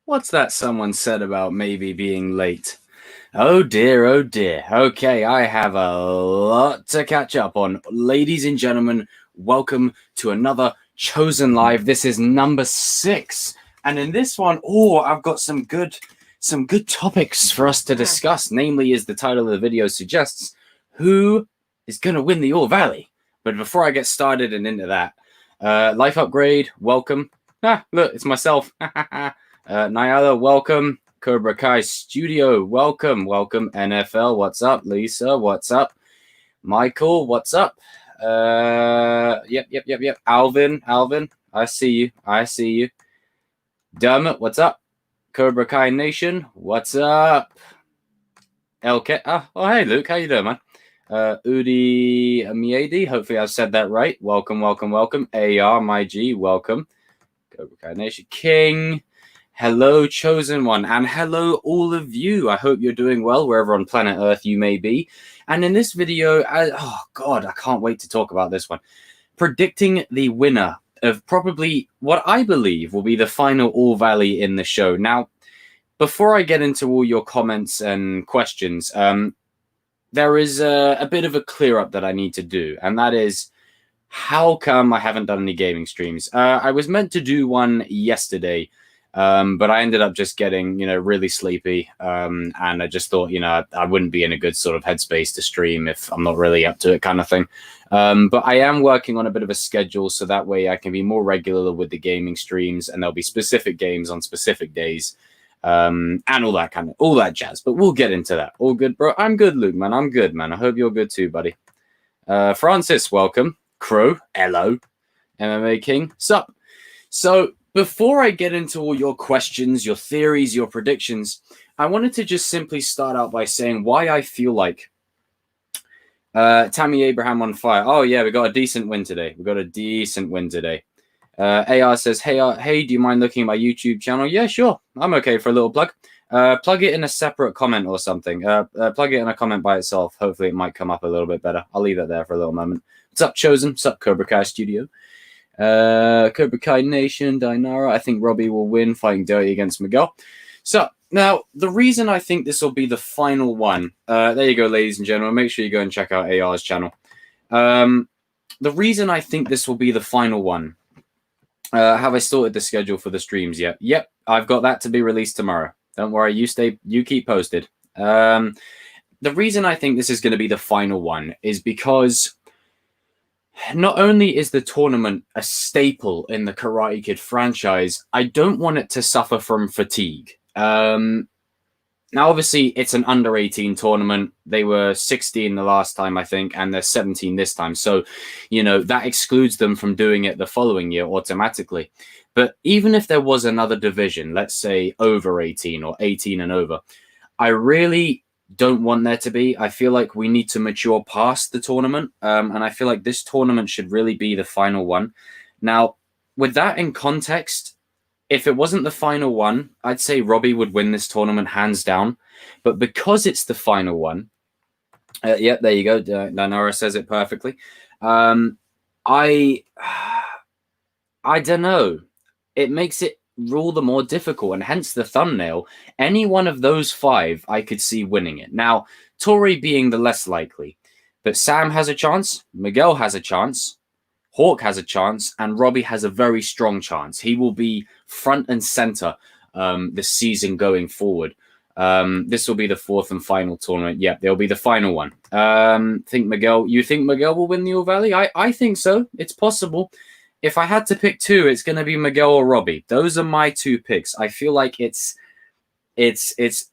What's that someone said about maybe being late? Oh dear, oh dear. Okay, I have a lot to catch up on. Ladies and gentlemen, welcome to another Chosen Live. This is number 6. And in this one, I've got some good topics for us to discuss. Namely, as the title of the video suggests, who is going to win the All Valley? But before I get started and into that, Life Upgrade, welcome. Look, it's myself. Nyala, welcome. Cobra Kai Studio, welcome. NFL, what's up? Lisa, what's up? Michael, what's up? Yep. Alvin, I see you. Dermot, what's up? Cobra Kai Nation, what's up? LK, hey Luke, how you doing, man? Udi Miedi, hopefully I've said that right. Welcome. AR, my G, welcome. Cobra Kai Nation King. Hello, Chosen One, and hello, all of you. I hope you're doing well wherever on planet Earth you may be. And in this video, I can't wait to talk about this one. Predicting the winner of probably what I believe will be the final All Valley in the show. Now, before I get into all your comments and questions, there is a bit of a clear up that I need to do, and that is, how come I haven't done any gaming streams? I was meant to do one yesterday, but I ended up just getting, really sleepy. And I just thought, I wouldn't be in a good sort of headspace to stream if I'm not really up to it, kind of thing. But I am working on a bit of a schedule so that way I can be more regular with the gaming streams, and there'll be specific games on specific days, and all that jazz. But we'll get into that. All good, bro. I'm good, Luke, man. I'm good, man. I hope you're good too, buddy. Francis, welcome. Crow, hello. MMA King, sup. So, before I get into all your questions, your theories, your predictions, I wanted to just simply start out by saying why I feel like Tammy Abraham on fire. Oh, yeah, we got a decent win today. AR says, hey, do you mind looking at my YouTube channel? Yeah, sure. I'm okay for a little plug. Plug it in a separate comment or something. Plug it in a comment by itself. Hopefully it might come up a little bit better. I'll leave it there for a little moment. What's up, Chosen? What's up, Cobra Kai Studio? Cobra Kai Nation, Dinara. I think Robbie will win fighting dirty against Miguel. So now the reason I think this will be the final one. There you go, ladies and gentlemen. Make sure you go and check out AR's channel. The reason I think this will be the final one. Have I sorted the schedule for the streams yet? Yep, I've got that to be released tomorrow. Don't worry, you keep posted. The reason I think this is going to be the final one is because not only is the tournament a staple in the Karate Kid franchise, I don't want it to suffer from fatigue. Now, obviously, it's an under-18 tournament. They were 16 the last time, I think, and they're 17 this time. So, that excludes them from doing it the following year automatically. But even if there was another division, let's say over 18 or 18 and over, I really don't want there to be. I feel like we need to mature past the tournament, and I feel like this tournament should really be the final one. Now, with that in context, if it wasn't the final one, I'd say Robbie would win this tournament hands down. But because it's the final one, yep, there you go. Dinara says it perfectly. I don't know. It makes it all the more difficult, and hence the thumbnail. Any one of those 5, I could see winning it. Now, Tori being the less likely, but Sam has a chance, Miguel has a chance, Hawk has a chance, and Robbie has a very strong chance. He will be front and center this season going forward. This will be the 4th and final tournament. Yeah, they'll be the final one. You think Miguel will win the All Valley? I think so. It's possible. If I had to pick 2, it's going to be Miguel or Robbie. Those are my 2 picks. I feel like it's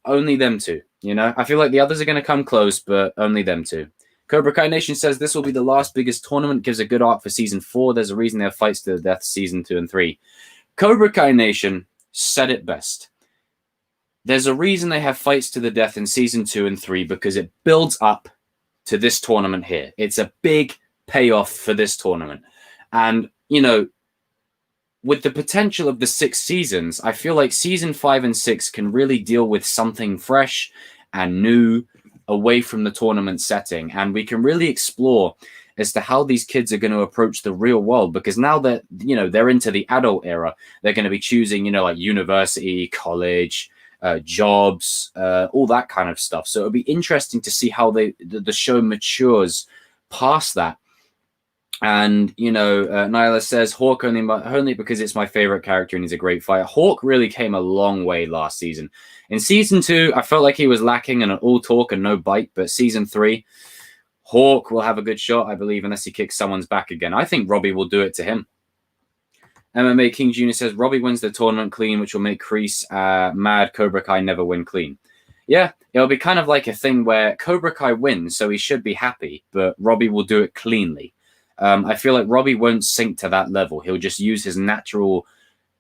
only them 2. I feel like the others are going to come close, but only them 2. Cobra Kai Nation says this will be the last biggest tournament. Gives a good arc for season 4. There's a reason they have fights to the death season 2 and 3. Cobra Kai Nation said it best. There's a reason they have fights to the death in season 2 and 3 because it builds up to this tournament here. It's a big payoff for this tournament. And with the potential of the 6 seasons, I feel like season 5 and 6 can really deal with something fresh and new away from the tournament setting. And we can really explore as to how these kids are going to approach the real world, because now that, you know, they're into the adult era, they're going to be choosing, you know, like university, college, jobs, all that kind of stuff. So it'll be interesting to see how the show matures past that. And, you know, Nyla says Hawk only because it's my favorite character and he's a great fighter. Hawk really came a long way last season. In season 2, I felt like he was lacking in an all talk and no bite. But season 3, Hawk will have a good shot, I believe, unless he kicks someone's back again. I think Robbie will do it to him. MMA King Jr. says Robbie wins the tournament clean, which will make Kreese mad. Cobra Kai never win clean. Yeah, it'll be kind of like a thing where Cobra Kai wins, so he should be happy, but Robbie will do it cleanly. I feel like Robbie won't sink to that level. He'll just use his natural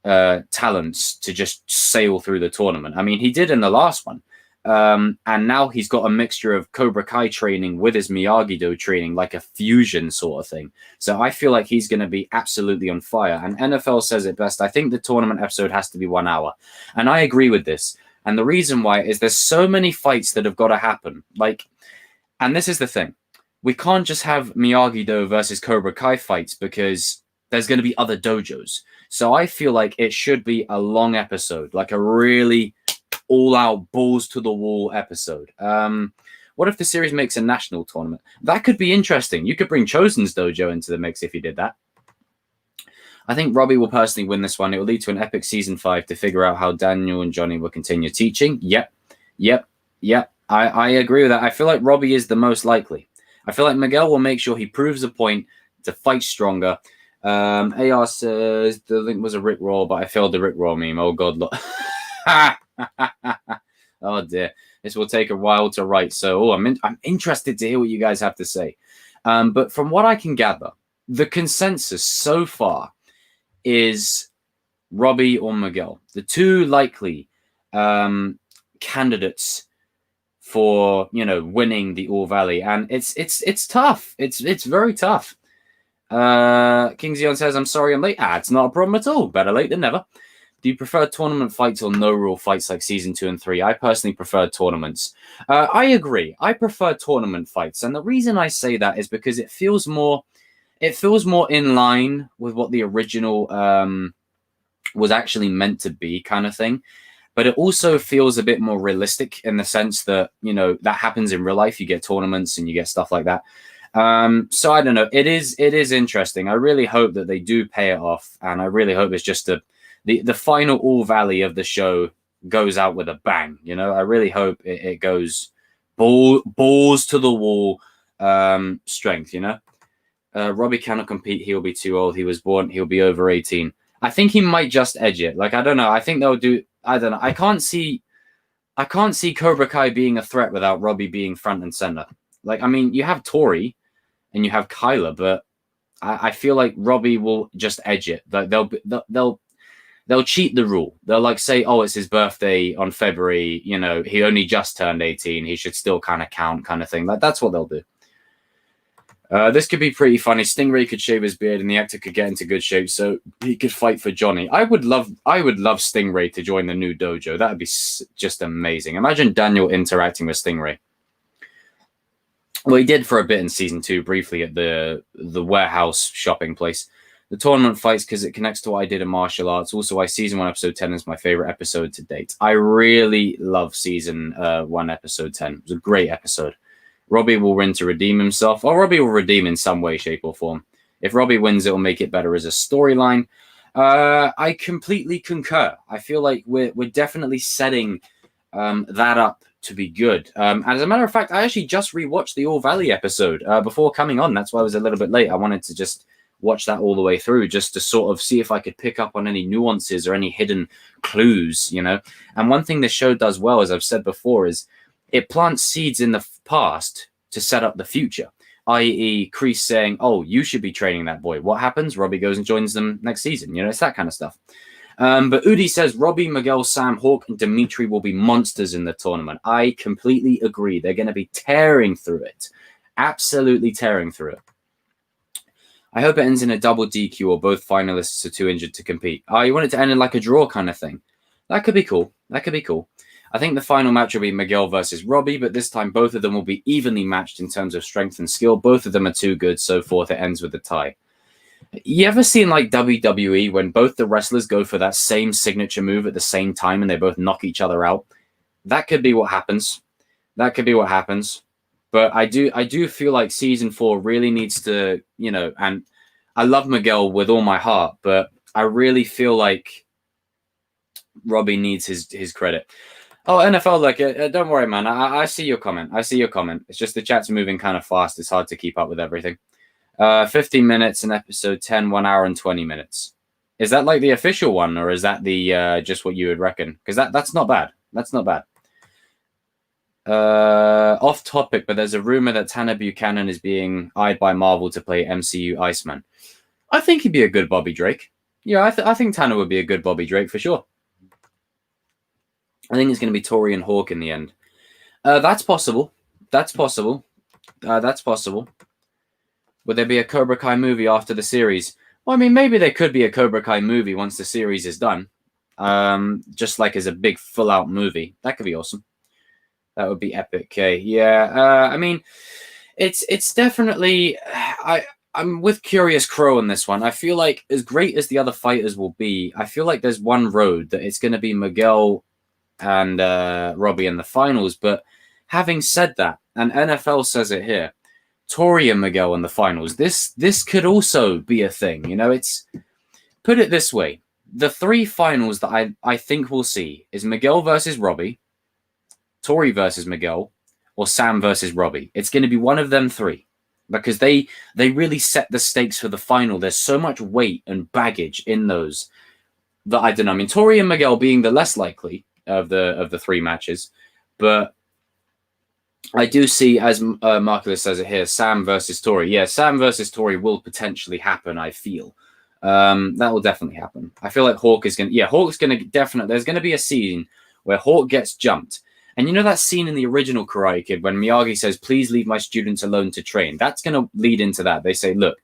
talents to just sail through the tournament. I mean, he did in the last one. And now he's got a mixture of Cobra Kai training with his Miyagi-Do training, like a fusion sort of thing. So I feel like he's going to be absolutely on fire. And NFL says it best. I think the tournament episode has to be 1 hour. And I agree with this. And the reason why is there's so many fights that have got to happen. Like, and this is the thing. We can't just have Miyagi-Do versus Cobra Kai fights because there's going to be other dojos. So I feel like it should be a long episode, like a really all-out, balls-to-the-wall episode. What if the series makes a national tournament? That could be interesting. You could bring Chosen's dojo into the mix if you did that. I think Robbie will personally win this one. It will lead to an epic season 5 to figure out how Daniel and Johnny will continue teaching. Yep. I agree with that. I feel like Robbie is the most likely. I feel like Miguel will make sure he proves a point to fight stronger. AR says the link was a Rick Roll, but I failed the Rick Roll meme. Oh, God, look. Oh, dear. This will take a while to write. So I'm interested to hear what you guys have to say. But from what I can gather, the consensus so far is Robbie or Miguel. The two likely candidates for, you know, winning the All Valley, and it's tough. It's very tough. King Zion says, "I'm sorry I'm late." It's not a problem at all. Better late than never. Do you prefer tournament fights or no rule fights like season 2 and 3? I personally prefer tournaments. I agree. I prefer tournament fights, and the reason I say that is because it feels more in line with what the original was actually meant to be, kind of thing. But it also feels a bit more realistic in the sense that, you know, that happens in real life. You get tournaments and you get stuff like that. So I don't know. It is interesting. I really hope that they do pay it off. And I really hope it's just the final All Valley of the show goes out with a bang. You know, I really hope it goes balls to the wall strength, you know. Robbie cannot compete. He'll be too old. He'll be over 18. I think he might just edge it. Like, I don't know. I think they'll do. I don't know. I can't see Cobra Kai being a threat without Robbie being front and center. Like, I mean, you have Tori and you have Kyla, but I feel like Robbie will just edge it. They'll cheat the rule. They'll like say, oh, it's his birthday on February. You know, he only just turned 18. He should still kind of count, kind of thing. Like, that's what they'll do. This could be pretty funny. Stingray could shave his beard and the actor could get into good shape so he could fight for Johnny. I would love Stingray to join the new dojo. That would be just amazing. Imagine Daniel interacting with Stingray. Well, he did for a bit in season 2, briefly at the warehouse shopping place. The tournament fights because it connects to what I did in martial arts. Also, why season 1 episode 10 is my favorite episode to date. I really love season 1 episode 10. It was a great episode. Robbie will win to redeem himself, or Robbie will redeem in some way, shape, or form. If Robbie wins, it will make it better as a storyline. I completely concur. I feel like we're definitely setting that up to be good. As a matter of fact, I actually just rewatched the All Valley episode before coming on. That's why I was a little bit late. I wanted to just watch that all the way through, just to sort of see if I could pick up on any nuances or any hidden clues, you know. And one thing the show does well, as I've said before, is it plants seeds in the past to set up the future, i.e. Kreese saying, oh, you should be training that boy. What happens? Robbie goes and joins them next season. You know, it's that kind of stuff. But Udi says Robbie, Miguel, Sam, Hawk, and Dimitri will be monsters in the tournament. I completely agree. They're going to be tearing through it. Absolutely tearing through it. I hope it ends in a double DQ or both finalists are too injured to compete. You want it to end in like a draw kind of thing. That could be cool. I think the final match will be Miguel versus Robbie, but this time both of them will be evenly matched in terms of strength and skill. Both of them are too good, so forth. It ends with a tie. You ever seen like WWE when both the wrestlers go for that same signature move at the same time and they both knock each other out? That could be what happens. That could be what happens. But I do feel like season 4 really needs to, and I love Miguel with all my heart, but I really feel like Robbie needs his credit. Oh, NFL, look, don't worry, man. I see your comment. I see your comment. It's just the chat's moving kind of fast. It's hard to keep up with everything. 15 minutes in episode 10, 1 hour and 20 minutes. Is that like the official one, or is that the just what you would reckon? Because that's not bad. That's not bad. Off topic, but there's a rumor that Tanner Buchanan is being eyed by Marvel to play MCU Iceman. I think he'd be a good Bobby Drake. Yeah, I think Tanner would be a good Bobby Drake for sure. I think it's going to be Tori and Hawk in the end. That's possible. That's possible. That's possible. Would there be a Cobra Kai movie after the series? Well, I mean, maybe there could be a Cobra Kai movie once the series is done. Just like as a big full-out movie. That could be awesome. That would be epic. Okay, yeah. I mean, it's definitely... I'm with Curious Crow on this one. I feel like as great as the other fighters will be, I feel like there's one road that it's going to be Miguel and Robbie in the finals. But having said that, and NFL says it here, Tori and Miguel in the finals. This could also be a thing. It's put it this way: the 3 finals that I think we'll see is Miguel versus Robbie, Tori versus Miguel, or Sam versus Robbie. It's going to be one of them 3 because they really set the stakes for the final. There's so much weight and baggage in those that I don't know. I mean, Tori and Miguel being the less likely of the 3 matches, but I do see, as Marcus says it here, Sam versus Tori. Yeah, Sam versus Tori will potentially happen, I feel. That will definitely happen. I feel like Hawk is going to... Yeah, Hawk's going to definitely... There's going to be a scene where Hawk gets jumped. And you know that scene in the original Karate Kid when Miyagi says, please leave my students alone to train? That's going to lead into that. They say, look,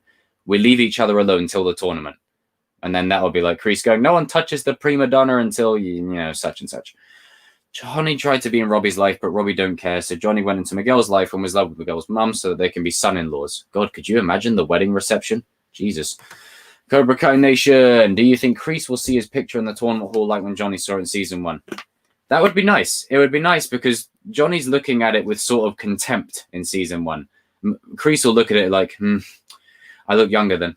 we leave each other alone until the tournament. And then that will be like Kreese going, no one touches the prima donna until, such and such. Johnny tried to be in Robbie's life, but Robbie don't care. So Johnny went into Miguel's life and was in love with Miguel's mum so that they can be son-in-laws. God, could you imagine the wedding reception? Jesus. Cobra Kai Nation, do you think Kreese will see his picture in the tournament hall like when Johnny saw it in season 1? That would be nice. It would be nice because Johnny's looking at it with sort of contempt in season 1. Kreese will look at it like, I look younger then.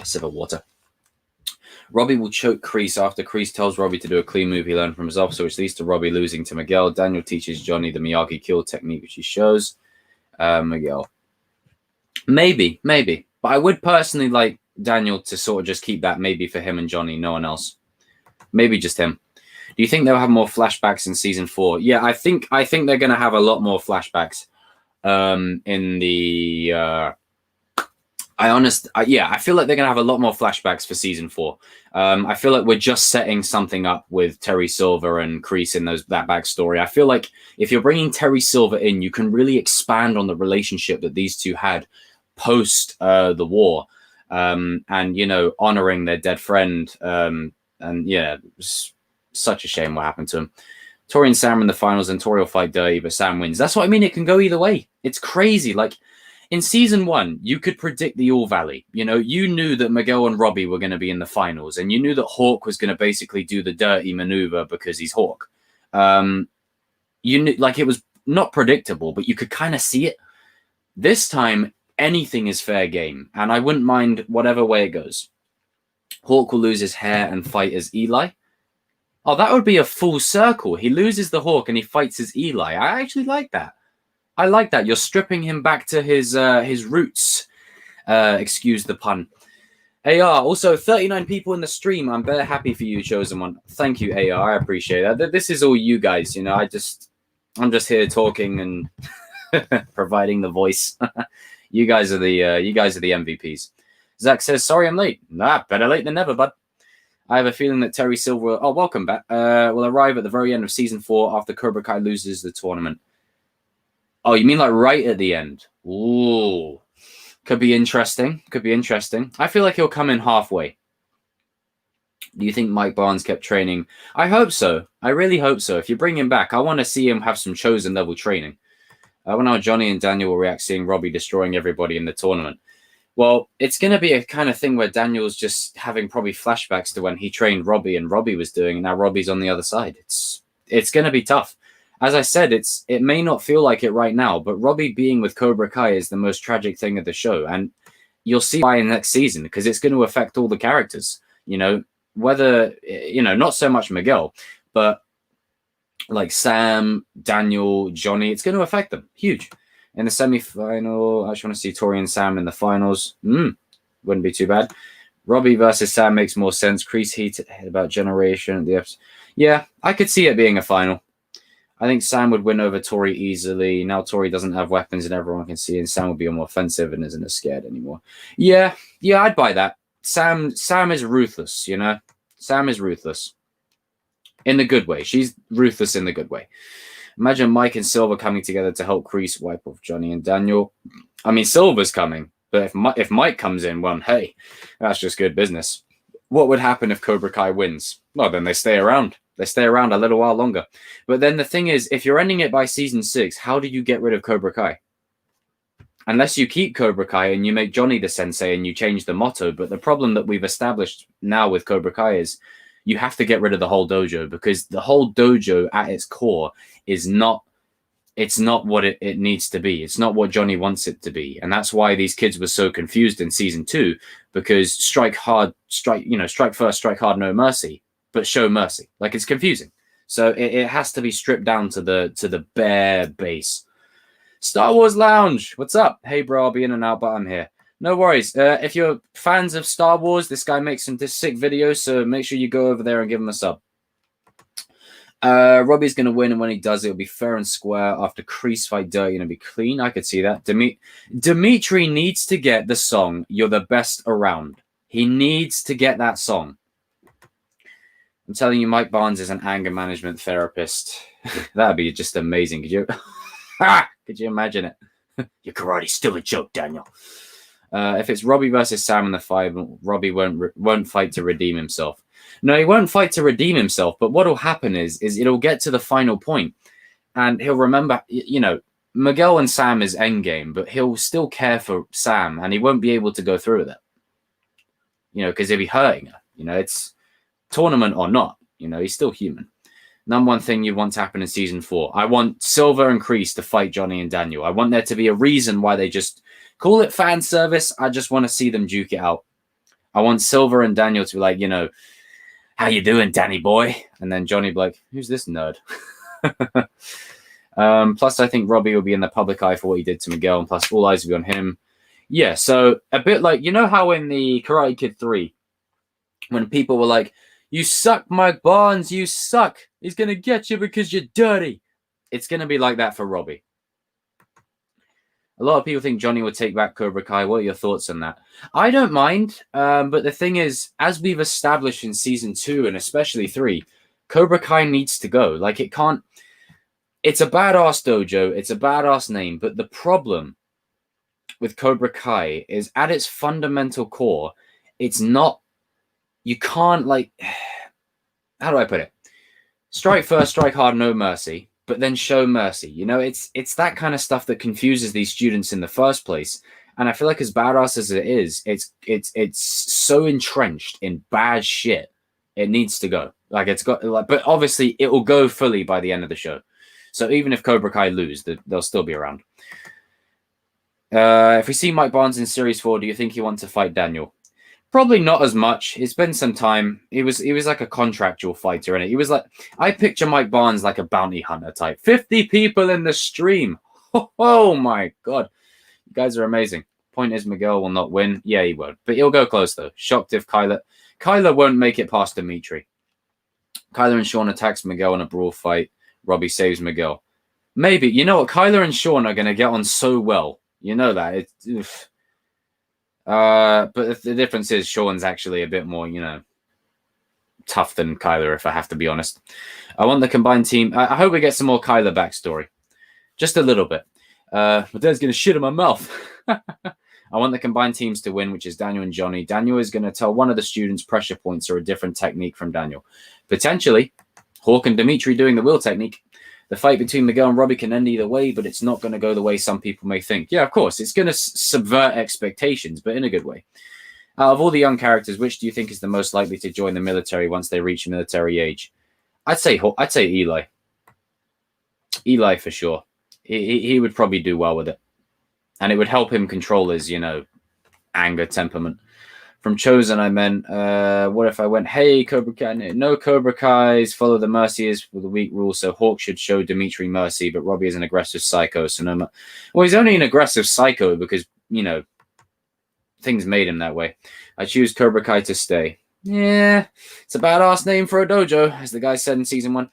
Sip of water. Robbie will choke Kreese after Kreese tells Robbie to do a clean move he learned from his officer, which leads to Robbie losing to Miguel. Daniel teaches Johnny the Miyagi kill technique, which he shows Miguel. Maybe. But I would personally like Daniel to sort of just keep that maybe for him and Johnny, no one else. Maybe just him. Do you think they'll have more flashbacks in season 4? Yeah, I think they're going to have a lot more flashbacks in the... I feel like they're going to have a lot more flashbacks for season 4. I feel like we're just setting something up with Terry Silver and Kreese in that backstory. I feel like if you're bringing Terry Silver in, you can really expand on the relationship that these two had post the war, and honoring their dead friend. And yeah, it was such a shame what happened to him. Tori and Sam are in the finals, and Tori will fight dirty, but Sam wins. That's what I mean. It can go either way. It's crazy. Like, in season 1, you could predict the All Valley. You knew that Miguel and Robbie were going to be in the finals, and you knew that Hawk was going to basically do the dirty maneuver because he's Hawk. You knew, like, it was not predictable, but you could kind of see it. This time, anything is fair game, and I wouldn't mind whatever way it goes. Hawk will lose his hair and fight as Eli. Oh, that would be a full circle. He loses the Hawk and he fights as Eli. I actually like that. I like that. You're stripping him back to his roots. Excuse the pun. AR, also 39 people in the stream. I'm very happy for you, Chosen One. Thank you, AR. I appreciate that. This is all you guys. I'm just here talking and providing the voice. You guys are the MVPs. Zach says, sorry I'm late. Nah, better late than never, bud. I have a feeling that Terry Silver, welcome back, will arrive at the very end of season 4 after Cobra Kai loses the tournament. Oh, you mean like right at the end? Ooh. Could be interesting. I feel like he'll come in halfway. Do you think Mike Barnes kept training? I hope so. I really hope so. If you bring him back, I want to see him have some chosen level training. I want to know how Johnny and Daniel will react seeing Robbie destroying everybody in the tournament. Well, it's going to be a kind of thing where Daniel's just having probably flashbacks to when he trained Robbie and Robbie was doing, and now Robbie's on the other side. It's going to be tough. As I said, it may not feel like it right now, but Robbie being with Cobra Kai is the most tragic thing of the show, and you'll see why in next season, because it's going to affect all the characters. Whether not so much Miguel, but like Sam, Daniel, Johnny, it's going to affect them huge. In the semi-final, I just want to see Tori and Sam in the finals. Wouldn't be too bad. Robbie versus Sam makes more sense. Crease heat about generation. Yeah, I could see it being a final. I think Sam would win over Tori easily. Now Tori doesn't have weapons and everyone can see, and Sam will be more offensive and isn't as scared anymore. Yeah, I'd buy that. Sam is ruthless, Sam is ruthless. In the good way. She's ruthless in the good way. Imagine Mike and Silver coming together to help Kreese wipe off Johnny and Daniel. I mean, Silver's coming, but if Mike comes in, well, hey, that's just good business. What would happen if Cobra Kai wins? Well, then they stay around. They stay around a little while longer. But then the thing is, if you're ending it by season 6, how do you get rid of Cobra Kai? Unless you keep Cobra Kai and you make Johnny the sensei and you change the motto. But the problem that we've established now with Cobra Kai is you have to get rid of the whole dojo, because the whole dojo at its core is not what it needs to be. It's not what Johnny wants it to be. And that's why these kids were so confused in season 2, because strike first, strike hard, no mercy, but show mercy. Like, it's confusing. So it has to be stripped down to the bare base. Star Wars Lounge, what's up? Hey bro, I'll be in and out, but I'm here. No worries. If you're fans of Star Wars, this guy makes some sick videos, so make sure you go over there and give him a sub. Robbie's going to win, and when he does, it'll be fair and square. After Kreese fight dirty, and it'll be clean. I could see that. Dimitri needs to get the song "You're the Best Around." He needs to get that song. I'm telling you, Mike Barnes is an anger management therapist. That'd be just amazing. Could you imagine it? Your karate's still a joke, Daniel. If it's Robbie versus Sam in the fight, Robbie won't fight to redeem himself. No, he won't fight to redeem himself. But what'll happen is it'll get to the final point, and he'll remember. Miguel and Sam is endgame, but he'll still care for Sam, and he won't be able to go through with it. Because he'll be hurting her. It's tournament or not. He's still human. Number one thing you want to happen in season 4. I want Silver and Kreese to fight Johnny and Daniel. I want there to be a reason why they just call it fan service. I just want to see them duke it out. I want Silver and Daniel to be like, how you doing, Danny boy? And then Johnny be like, who's this nerd? Plus, I think Robbie will be in the public eye for what he did to Miguel, and plus all eyes will be on him. Yeah, so a bit like, how in the Karate Kid 3, when people were like, you suck, Mike Barnes, you suck. He's going to get you because you're dirty. It's going to be like that for Robbie. A lot of people think Johnny would take back Cobra Kai. What are your thoughts on that? I don't mind. But the thing is, as we've established in season 2 and especially 3, Cobra Kai needs to go. Like, it can't. It's a badass dojo. It's a badass name. But the problem with Cobra Kai is at its fundamental core, it's not. You can't, like, how do I put it? Strike first, strike hard, no mercy, but then show mercy. It's that kind of stuff that confuses these students in the first place. And I feel like as badass as it is, it's so entrenched in bad shit. It needs to go. Like, it's got, like, but obviously it will go fully by the end of the show. So even if Cobra Kai lose, they'll still be around. If we see Mike Barnes in Series 4, do you think he wants to fight Daniel? Probably not as much. It's been some time. He was like a contractual fighter, and he was like, I picture Mike Barnes like a bounty hunter type. 50 people in the stream. Oh my god, you guys are amazing. Point is, Miguel will not win. Yeah, he won't, but he'll go close though. Shocked if Kyler won't make it past Dimitri. Kyler and Sean attacks Miguel in a brawl fight. Robbie saves Miguel. Maybe. You know what? Kyler and Sean are going to get on so well. You know that. But the difference is Sean's actually a bit more, tough than Kyler, if I have to be honest. I want the combined team. I hope we get some more Kyler backstory. Just a little bit. My dad's going to shit in my mouth. I want the combined teams to win, which is Daniel and Johnny. Daniel is going to tell one of the students pressure points are a different technique from Daniel. Potentially, Hawk and Dimitri doing the wheel technique. The fight between Miguel and Robbie can end either way, but it's not going to go the way some people may think. Yeah, of course, it's going to subvert expectations, but in a good way. Out of all the young characters, which do you think is the most likely to join the military once they reach military age? I'd say Eli. Eli for sure. He would probably do well with it. And it would help him control his, anger temperament. From Chosen, I meant, what if I went, hey, Cobra Kai, no Cobra Kais, follow the mercy is for the weak rule, so Hawk should show Dimitri mercy, but Robbie is an aggressive psycho, so no. Well, he's only an aggressive psycho because, things made him that way. I choose Cobra Kai to stay. Yeah, it's a badass name for a dojo, as the guy said in season 1.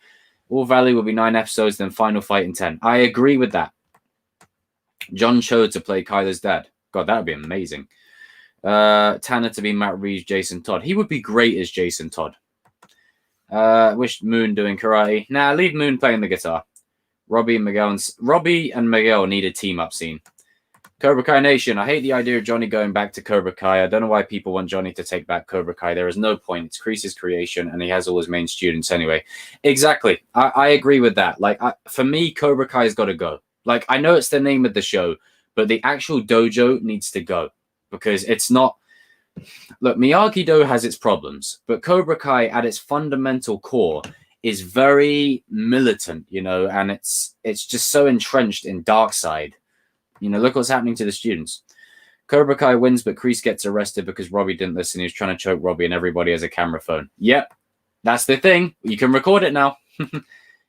All Valley will be 9 episodes, then final fight in 10. I agree with that. John Cho to play Kyler's dad. God, that would be amazing. Tanner to be Matt Reeves, Jason Todd. He would be great as Jason Todd. Wish Moon doing karate. Nah, leave Moon playing the guitar. Robbie and Miguel need a team-up scene. Cobra Kai Nation. I hate the idea of Johnny going back to Cobra Kai. I don't know why people want Johnny to take back Cobra Kai. There is no point. It's Kreese's creation, and he has all his main students anyway. Exactly. I agree with that. For me, Cobra Kai's got to go. I know it's the name of the show, but the actual dojo needs to go because it's not. Look, Miyagi-Do has its problems, but Cobra Kai at its fundamental core is very militant, and it's just so entrenched in dark side. Look what's happening to the students. Cobra Kai wins, but Kreese gets arrested because Robbie didn't listen. He was trying to choke Robbie, and everybody has a camera phone. Yep, that's the thing. You can record it now. Do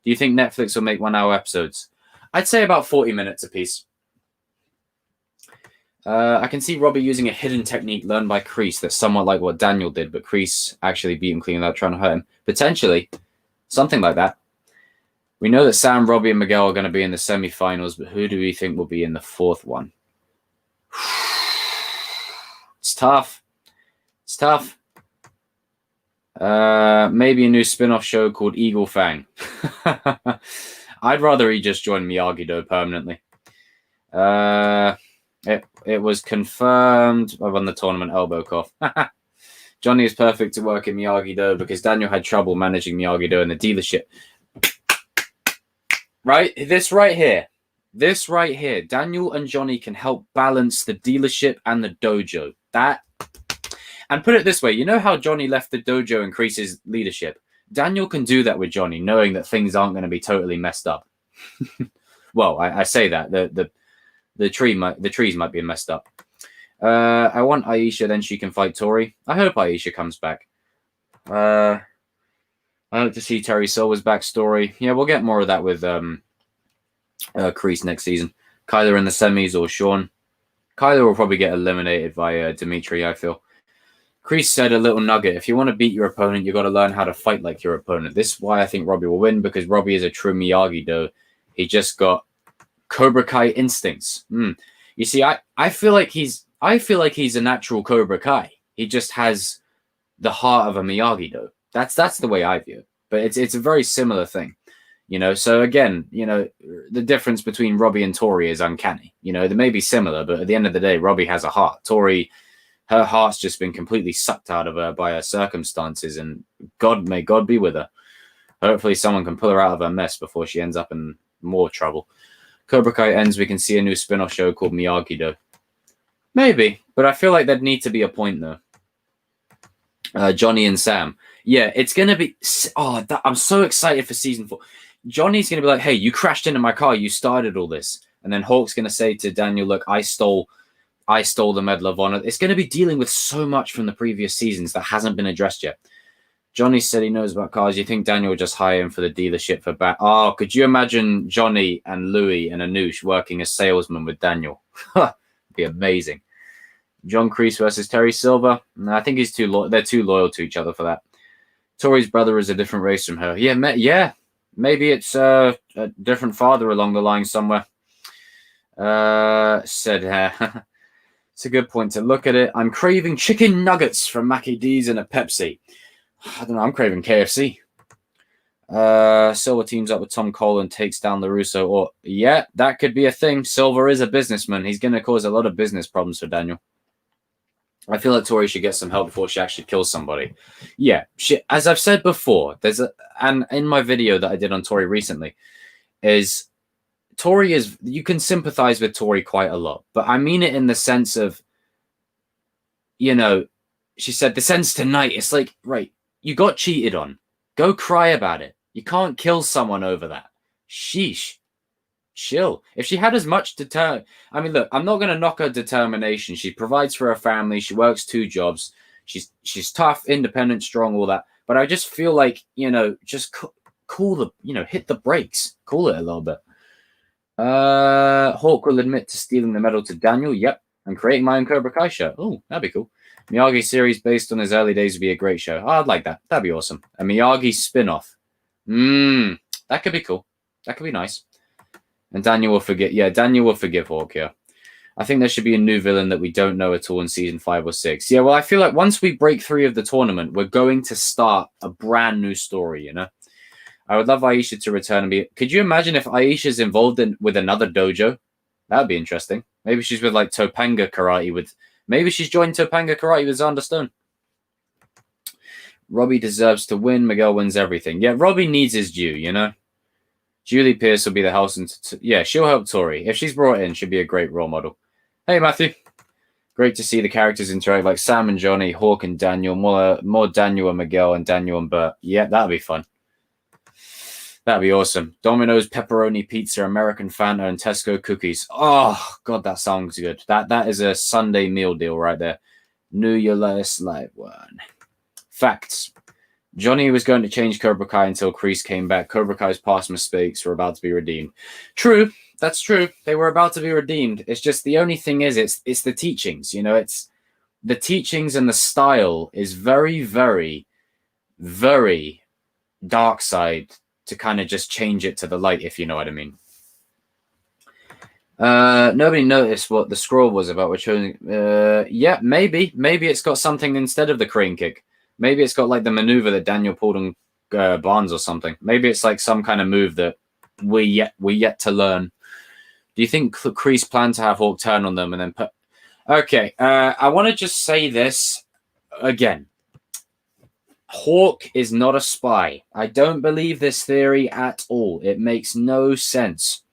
you think Netflix will make 1-hour episodes? I'd say about 40 minutes apiece. I can see Robbie using a hidden technique learned by Kreese that's somewhat like what Daniel did, but Kreese actually beat him clean without trying to hurt him. Potentially, something like that. We know that Sam, Robbie, and Miguel are going to be in the semifinals, but who do we think will be in the 4th one? It's tough. It's tough. Maybe a new spin-off show called Eagle Fang. I'd rather he just join Miyagi-Do permanently. It was confirmed. I won the tournament elbow cough. Johnny is perfect to work in Miyagi-Do because Daniel had trouble managing Miyagi-Do in the dealership. Right? This right here. Daniel and Johnny can help balance the dealership and the dojo. And put it this way, you know how Johnny left the dojo and Kreese's leadership? Daniel can do that with Johnny, knowing that things aren't going to be totally messed up. Well, I say that. The trees might be messed up. I want Aisha, then she can fight Tori. I hope Aisha comes back. I hope to see Terry Silver's backstory. Yeah, we'll get more of that with Kreese next season. Kyler in the semis or Sean. Kyler will probably get eliminated by Dimitri, I feel. Kreese said a little nugget. If you want to beat your opponent, you got to learn how to fight like your opponent. This is why I think Robbie will win, because Robbie is a true Miyagi-Do. He just got Cobra Kai instincts. You see, I feel like he's a natural Cobra Kai. He just has the heart of a Miyagi-Do. That's the way I view it. But it's a very similar thing, So again, the difference between Robbie and Tori is uncanny. They may be similar, but at the end of the day, Robbie has a heart. Tori, her heart's just been completely sucked out of her by her circumstances, and may God be with her. Hopefully, someone can pull her out of her mess before she ends up in more trouble. Cobra Kai ends, we can see a new spin-off show called Miyagi-Do. Maybe, but I feel like there'd need to be a point though. Johnny and Sam. Yeah, it's going to be... I'm so excited for season 4. Johnny's going to be like, hey, you crashed into my car. You started all this. And then Hawk's going to say to Daniel, look, I stole the Medal of Honor. It's going to be dealing with so much from the previous seasons that hasn't been addressed yet. Johnny said he knows about cars. You think Daniel will just hire him for the dealership for back? Oh, could you imagine Johnny and Louis and Anoush working as salesmen with Daniel? It'd be amazing. John Kreese versus Terry Silver. No, I think they're too loyal to each other for that. Tori's brother is a different race from her. Yeah. Maybe it's a different father along the line somewhere. It's a good point to look at it. I'm craving chicken nuggets from Mackie D's and a Pepsi. I don't know. I'm craving KFC. Silver teams up with Tom Cole and takes down LaRusso. Or yeah, that could be a thing. Silver is a businessman. He's going to cause a lot of business problems for Daniel. I feel like Tori should get some help before she actually kills somebody. Yeah, as I've said before, and in my video that I did on Tori recently, is Tori is, you can sympathize with Tori quite a lot, but I mean it in the sense of, you know, she said, the sense tonight, it's like, right, you got cheated on. Go cry about it. You can't kill someone over that. Sheesh. Chill. If she had as much I mean, look, I'm not going to knock her determination. She provides for her family. She works 2 jobs. She's tough, independent, strong, all that. But I just feel like, you know, just cool the, you know, hit the brakes. Cool it a little bit. Hawk will admit to stealing the medal to Daniel. Yep. And creating my own Cobra Kai show. Oh, that'd be cool. Miyagi series based on his early days would be a great show. Oh, I'd like that. That'd be awesome. A Miyagi spin-off. That could be cool. That could be nice. And Daniel will forget. Yeah, Daniel will forgive Hawk, yeah. I think there should be a new villain that we don't know at all in season 5 or 6. Yeah, well, I feel like once we break 3 of the tournament, we're going to start a brand new story, you know? I would love Aisha to return and be... Could you imagine if Aisha's involved with another dojo? That would be interesting. Maybe she's with, like, Topanga Karate with... Maybe she's joined Topanga Karate with Xander Stone. Robbie deserves to win. Miguel wins everything. Yeah, Robbie needs his due, you know? Julie Pierce will be the house. Yeah, she'll help Tori. If she's brought in, she'll be a great role model. Hey, Matthew. Great to see the characters interact like Sam and Johnny, Hawk and Daniel, more Daniel and Miguel and Daniel and Bert. Yeah, that'll be fun. That'd be awesome. Domino's, pepperoni pizza, American Fanta, and Tesco cookies. Oh, God, that sounds good. That is a Sunday meal deal right there. New Year last live one. Facts. Johnny was going to change Cobra Kai until Kreese came back. Cobra Kai's past mistakes were about to be redeemed. True. That's true. They were about to be redeemed. It's just the only thing is it's the teachings. You know, it's the teachings and the style is very, very, very dark side to kind of just change it to the light, if you know what I mean. Nobody noticed what the scroll was about. We're choosing. Yeah, maybe it's got something instead of the crane kick. Maybe it's got like the maneuver that Daniel pulled on Barnes or something. Maybe it's like some kind of move that we're yet to learn. Do you think Kreese planned to have Hawk turn on them and then put... Okay, I want to just say this again. Hawk is not a spy. I don't believe this theory at all. It makes no sense.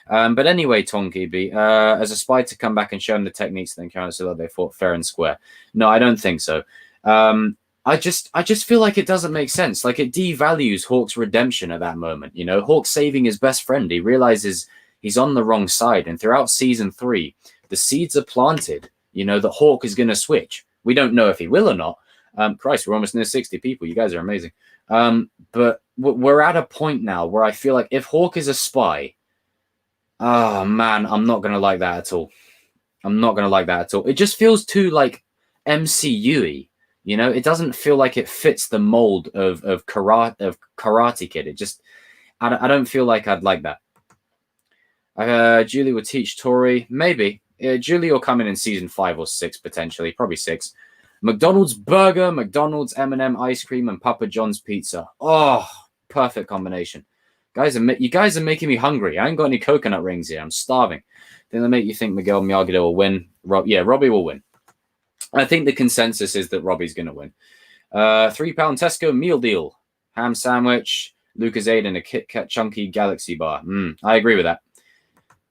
But anyway, Tonki B, as a spy to come back and show him the techniques, then counter so that they fought fair and square. No, I don't think so. I just feel like it doesn't make sense. Like it devalues Hawk's redemption at that moment. You know, Hawk saving his best friend. He realizes he's on the wrong side. And throughout season 3, the seeds are planted, you know, that Hawk is going to switch. We don't know if he will or not. Christ, we're almost near 60 people. You guys are amazing. But we're at a point now where I feel like if Hawk is a spy, oh man, I'm not going to like that at all. I'm not going to like that at all. It just feels too like MCU-y. You know, it doesn't feel like it fits the mold of Karate Kid. It just, I don't feel like I'd like that. Julie would teach Tori. Maybe. Julie will come in season 5 or 6, potentially. Probably 6. McDonald's burger, McDonald's M&M ice cream, and Papa John's pizza. Oh, perfect combination. You guys are making me hungry. I ain't got any coconut rings here. I'm starving. Then they make you think Miguel Miyagi will win. Robbie will win. I think the consensus is that Robbie's going to win. £3 Tesco meal deal. Ham sandwich, Lucozade, and a Kit Kat chunky Galaxy bar. I agree with that.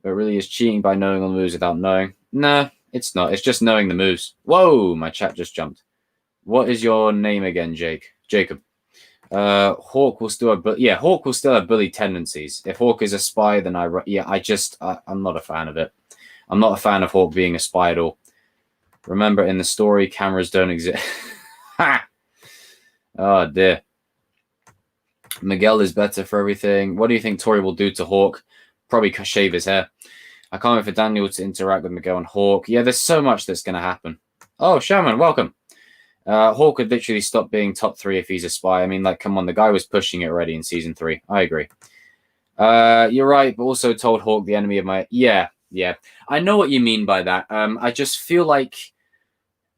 But really is cheating by knowing all the moves without knowing. No, it's not. It's just knowing the moves. Whoa, my chat just jumped. What is your name again, Jacob? Hawk will still have, Hawk will still have bully tendencies. If Hawk is a spy, then I'm not a fan of it. I'm not a fan of Hawk being a spy at all. Remember, in the story, cameras don't exist. Ha! Oh, dear. Miguel is better for everything. What do you think Tori will do to Hawk? Probably shave his hair. I can't wait for Daniel to interact with Miguel and Hawk. Yeah, there's so much that's going to happen. Oh, Shaman, welcome. Hawk could literally stop being top 3 if he's a spy. I mean, like, come on, the guy was pushing it already in season 3. I agree. You're right, but also told Hawk the enemy of my... Yeah. I know what you mean by that. I just feel like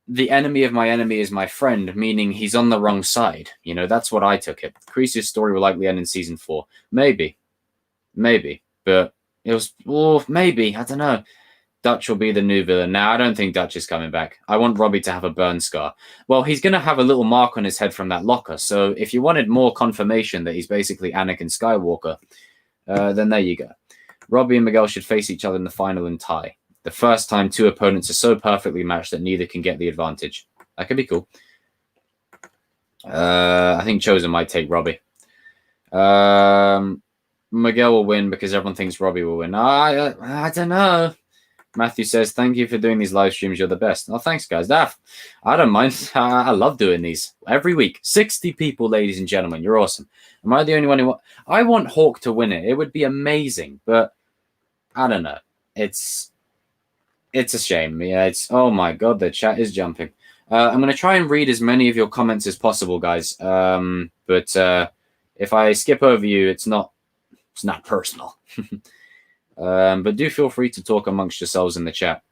the enemy of my enemy is my friend, meaning he's on the wrong side. You know, that's what I took it. Creasy's story will likely end in season 4. Maybe. But it was, maybe, I don't know. Dutch will be the new villain. Now, I don't think Dutch is coming back. I want Robbie to have a burn scar. Well, he's going to have a little mark on his head from that locker. So if you wanted more confirmation that he's basically Anakin Skywalker, then there you go. Robbie and Miguel should face each other in the final and tie. The first time two opponents are so perfectly matched that neither can get the advantage. That could be cool. I think Chosen might take Robbie. Miguel will win because everyone thinks Robbie will win. I don't know. Matthew says, thank you for doing these live streams. You're the best. Oh, thanks, guys. I don't mind. I love doing these every week. 60 people, ladies and gentlemen. You're awesome. Am I the only one who... I want Hawk to win it. It would be amazing, but I don't know. It's a shame. Yeah, oh my God, the chat is jumping. I'm going to try and read as many of your comments as possible, guys. But if I skip over you, it's not personal. But do feel free to talk amongst yourselves in the chat.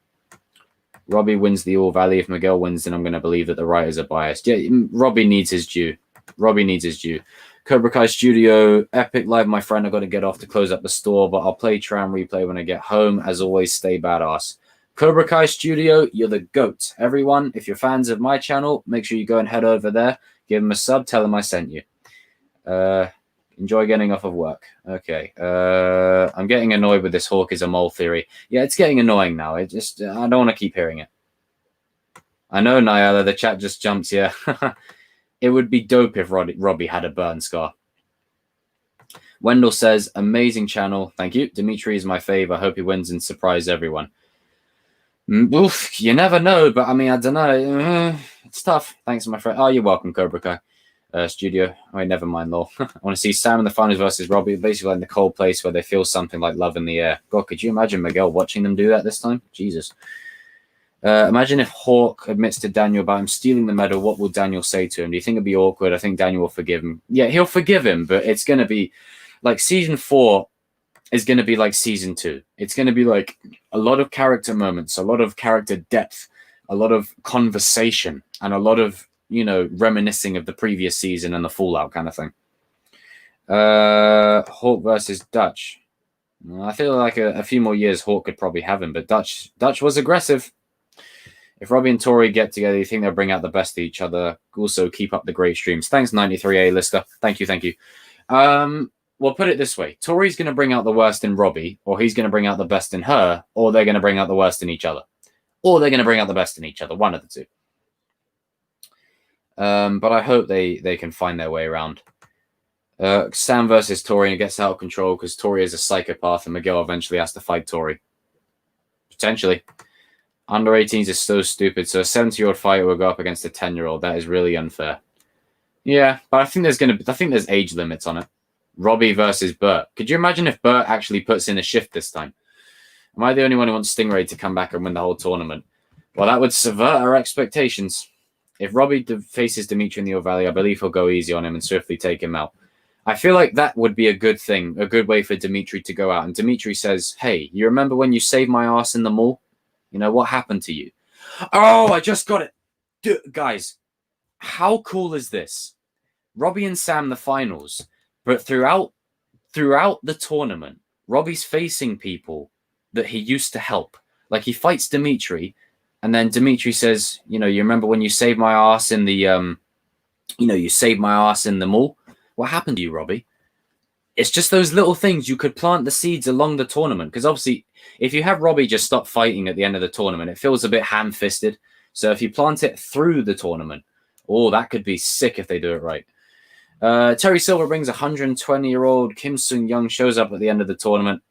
Robbie wins the All Valley. If Miguel wins, then I'm going to believe that the writers are biased. Yeah, Robbie needs his due. Cobra Kai Studio, epic live, my friend. I've got to get off to close up the store, but I'll play Tram Replay when I get home. As always, stay badass. Cobra Kai Studio, you're the GOAT. Everyone, if you're fans of my channel, make sure you go and head over there. Give them a sub. Tell them I sent you. Enjoy getting off of work. Okay. I'm getting annoyed with this Hawk is a mole theory. Yeah, it's getting annoying now. I don't want to keep hearing it. I know, Nyala, the chat just jumps here. It would be dope if Robbie had a burn scar. Wendell says, amazing channel. Thank you. Dimitri is my fave. I hope he wins and surprise everyone. Oof, you never know, but I mean, I don't know. It's tough. Thanks, my friend. Oh, you're welcome, Cobra Kai. Studio. Oh, never mind, lol. I want to see Sam in the finals versus Robbie, basically in the cold place where they feel something like love in the air. God, could you imagine Miguel watching them do that this time? Jesus. Imagine if Hawk admits to Daniel about him stealing the medal. What will Daniel say to him? Do you think it'd be awkward? I think Daniel will forgive him. Yeah, he'll forgive him, but it's going to be like season 4 is going to be like season 2. It's going to be like a lot of character moments, a lot of character depth, a lot of conversation, and a lot of, you know, reminiscing of the previous season and the fallout kind of thing. Hawk versus Dutch. I feel like a few more years Hawk could probably have him, but Dutch was aggressive. If Robbie and Tori get together, you think they'll bring out the best of each other? Also, keep up the great streams. Thanks, 93A Lister. Thank you. Well, put it this way. Tori's going to bring out the worst in Robbie, or he's going to bring out the best in her, or they're going to bring out the worst in each other. Or they're going to bring out the best in each other. One of the two. But I hope they can find their way around. Sam versus Tori, and it gets out of control because Tori is a psychopath, and Miguel eventually has to fight Tori. Potentially. Under 18s is so stupid. So a 70-year-old fighter will go up against a 10-year-old. That is really unfair. Yeah, but I think there's age limits on it. Robbie versus Bert. Could you imagine if Bert actually puts in a shift this time? Am I the only one who wants Stingray to come back and win the whole tournament? Well, that would subvert our expectations. If Robbie faces Dimitri in the All Valley, I believe he'll go easy on him and swiftly take him out. I feel like that would be a good thing, a good way for Dimitri to go out. And Dimitri says, hey, you remember when you saved my ass in the mall? You know, what happened to you? Oh, I just got it. Guys, how cool is this? Robbie and Sam, the finals. But throughout the tournament, Robbie's facing people that he used to help. Like, he fights Dimitri, and then Dimitri says, you know, you remember when you saved my ass in the, you saved my ass in the mall? What happened to you, Robbie? It's just those little things. You could plant the seeds along the tournament. Because obviously, if you have Robbie just stop fighting at the end of the tournament, it feels a bit ham-fisted. So if you plant it through the tournament, oh, that could be sick if they do it right. Terry Silver brings 120-year-old Kim Sung-young shows up at the end of the tournament.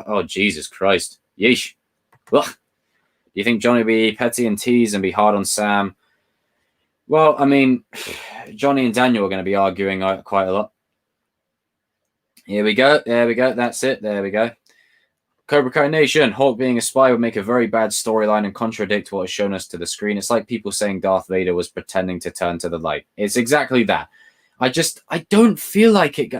Oh, Jesus Christ. Yeesh. Ugh. Do you think Johnny will be petty and tease and be hard on Sam? Well, I mean, Johnny and Daniel are going to be arguing quite a lot. Here we go. There we go. That's it. There we go. Cobra Kai Nation. Hawk being a spy would make a very bad storyline and contradict what is shown us to the screen. It's like people saying Darth Vader was pretending to turn to the light. It's exactly that. I don't feel like it.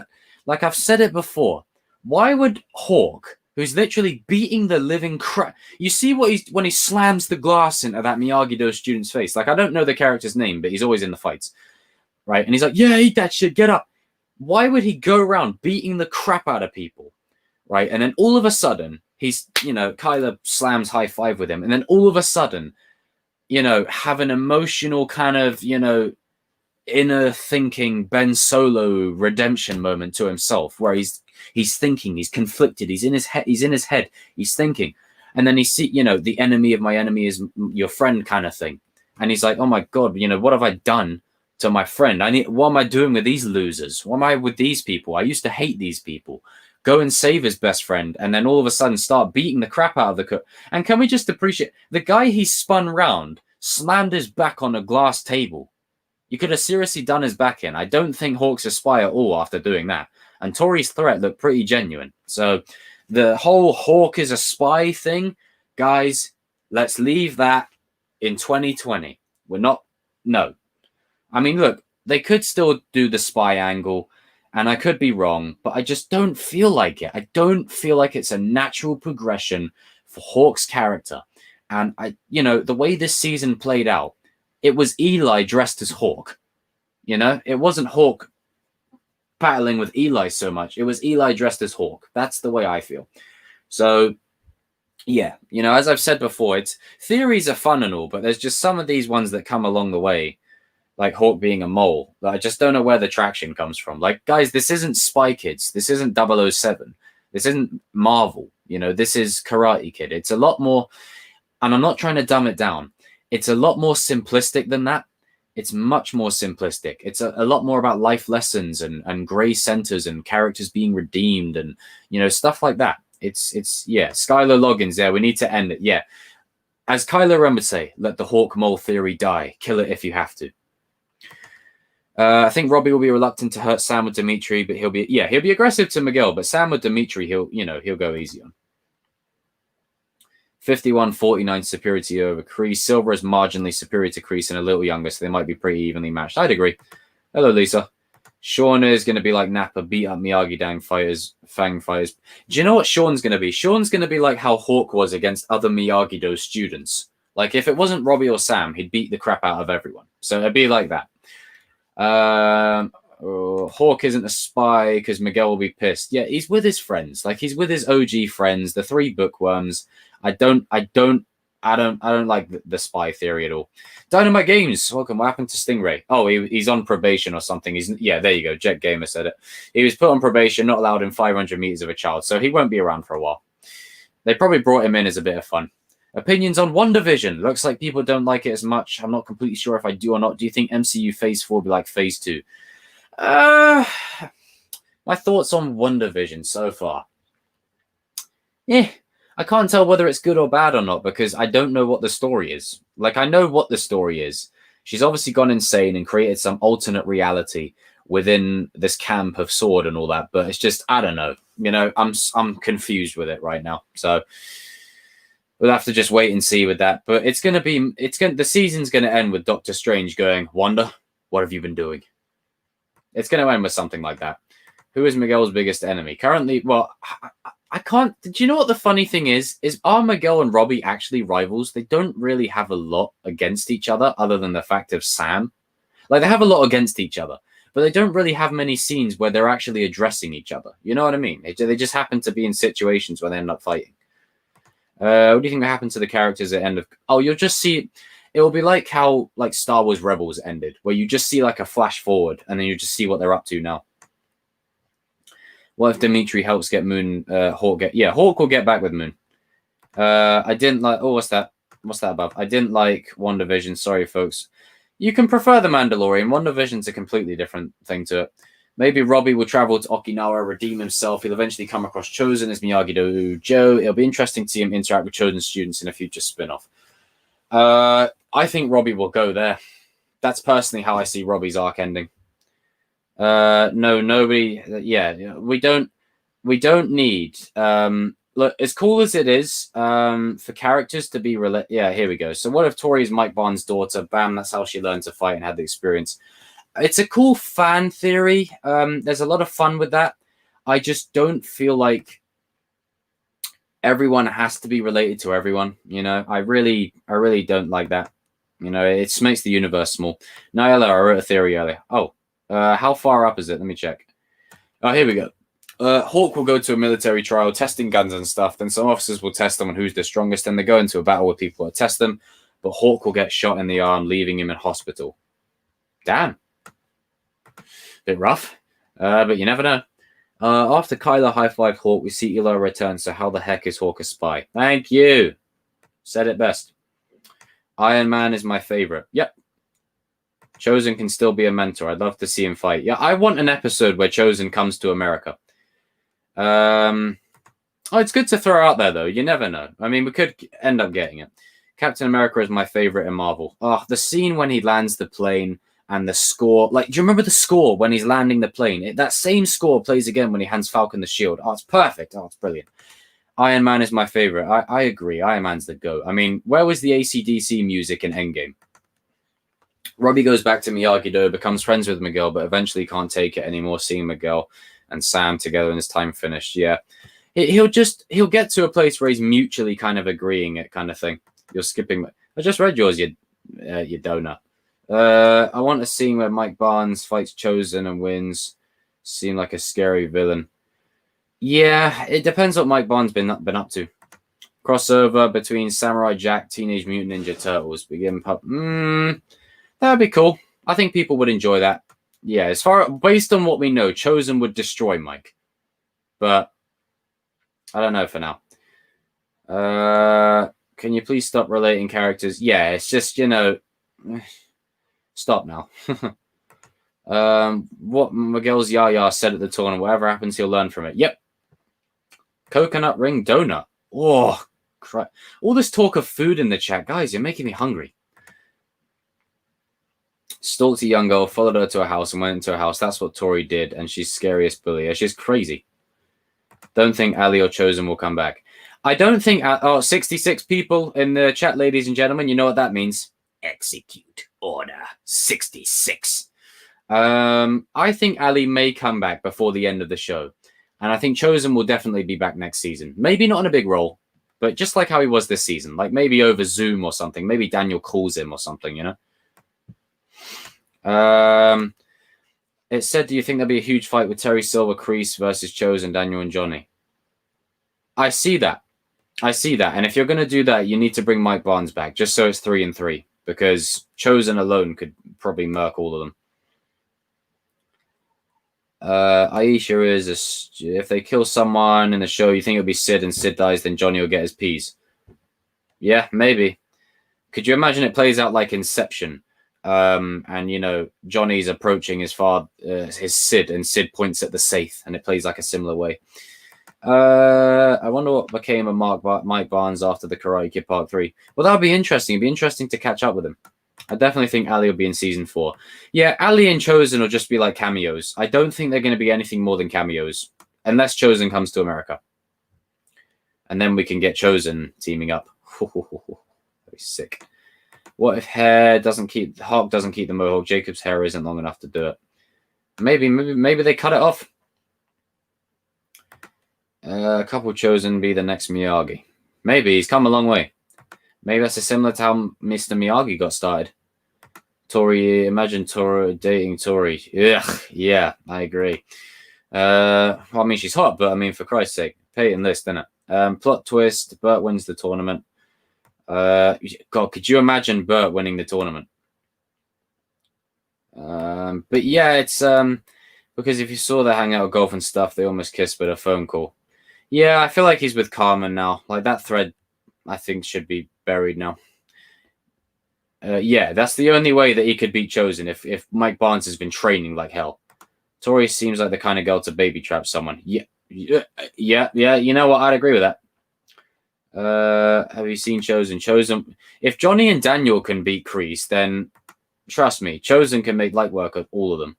Like I've said it before. Why would Hawk who's literally beating the living crap. You see what he's when he slams the glass into that Miyagi-Do student's face. Like, I don't know the character's name, but he's always in the fights, right? And he's like, "Yeah, eat that shit, get up." Why would he go around beating the crap out of people, right? And then all of a sudden, he's, Kyler slams high five with him, and then all of a sudden, have an emotional kind of, inner thinking Ben Solo redemption moment to himself, where he's thinking, he's conflicted, he's in his head, he's thinking, and then he see, the enemy of my enemy is your friend kind of thing, and he's like, oh my god, what have I done to my friend? What am I doing with these losers? What am I with these people? I used to hate these people. Go and save his best friend, and then all of a sudden start beating the crap out of the cook. And can we just appreciate the guy he spun round, slammed his back on a glass table. You could have seriously done his back in. I don't think Hawk's a spy at all after doing that. And Tori's threat looked pretty genuine. So the whole Hawk is a spy thing, guys, let's leave that in 2020. No. I mean, look, they could still do the spy angle, and I could be wrong, but I just don't feel like it. I don't feel like it's a natural progression for Hawk's character. And the way this season played out, it was Eli dressed as Hawk. It wasn't Hawk battling with Eli so much. It was Eli dressed as Hawk. That's the way I feel. So, yeah, as I've said before, theories are fun and all, but there's just some of these ones that come along the way, like Hawk being a mole, that I just don't know where the traction comes from. Like, guys, this isn't Spy Kids. This isn't 007. This isn't Marvel. This is Karate Kid. It's a lot more, and I'm not trying to dumb it down. It's a lot more simplistic than that. It's much more simplistic. It's a lot more about life lessons and gray centers and characters being redeemed and, stuff like that. It's Skylar Loggins there. We need to end it. Yeah. As Kylo Ren would say, let the Hawk mole theory die. Kill it if you have to. I think Robbie will be reluctant to hurt Sam with Dimitri, but he'll be aggressive to Miguel, but Sam with Dimitri, he'll go easy on. 51-49 superiority over Kreese. Silver is marginally superior to Kreese and a little younger, so they might be pretty evenly matched. I'd agree. Hello, Lisa. Sean is going to be like Nappa, beat up Miyagi-Dang fighters, Fang fighters. Do you know what Sean's going to be? Sean's going to be like how Hawk was against other Miyagi-Do students. Like, if it wasn't Robbie or Sam, he'd beat the crap out of everyone. So it'd be like that. Hawk isn't a spy because Miguel will be pissed. Yeah, he's with his friends. Like, he's with his OG friends, the 3 bookworms. I don't like the spy theory at all. Dynamite Games, welcome. What happened to Stingray? Oh, he's on probation or something. There you go. Jet Gamer said it. He was put on probation, not allowed in 500 meters of a child, so he won't be around for a while. They probably brought him in as a bit of fun. Opinions on WandaVision. Looks like people don't like it as much. I'm not completely sure if I do or not. Do you think MCU Phase 4 will be like Phase 2? My thoughts on WandaVision so far. I can't tell whether it's good or bad or not because I don't know what the story is. Like, I know what the story is. She's obviously gone insane and created some alternate reality within this camp of sword and all that, but it's just, I don't know. I'm confused with it right now. So we'll have to just wait and see with that. But the season's going to end with Doctor Strange going, Wanda, what have you been doing? It's going to end with something like that. Who is Miguel's biggest enemy? Currently, well, I can't. Do you know what the funny thing is? Are Miguel and Robbie actually rivals? They don't really have a lot against each other than the fact of Sam. Like, they have a lot against each other, but they don't really have many scenes where they're actually addressing each other. You know what I mean? They just happen to be in situations where they end up fighting. What do you think will happen to the characters at the end of... Oh, you'll just see... It will be like how Star Wars Rebels ended, where you just see like a flash forward, and then you just see what they're up to now. What if Dimitri helps get Moon? Hawk will get back with Moon. I didn't like... Oh, what's that? What's that above? I didn't like WandaVision. Sorry, folks. You can prefer The Mandalorian. WandaVision's a completely different thing to it. Maybe Robbie will travel to Okinawa, redeem himself. He'll eventually come across Chosen as Miyagi-Do Joe. It'll be interesting to see him interact with Chosen students in a future spin-off. I think Robbie will go there. That's personally how I see Robbie's arc ending. No, nobody. Yeah, we don't need. Look, as cool as it is, for characters to be yeah, here we go. So what if Tori is Mike Bond's daughter? Bam, that's how she learned to fight and had the experience. It's a cool fan theory. There's a lot of fun with that. I just don't feel like everyone has to be related to everyone. I really don't like that. It just makes the universe small. Nyla, I wrote a theory earlier. Oh, how far up is it? Let me check. Oh, here we go. Hawk will go to a military trial testing guns and stuff. Then some officers will test them on who's the strongest. Then they go into a battle with people that test them. But Hawk will get shot in the arm, leaving him in hospital. Damn. Bit rough. But you never know. After Kylo high-fived Hawk, we see Eli return. So how the heck is Hawk a spy? Thank you. Said it best. Iron Man is my favorite. Yep. Chosen can still be a mentor. I'd love to see him fight. Yeah, I want an episode where Chosen comes to America. It's good to throw out there, though. You never know. I mean, we could end up getting it. Captain America is my favorite in Marvel. Oh, the scene when he lands the plane and the score. Like, do you remember the score when he's landing the plane? That same score plays again when he hands Falcon the shield. Oh, it's perfect. Oh, it's brilliant. Iron Man is my favorite. I agree. Iron Man's the GOAT. I mean, where was the AC/DC music in Endgame? Robbie goes back to Miyagi-Do, becomes friends with Miguel, but eventually can't take it anymore, seeing Miguel and Sam together and his time finished. Yeah. He'll get to a place where he's mutually kind of agreeing it kind of thing. You're skipping. I just read yours, you donut. I want a scene where Mike Barnes fights Chosen and wins. Seem like a scary villain. Yeah, it depends what Mike Barnes been up to. Crossover between Samurai Jack, Teenage Mutant Ninja Turtles. That'd be cool. I think people would enjoy that. Yeah, based on what we know, Chosen would destroy Mike. But I don't know for now. Can you please stop relating characters? Yeah, it's just, stop now. What Miguel's Yaya said at the tournament, whatever happens, he'll learn from it. Yep. Coconut ring donut. Oh, crap. All this talk of food in the chat. Guys, you're making me hungry. Stalked a young girl, followed her to a house and went into a house. That's what Tori did, and she's scariest bully. She's crazy. Don't think Ali or Chosen will come back. I don't think... 66 people in the chat, ladies and gentlemen. You know what that means. Execute Order 66. I think Ali may come back before the end of the show. And I think Chosen will definitely be back next season. Maybe not in a big role, but just like how he was this season. Like maybe over Zoom or something. Maybe Daniel calls him or something, It said, do you think there'll be a huge fight with Terry Silver, Kreese versus Chosen, Daniel, and Johnny? I see that. And if you're going to do that, you need to bring Mike Barnes back, just so it's 3-3. Because Chosen alone could probably murk all of them. Aisha is if they kill someone in the show, you think it'll be Sid, and Sid dies, then Johnny will get his piece. Yeah, maybe. Could you imagine it plays out like Inception? And Johnny's approaching his Sid, and Sid points at the safe, and it plays like a similar way. I wonder what became of Mike Barnes after the Karate Kid Part 3. Well, that would be interesting. It'd be interesting to catch up with him. I definitely think Ali will be in season 4. Yeah, Ali and Chosen will just be like cameos. I don't think they're going to be anything more than cameos, unless Chosen comes to America. And then we can get Chosen teaming up. Very sick. What if Hawk doesn't keep the mohawk? Jacob's hair isn't long enough to do it. Maybe they cut it off. A couple Chosen be the next Miyagi. Maybe he's come a long way. Maybe that's similar to how Mr. Miyagi got started. Tori, imagine Tori dating Tori. Ugh, yeah, I agree. I mean, she's hot, but I mean, for Christ's sake, Peyton List, innit? Plot twist: Bert wins the tournament. God, could you imagine Bert winning the tournament? But yeah, it's because if you saw the hangout golf and stuff, they almost kissed with a phone call. Yeah, I feel like he's with Carmen now. Like that thread, I think should be buried now. Yeah, that's the only way that he could beat Chosen if Mike Barnes has been training like hell. Tori seems like the kind of girl to baby trap someone. Yeah. You know what? I'd agree with that. Have you seen Chosen? If Johnny and Daniel can beat Kreese, then trust me, Chosen can make light work of all of them.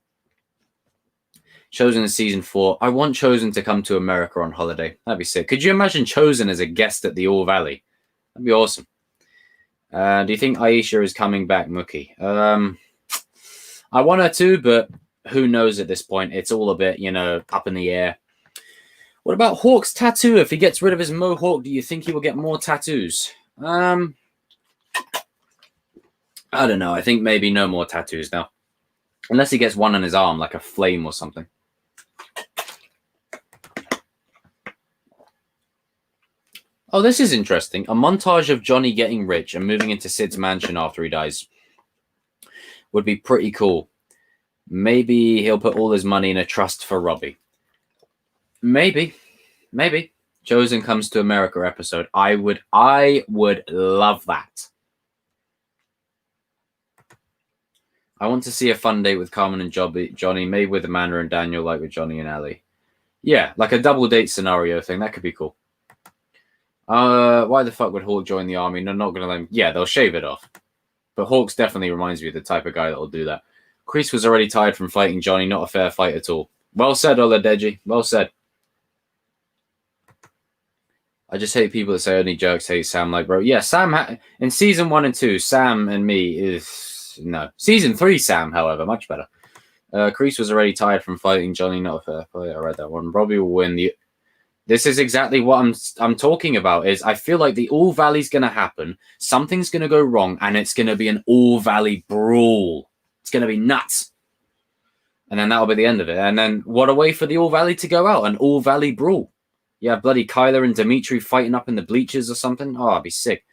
Chosen in season 4. I want Chosen to come to America on holiday. That'd be sick. Could you imagine Chosen as a guest at the All Valley? That'd be awesome. Do you think Aisha is coming back, Mookie? I want her to, but who knows at this point? It's all a bit, up in the air. What about Hawk's tattoo? If he gets rid of his mohawk, do you think he will get more tattoos? I don't know. I think maybe no more tattoos now. Unless he gets one on his arm, like a flame or something. Oh, this is interesting. A montage of Johnny getting rich and moving into Sid's mansion after he dies would be pretty cool. Maybe he'll put all his money in a trust for Robbie. Maybe. Chosen Comes to America episode. I would love that. I want to see a fun date with Carmen and Johnny, maybe with Amanda and Daniel, like with Johnny and Ellie. Yeah, like a double date scenario thing. That could be cool. Why the fuck would Hawk join the army? They're not gonna let him. Yeah, they'll shave it off. But Hawks definitely reminds me of the type of guy that'll do that. Kreese was already tired from fighting Johnny. Not a fair fight at all. Well said, Oladeji. Well said. I just hate people that say only jerks hate Sam. Like, bro, yeah, Sam in season 1 and 2, Sam and me is no. Season 3, Sam, however, much better. Kreese was already tired from fighting Johnny. Not a fair fight. I read that one. Robbie will win. This is exactly what I'm talking about. Is I feel like the All Valley's going to happen. Something's going to go wrong, and it's going to be an All Valley brawl. It's going to be nuts. And then that'll be the end of it. And then what a way for the All Valley to go out. An All Valley brawl. Yeah, bloody Kyler and Dimitri fighting up in the bleachers or something. Oh, I'd be sick.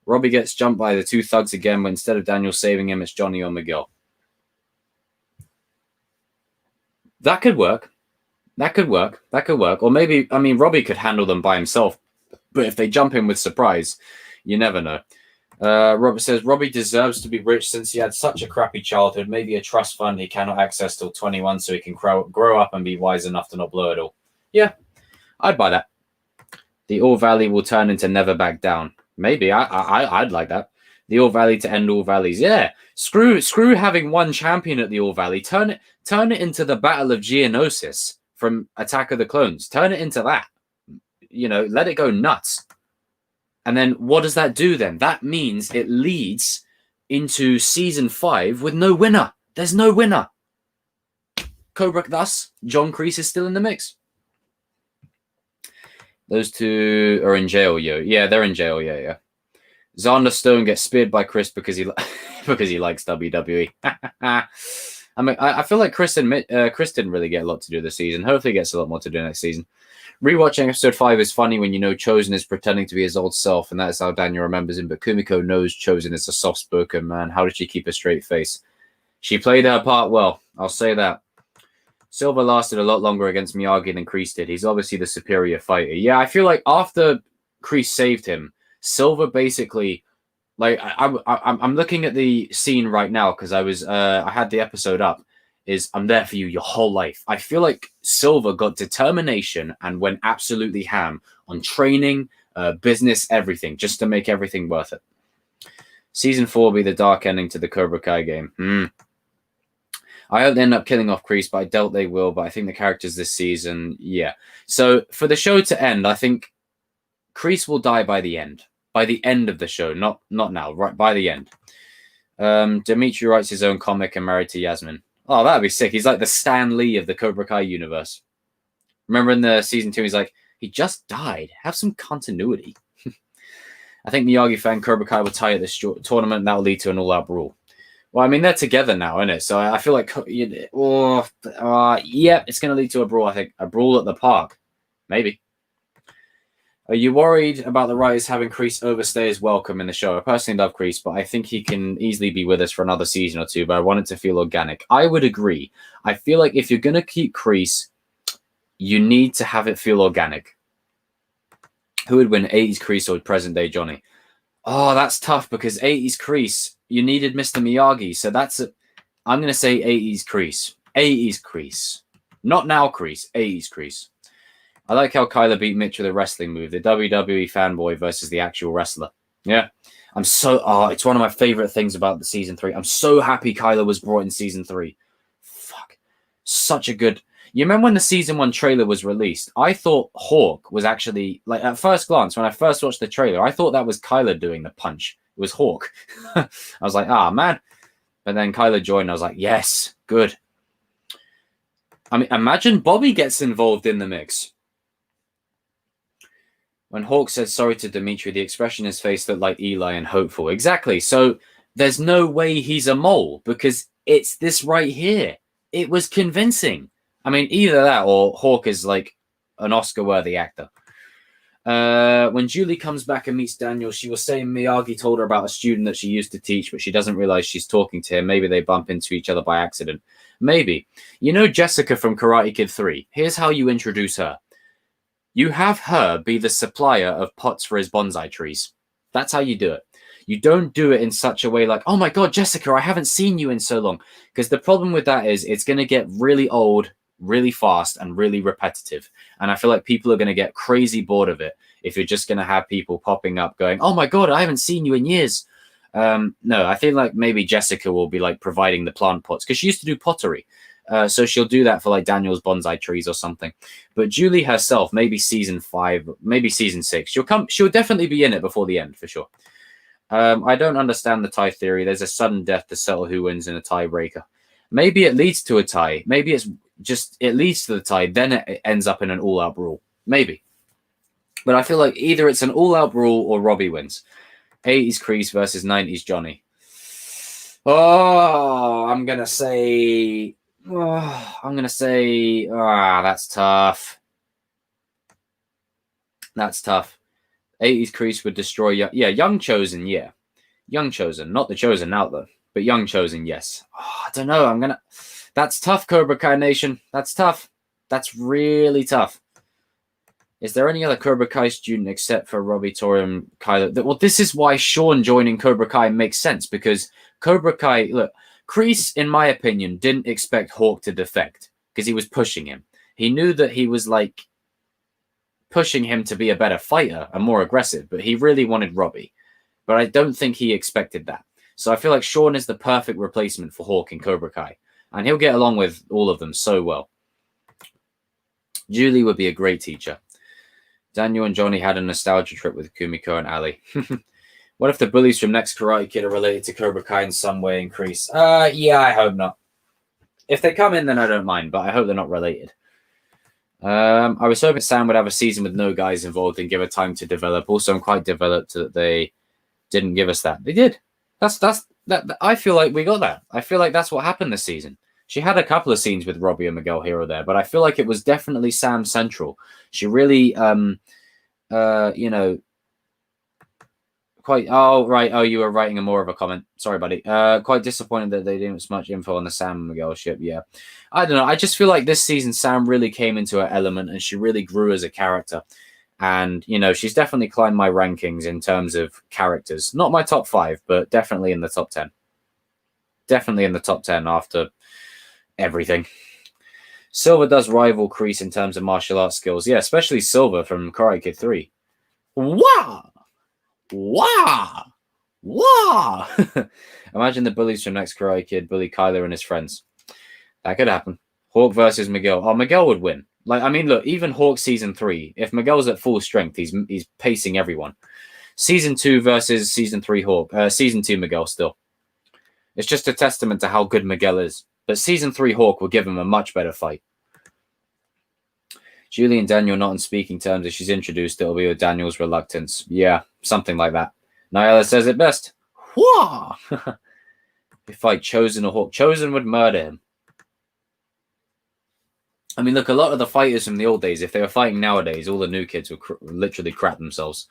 Robbie gets jumped by the 2 thugs again, but instead of Daniel saving him, it's Johnny or Miguel. That could work. Or maybe, I mean, Robbie could handle them by himself. But if they jump in with surprise, you never know. Robert says, Robbie deserves to be rich since he had such a crappy childhood. Maybe a trust fund he cannot access till 21 so he can grow up and be wise enough to not blow it all. Yeah, I'd buy that. The All Valley will turn into Never Back Down. Maybe. I'd like that. The All Valley to end All Valleys. Yeah. Screw having one champion at the All Valley. Turn it into the Battle of Geonosis from Attack of the Clones. Turn it into that. You know, let it go nuts. And then what does that do then? That means it leads into season 5 with no winner. There's no winner. Cobra, thus, John Kreese is still in the mix. Those 2 are in jail, yo. Yeah, they're in jail, yeah. Xander Stone gets speared by Chris because he likes WWE. I mean, I feel like Chris didn't really get a lot to do this season. Hopefully he gets a lot more to do next season. Rewatching episode 5 is funny when you know Chosen is pretending to be his old self, and that's how Daniel remembers him. But Kumiko knows Chosen is a soft-spoken man. How did she keep a straight face? She played her part well. I'll say that. Silver lasted a lot longer against Miyagi than Kreese did. He's obviously the superior fighter. Yeah, I feel like after Kreese saved him, Silver basically, like, I'm looking at the scene right now because I had the episode up. Is I'm there for you your whole life. I feel like Silver got determination and went absolutely ham on training, business, everything, just to make everything worth it. Season 4 will be the dark ending to the Cobra Kai game. I hope they end up killing off Kreese, but I doubt they will. But I think the characters this season, yeah. So for the show to end, I think Kreese will die by the end. By the end of the show, not now, right by the end. Dimitri writes his own comic and married to Yasmin. Oh, that'd be sick. He's like the Stan Lee of the Cobra Kai universe. Remember in the season 2, he's like, he just died. Have some continuity. I think Miyagi fan Cobra Kai will tie at this tournament, and that will lead to an all-out brawl. Well, I mean, they're together now, isn't it? So I feel like, yeah, it's going to lead to a brawl, I think. A brawl at the park. Maybe. Are you worried about the writers having Kreese overstay his welcome in the show? I personally love Kreese, but I think he can easily be with us for another season or 2, but I want it to feel organic. I would agree. I feel like if you're going to keep Kreese, you need to have it feel organic. Who would win, 80s Kreese or present-day Johnny? Oh, that's tough because 80s Kreese, you needed Mr. Miyagi, so I'm going to say 80s Kreese. 80s Kreese. Not now Kreese, 80s Kreese. I like how Kyler beat Mitch with a wrestling move. The WWE fanboy versus the actual wrestler. Yeah. It's one of my favorite things about the season 3. I'm so happy Kyler was brought in season 3. Fuck. Such a good... You remember when the season 1 trailer was released? I thought Hawk was actually... Like, at first glance, when I first watched the trailer, I thought that was Kyler doing the punch. It was Hawk. I was like, man. But then Kyler joined, and I was like, yes, good. I mean, imagine Bobby gets involved in the mix. When Hawk said sorry to Dimitri, the expression in his face looked like Eli and hopeful. Exactly. So there's no way he's a mole because it's this right here. It was convincing. I mean, either that or Hawk is like an Oscar-worthy actor. When Julie comes back and meets Daniel, she was saying Miyagi told her about a student that she used to teach, but she doesn't realize she's talking to him. Maybe they bump into each other by accident. Maybe. You know Jessica from Karate Kid 3. Here's how you introduce her. You have her be the supplier of pots for his bonsai trees. That's how you do it. You don't do it in such a way like, oh my God, Jessica, I haven't seen you in so long. Because the problem with that is it's going to get really old, really fast, and really repetitive. And I feel like people are going to get crazy bored of it if you're just going to have people popping up going, oh my God, I haven't seen you in years. No, I feel like maybe Jessica will be like providing the plant pots because she used to do pottery. So she'll do that for like Daniel's bonsai trees or something. But Julie herself, maybe season 5, maybe season 6, she'll definitely be in it before the end for sure. I don't understand the tie theory. There's a sudden death to settle who wins in a tiebreaker. Maybe it leads to a tie. Maybe it leads to the tie. Then it ends up in an all-out brawl. Maybe. But I feel like either it's an all-out brawl or Robbie wins. 80s Kreese versus 90s Johnny. Oh, I'm going to say, that's tough. That's tough. 80s Kreese would destroy, Young Chosen, yeah. Young Chosen, not the Chosen out though, but Young Chosen, yes. Oh, I don't know, that's tough, Cobra Kai Nation. That's tough. That's really tough. Is there any other Cobra Kai student except for Robbie, Tori, and Kylo? Well, this is why Sean joining Cobra Kai makes sense, because Cobra Kai, look, Kreese, in my opinion, didn't expect Hawk to defect because he was pushing him. He knew that he was like pushing him to be a better fighter and more aggressive, but he really wanted Robbie. But I don't think he expected that. So I feel like Sean is the perfect replacement for Hawk in Cobra Kai, and he'll get along with all of them so well. Julie would be a great teacher. Daniel and Johnny had a nostalgia trip with Kumiko and Ali. What if the bullies from Next Karate Kid are related to Cobra Kai in some way? Increase? Yeah, I hope not. If they come in, then I don't mind, but I hope they're not related. I was hoping Sam would have a season with no guys involved and give it time to develop. Also, I'm quite developed that they didn't give us that. They did. That. I feel like we got that. I feel like that's what happened this season. She had a couple of scenes with Robbie and Miguel here or there, but I feel like it was definitely Sam central. She really, quite. Oh, right. Oh, you were writing a more of a comment. Sorry, buddy. Quite disappointed that they didn't have much info on the Sam and Miguel ship. Yeah, I don't know. I just feel like this season Sam really came into her element and she really grew as a character. And she's definitely climbed my rankings in terms of characters. Not my top 5, but definitely in the top 10. Definitely in the top 10 after everything. Silver does rival Kreese in terms of martial arts skills. Yeah, especially Silver from Karate Kid 3. Wow! Wow! Wow! Imagine the bullies from Next Karate Kid bully Kyler and his friends. That could happen. Hawk versus Miguel. Oh, Miguel would win. Like, I mean, look, even Hawk season 3, if Miguel's at full strength, he's pacing everyone. Season 2 versus season 3 Hawk. Season 2 Miguel still. It's just a testament to how good Miguel is. But season 3 Hawk will give him a much better fight. Julie and Daniel not on speaking terms. If she's introduced, it'll be with Daniel's reluctance. Yeah, something like that. Nyla says it best. Whoa! If fight Chosen or Hawk, Chosen would murder him. I mean, look, a lot of the fighters from the old days, if they were fighting nowadays, all the new kids would literally crap themselves.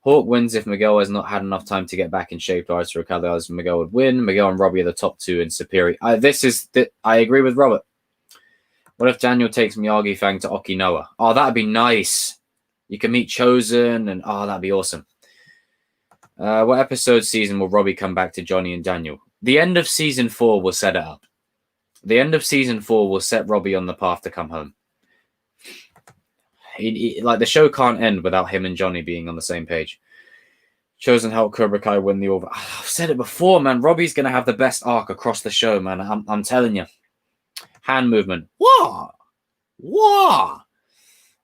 Hawk wins if Miguel has not had enough time to get back in shape. To recover, Miguel would win. Miguel and Robbie are the top 2 in superior. I agree with Robert. What if Daniel takes Miyagi Fang to Okinawa? Oh, that'd be nice. You can meet Chosen, and that'd be awesome. What episode season will Robbie come back to Johnny and Daniel? The end of season 4 will set it up. The end of season 4 will set Robbie on the path to come home. Like, the show can't end without him and Johnny being on the same page. Chosen help Cobra Kai win the over. I've said it before, man. Robbie's going to have the best arc across the show, man. I'm telling you. Hand movement. Whoa! Whoa!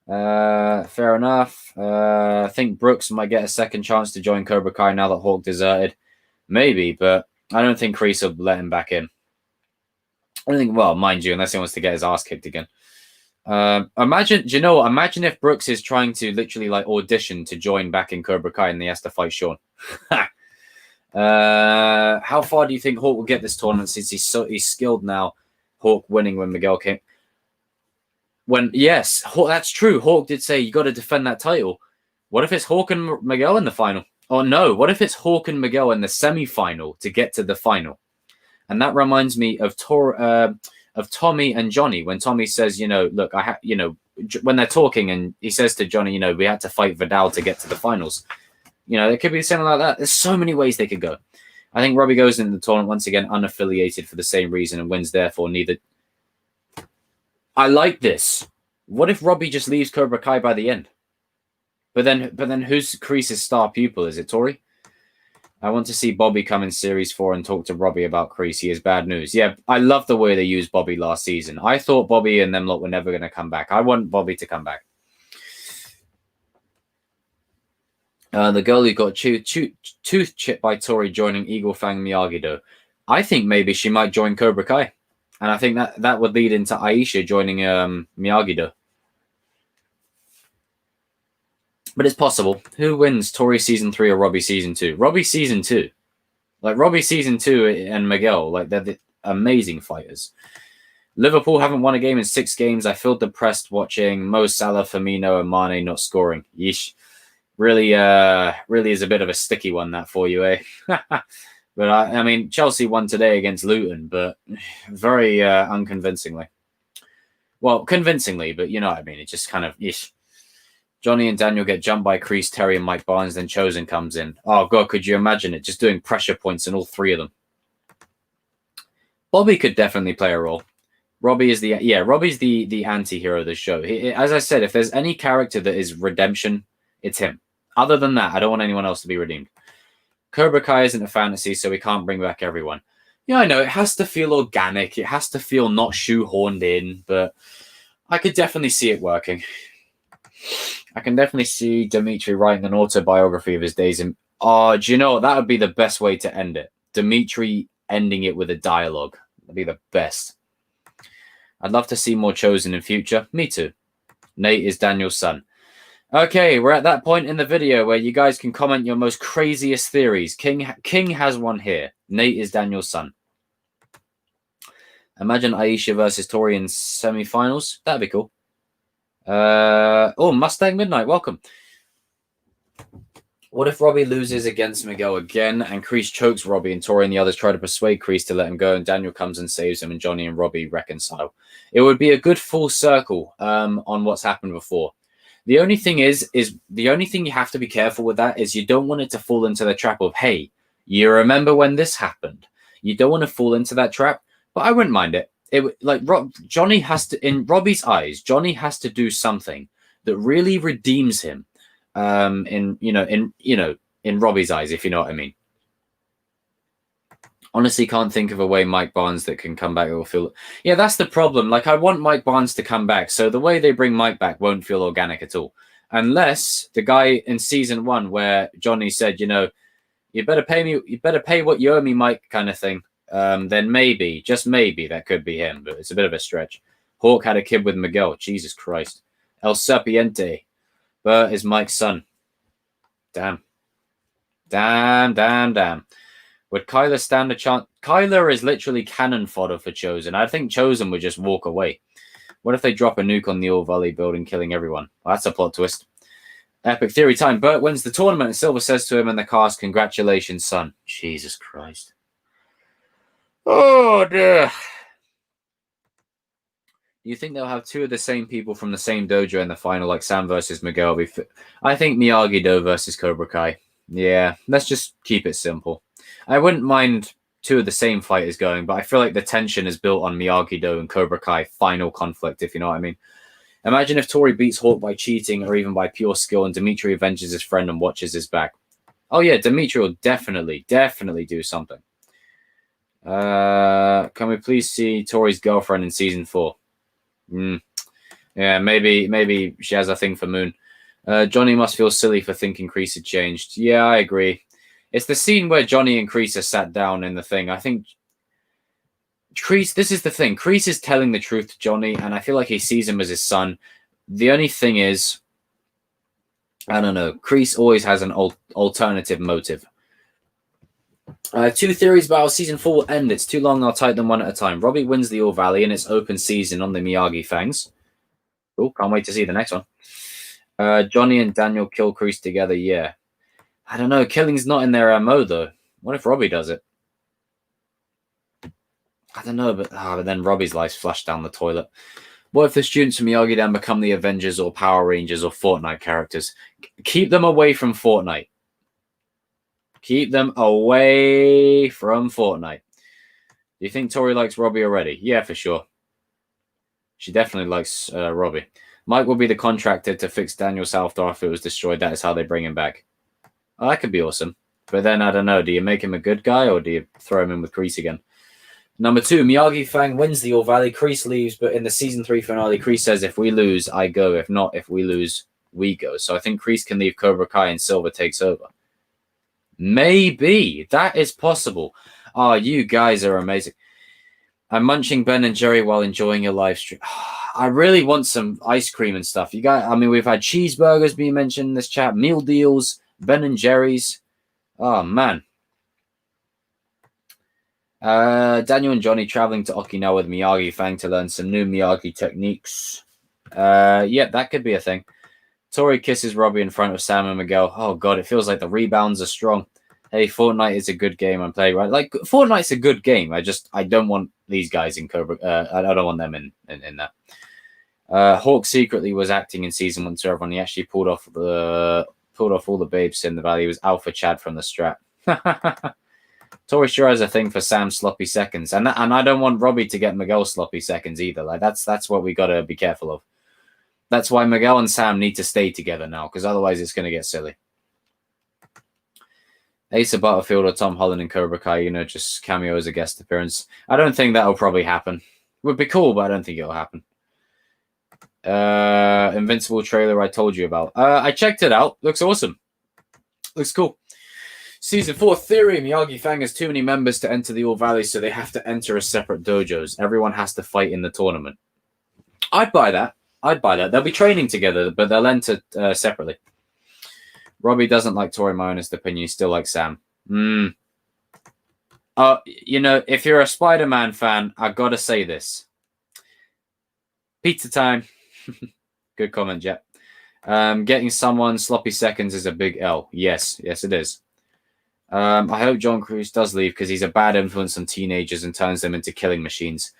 Fair enough. I think Brooks might get a second chance to join Cobra Kai now that Hawk deserted. Maybe, but I don't think Kreese will let him back in. I don't think, well, mind you, unless he wants to get his ass kicked again. Imagine, do you know what? Imagine if Brooks is trying to literally like audition to join back in Cobra Kai and he has to fight Sean. How far do you think Hawk will get this tournament since he's skilled now? Hawk winning when Miguel came. Yes, that's true. Hawk did say you got to defend that title. What if it's Hawk and Miguel in the final? Oh no, what if it's Hawk and Miguel in the semi-final to get to the final? And that reminds me of Tommy and Johnny when Tommy says, look, when they're talking and he says to Johnny, we had to fight Vidal to get to the finals. It could be something like that. There's so many ways they could go. I think Robbie goes into the tournament once again unaffiliated for the same reason and wins therefore neither. I like this. What if Robbie just leaves Cobra Kai by the end? But then who's Kreese's star pupil? Is it Tori? I want to see Bobby come in Series 4 and talk to Robbie about Kreese. He is bad news. Yeah, I love the way they used Bobby last season. I thought Bobby and them lot were never going to come back. I want Bobby to come back. The girl who got tooth chipped by Tori joining Eagle Fang Miyagi-Do. I think maybe she might join Cobra Kai. And I think that would lead into Aisha joining Miyagi-Do. But it's possible. Who wins, Tori Season 3 or Robbie Season 2? Robbie Season 2. Like, Robbie Season 2 and Miguel, like, they're the amazing fighters. Liverpool haven't won a game in 6 games. I feel depressed watching Mo Salah, Firmino, and Mane not scoring. Yeesh. Really is a bit of a sticky one, that for you, eh? But, I mean, Chelsea won today against Luton, but very unconvincingly. Well, convincingly, but you know what I mean. It just kind of, yeesh. Johnny and Daniel get jumped by Kreese, Terry, and Mike Barnes. Then Chosen comes in. Oh, God, could you imagine it? Just doing pressure points in all 3 of them. Bobby could definitely play a role. Robbie's the anti-hero of the show. As I said, if there's any character that is redemption, it's him. Other than that, I don't want anyone else to be redeemed. Cobra Kai isn't a fantasy, so we can't bring back everyone. Yeah, I know. It has to feel organic. It has to feel not shoehorned in, but I could definitely see it working. I can definitely see Dimitri writing an autobiography of his days in... Oh, do you know what? That would be the best way to end it. Dimitri ending it with a dialogue. That'd be the best. I'd love to see more Chosen in future. Me too. Nate is Daniel's son. Okay, we're at that point in the video where you guys can comment your most craziest theories. King has one here. Nate is Daniel's son. Imagine Aisha versus Tori in semi-finals. That'd be cool. Mustang Midnight, welcome. What if Robbie loses against Miguel again and Kreese chokes Robbie and Tori and the others try to persuade Kreese to let him go and Daniel comes and saves him and Johnny and Robbie reconcile? It would be a good full circle on what's happened before. The only thing is the only thing you have to be careful with that is you don't want it to fall into the trap of, hey, you remember when this happened? You don't want to fall into that trap, but I wouldn't mind it. Johnny has to, in Robbie's eyes, Johnny has to do something that really redeems him. In Robbie's eyes, if you know what I mean. Honestly, can't think of a way Mike Barnes that can come back that will feel. Yeah, that's the problem. Like, I want Mike Barnes to come back, so the way they bring Mike back won't feel organic at all, unless the guy in season 1 where Johnny said, you better pay me, you better pay what you owe me, Mike, kind of thing. Then maybe, just maybe, that could be him, but it's a bit of a stretch. Hawk had a kid with Miguel. Jesus Christ. El Serpiente. Bert is Mike's son. Damn. Would Kyler stand a chance? Kyler is literally cannon fodder for Chosen. I think Chosen would just walk away. What if they drop a nuke on the All Valley building, killing everyone? Well, that's a plot twist. Epic theory time. Bert wins the tournament and Silver says to him in the cast, congratulations, son. Jesus Christ. Oh, dear. Do you think they'll have 2 of the same people from the same dojo in the final, like Sam versus Miguel? I think Miyagi-Do versus Cobra Kai. Yeah, let's just keep it simple. I wouldn't mind 2 of the same fighters going, but I feel like the tension is built on Miyagi-Do and Cobra Kai final conflict, if you know what I mean. Imagine if Tori beats Hawk by cheating or even by pure skill and Dimitri avenges his friend and watches his back. Oh yeah, Dimitri will definitely do something. Can we please see Tori's girlfriend in season 4? Yeah, maybe she has a thing for Moon. Johnny must feel silly for thinking Kreese had changed. Yeah, I agree. It's the scene where Johnny and Kreese are sat down in the thing. I think Kreese, this is the thing. Kreese is telling the truth to Johnny, and I feel like he sees him as his son. The only thing is, I don't know. Kreese always has an alternative motive. 2 theories about how season 4 will end. It's too long. I'll type them one at a time. Robbie wins the All Valley in its open season on the Miyagi Fangs. Oh, can't wait to see the next one. Johnny and Daniel kill Kreese together. Yeah. I don't know. Killing's not in their MO, though. What if Robbie does it? I don't know, but then Robbie's life's flushed down the toilet. What if the students from Miyagi Dan become the Avengers or Power Rangers or Fortnite characters? Keep them away from Fortnite. Keep them away from Fortnite. Do you think Tori likes Robbie already? Yeah, for sure. She definitely likes Robbie. Mike will be the contractor to fix Daniel's health after it was destroyed. That is how they bring him back. Oh, that could be awesome. But then, I don't know. Do you make him a good guy or do you throw him in with Kreese again? Number 2, Miyagi Fang wins the All Valley. Kreese leaves, but in the season 3 finale, Kreese says, if we lose, I go. If not, if we lose, we go. So I think Kreese can leave Cobra Kai and Silver takes over. Maybe. That is possible. Oh, you guys are amazing. I'm munching Ben and Jerry while enjoying your live stream. I really want some ice cream and stuff. You guys, I mean, we've had cheeseburgers being mentioned in this chat, meal deals, Ben and Jerry's. Oh, man. Daniel and Johnny traveling to Okinawa with Miyagi Fang to learn some new Miyagi techniques. Yeah, that could be a thing. Tori kisses Robbie in front of Sam and Miguel. Oh, God, it feels like the rebounds are strong. Hey, Fortnite is a good game I'm playing, right? Like, Fortnite's a good game. I don't want these guys in Cobra. I don't want them in that. Hawk secretly was acting in season 1 to everyone. He actually pulled off all the babes in the valley. He was Alpha Chad from the strap. Tori sure has a thing for Sam's sloppy seconds, and I don't want Robbie to get Miguel sloppy seconds either. Like that's what we gotta be careful of. That's why Miguel and Sam need to stay together now, because otherwise it's gonna get silly. Asa Butterfield or Tom Holland in Cobra Kai, just cameo as a guest appearance. I don't think that'll probably happen. Would be cool, but I don't think it'll happen. Invincible trailer I told you about. I checked it out. Looks awesome. Looks cool. Season 4 theory. Miyagi Fang has too many members to enter the All Valley, so they have to enter as separate dojos. Everyone has to fight in the tournament. I'd buy that. They'll be training together, but they'll enter separately. Robbie doesn't like Tori, my honest opinion. He still likes Sam. If you're a Spider-Man fan, I've got to say this. Pizza time. Good comment, Jet. Getting someone sloppy seconds is a big L. Yes, it is. I hope John Kreese does leave because he's a bad influence on teenagers and turns them into killing machines.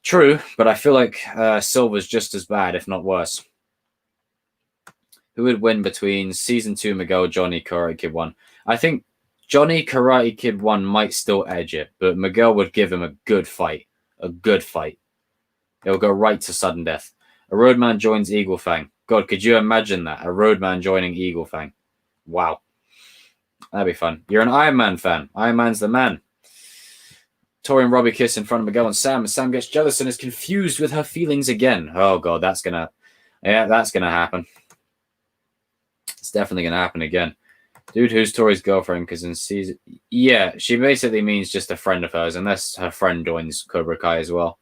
True, but I feel like Silver's just as bad, if not worse. Who would win between Season 2 Miguel, Johnny, Karate Kid 1? I think Johnny, Karate Kid 1 might still edge it, but Miguel would give him a good fight. A good fight. It'll go right to sudden death. A roadman joins Eagle Fang. God, could you imagine that? A roadman joining Eagle Fang. Wow. That'd be fun. You're an Iron Man fan. Iron Man's the man. Tori and Robbie kiss in front of Miguel and Sam gets jealous and is confused with her feelings again. Oh, God, that's gonna happen. It's definitely going to happen again. Dude, who's Tori's girlfriend? Because in season... Yeah, she basically means just a friend of hers, unless her friend joins Cobra Kai as well.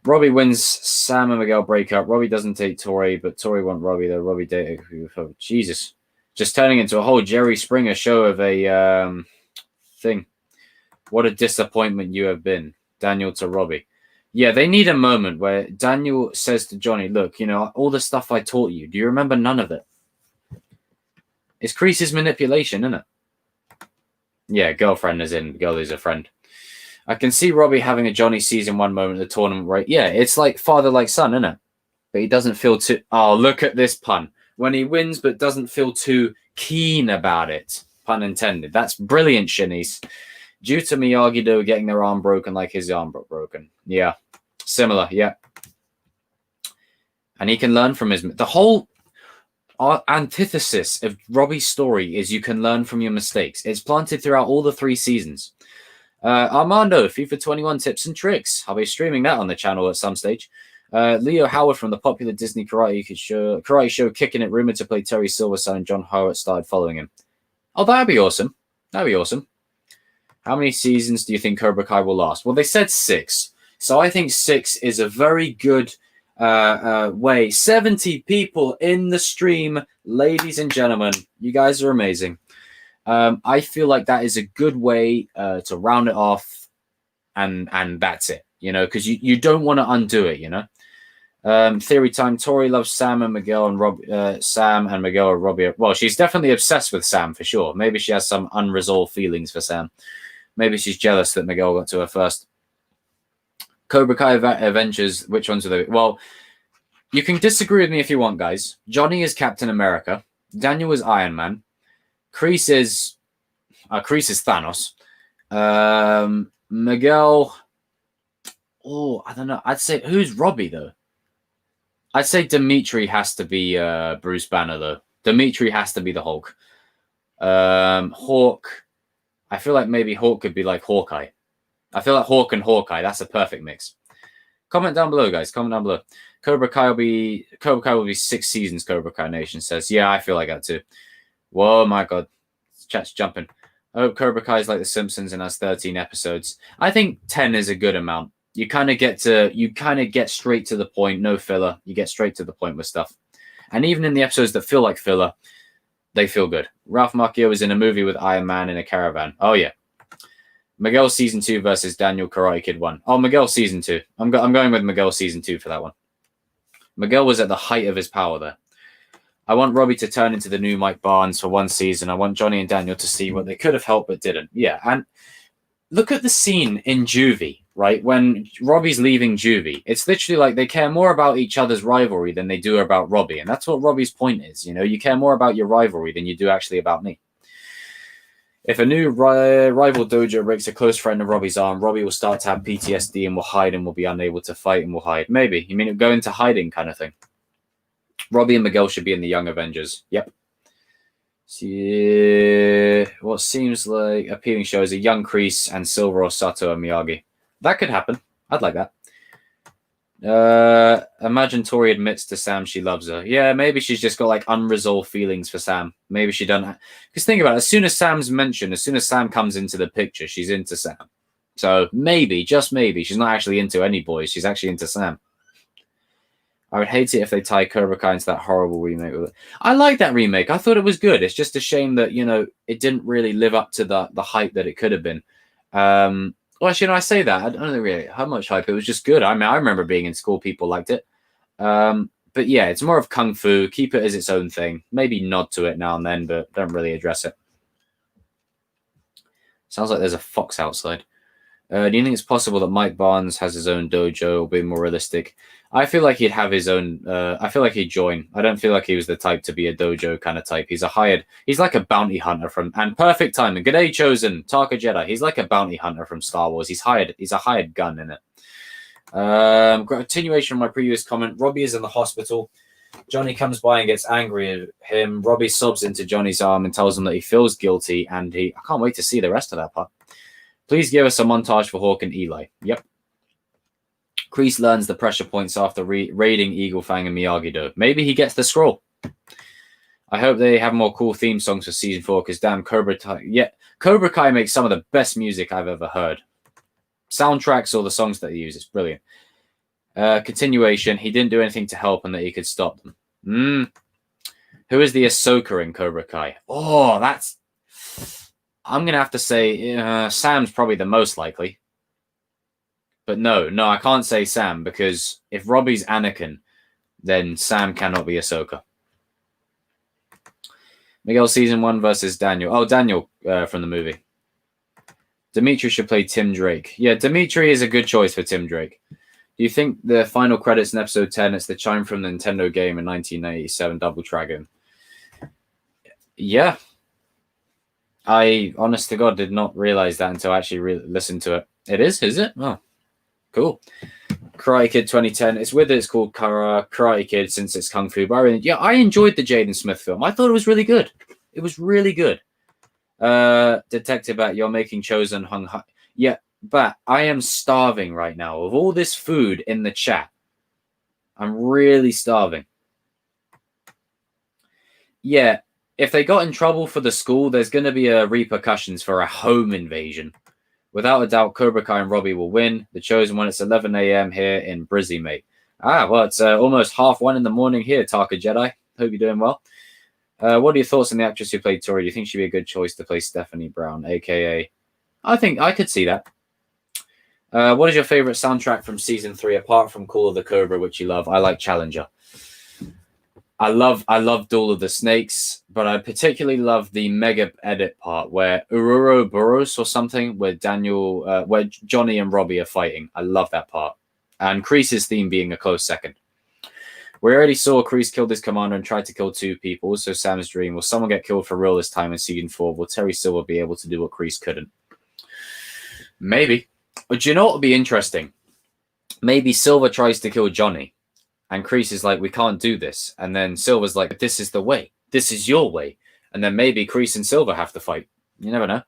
Robbie wins. Sam and Miguel break up. Robbie doesn't take Tori, but Tori wants Robbie, though. Robbie dated... Oh, Jesus. Just turning into a whole Jerry Springer show of a thing. What a disappointment you have been. Daniel to Robbie. Yeah, they need a moment where Daniel says to Johnny, look, all the stuff I taught you, do you remember none of it? It's Kreese's manipulation, isn't it? Yeah, girlfriend is in. Girl is a friend. I can see Robbie having a Johnny season 1 moment at the tournament, right? Yeah, it's like father like son, isn't it? But he doesn't feel too... Oh, look at this pun. When he wins but doesn't feel too keen about it. Pun intended. That's brilliant, Shinice. Due to Miyagi-Do getting their arm broken like his arm broken. Yeah. Similar, yeah. And he can learn from his... The whole... Our antithesis of Robbie's story is you can learn from your mistakes. It's planted throughout all the 3 seasons. Armando, FIFA 21 tips and tricks. I'll be streaming that on the channel at some stage. Leo Howard from the popular Disney karate show Kicking It, rumored to play Terry Silverson, and John Howard started following him. Oh, that'd be awesome. That'd be awesome. How many seasons do you think Cobra Kai will last? Well, they said 6. So I think 6 is a very good way. 70 people in the stream. Ladies and gentlemen, you guys are amazing. I feel like that is a good way to round it off. And that's it, because you don't want to undo it, Theory time. Tori loves Sam and Miguel and Sam and Miguel and Robbie. Well, she's definitely obsessed with Sam for sure. Maybe she has some unresolved feelings for Sam. Maybe she's jealous that Miguel got to her first. Cobra Kai Avengers. Which ones are they? Well, you can disagree with me if you want, guys. Johnny is Captain America. Daniel is Iron Man. Kreese is Thanos. Miguel. Oh, I don't know. I'd say who's Robbie though. I'd say Dimitri has to be Bruce Banner though. Dimitri has to be the Hulk. Hawk. I feel like maybe Hawk could be like Hawkeye. I feel like Hawk and Hawkeye. That's a perfect mix. Comment down below, guys. Comment down below. Cobra Kai will be 6 seasons. Cobra Kai Nation says, yeah, I feel like that too. Whoa, my God, chat's jumping. I hope Cobra Kai is like The Simpsons and has 13 episodes. I think 10 is a good amount. You kind of get straight to the point, no filler. You get straight to the point with stuff. And even in the episodes that feel like filler, they feel good. Ralph Macchio is in a movie with Iron Man in a caravan. Oh, yeah. Miguel Season 2 versus Daniel Karate Kid 1. Oh, Miguel Season 2. I'm going with Miguel Season 2 for that one. Miguel was at the height of his power there. I want Robbie to turn into the new Mike Barnes for one season. I want Johnny and Daniel to see what they could have helped but didn't. Yeah, and look at the scene in Juvie, right? When Robbie's leaving Juvie, it's literally like they care more about each other's rivalry than they do about Robbie. And that's what Robbie's point is. You care more about your rivalry than you do actually about me. If a new rival dojo breaks a close friend of Robbie's arm, Robbie will start to have PTSD and will hide and will be unable to fight and will hide. Maybe. You mean go into hiding kind of thing? Robbie and Miguel should be in the Young Avengers. Yep. See, what seems like appealing show is a young Kreese and Silver or Sato and Miyagi. That could happen. I'd like that. Imagine Tori admits to Sam she loves her. Yeah, maybe she's just got like unresolved feelings for Sam. Maybe she doesn't. Because think about it. As soon as Sam comes into the picture, she's into Sam. So maybe, just maybe, she's not actually into any boys. She's actually into Sam. I would hate it if they tie Cobra Kai into that horrible remake with it. I like that remake. I thought it was good. It's just a shame that, it didn't really live up to the hype that it could have been. Well, actually, I say that. I don't know really how much hype. It was just good. I mean, I remember being in school, people liked it. But yeah, it's more of Kung Fu. Keep it as its own thing. Maybe nod to it now and then, but don't really address it. Sounds like there's a fox outside. Do you think it's possible that Mike Barnes has his own dojo or be more realistic? I feel like he'd have his own. I feel like he'd join. I don't feel like he was the type to be a dojo kind of type. He's like a bounty hunter and perfect timing. G'day, Chosen, Tarka Jedi. He's like a bounty hunter from Star Wars. He's a hired gun in it. Continuation of my previous comment. Robbie is in the hospital. Johnny comes by and gets angry at him. Robbie sobs into Johnny's arm and tells him that he feels guilty. And I can't wait to see the rest of that part. Please give us a montage for Hawk and Eli. Yep. Kreese learns the pressure points after raiding Eagle Fang and Miyagi-Do. Maybe he gets the scroll. I hope they have more cool theme songs for season 4 because damn, Cobra Kai makes some of the best music I've ever heard. Soundtracks or the songs that they use, it's brilliant. Continuation, he didn't do anything to help and that he could stop them. Who is the Ahsoka in Cobra Kai? Oh, I'm going to have to say Sam's probably the most likely. But no, I can't say Sam because if Robbie's Anakin, then Sam cannot be Ahsoka. Miguel season 1 versus Daniel. Oh, Daniel from the movie. Dimitri should play Tim Drake. Yeah, Dimitri is a good choice for Tim Drake. Do you think the final credits in episode 10, it's the chime from the Nintendo game in 1987, Double Dragon? Yeah. I, honest to God, did not realize that until I actually listened to it. It is it? Oh, cool. Karate Kid 2010. It's weird that it's called Karate Kid since it's Kung Fu. But I enjoyed the Jaden Smith film. I thought it was really good. It was really good. Detective Bat, you're making Chosen hung high. Yeah, but I am starving right now. Of all this food in the chat, I'm really starving. Yeah, if they got in trouble for the school, there's going to be repercussions for a home invasion. Without a doubt, Cobra Kai and Robbie will win. The Chosen when it's 11 a.m. here in Brizzy, mate. Well, it's almost 1:30 in the morning here, Taka Jedi. Hope you're doing well. What are your thoughts on the actress who played Tori? Do you think she'd be a good choice to play Stephanie Brown, a.k.a.? I think I could see that. What is your favorite soundtrack from season 3, apart from Call of the Cobra, which you love? I like Challenger. I love Duel of the Snakes, but I particularly love the mega edit part where Ouroboros or something, where where Johnny and Robbie are fighting. I love that part. And Kreese's theme being a close second. We already saw Kreese killed his commander and tried to kill 2 people. So Sam's dream, will someone get killed for real this time in season 4? Will Terry Silver be able to do what Kreese couldn't? Maybe. But you know what would be interesting? Maybe Silver tries to kill Johnny. And Kreese is like, we can't do this. And then Silver's like, this is the way. This is your way. And then maybe Kreese and Silver have to fight. You never know.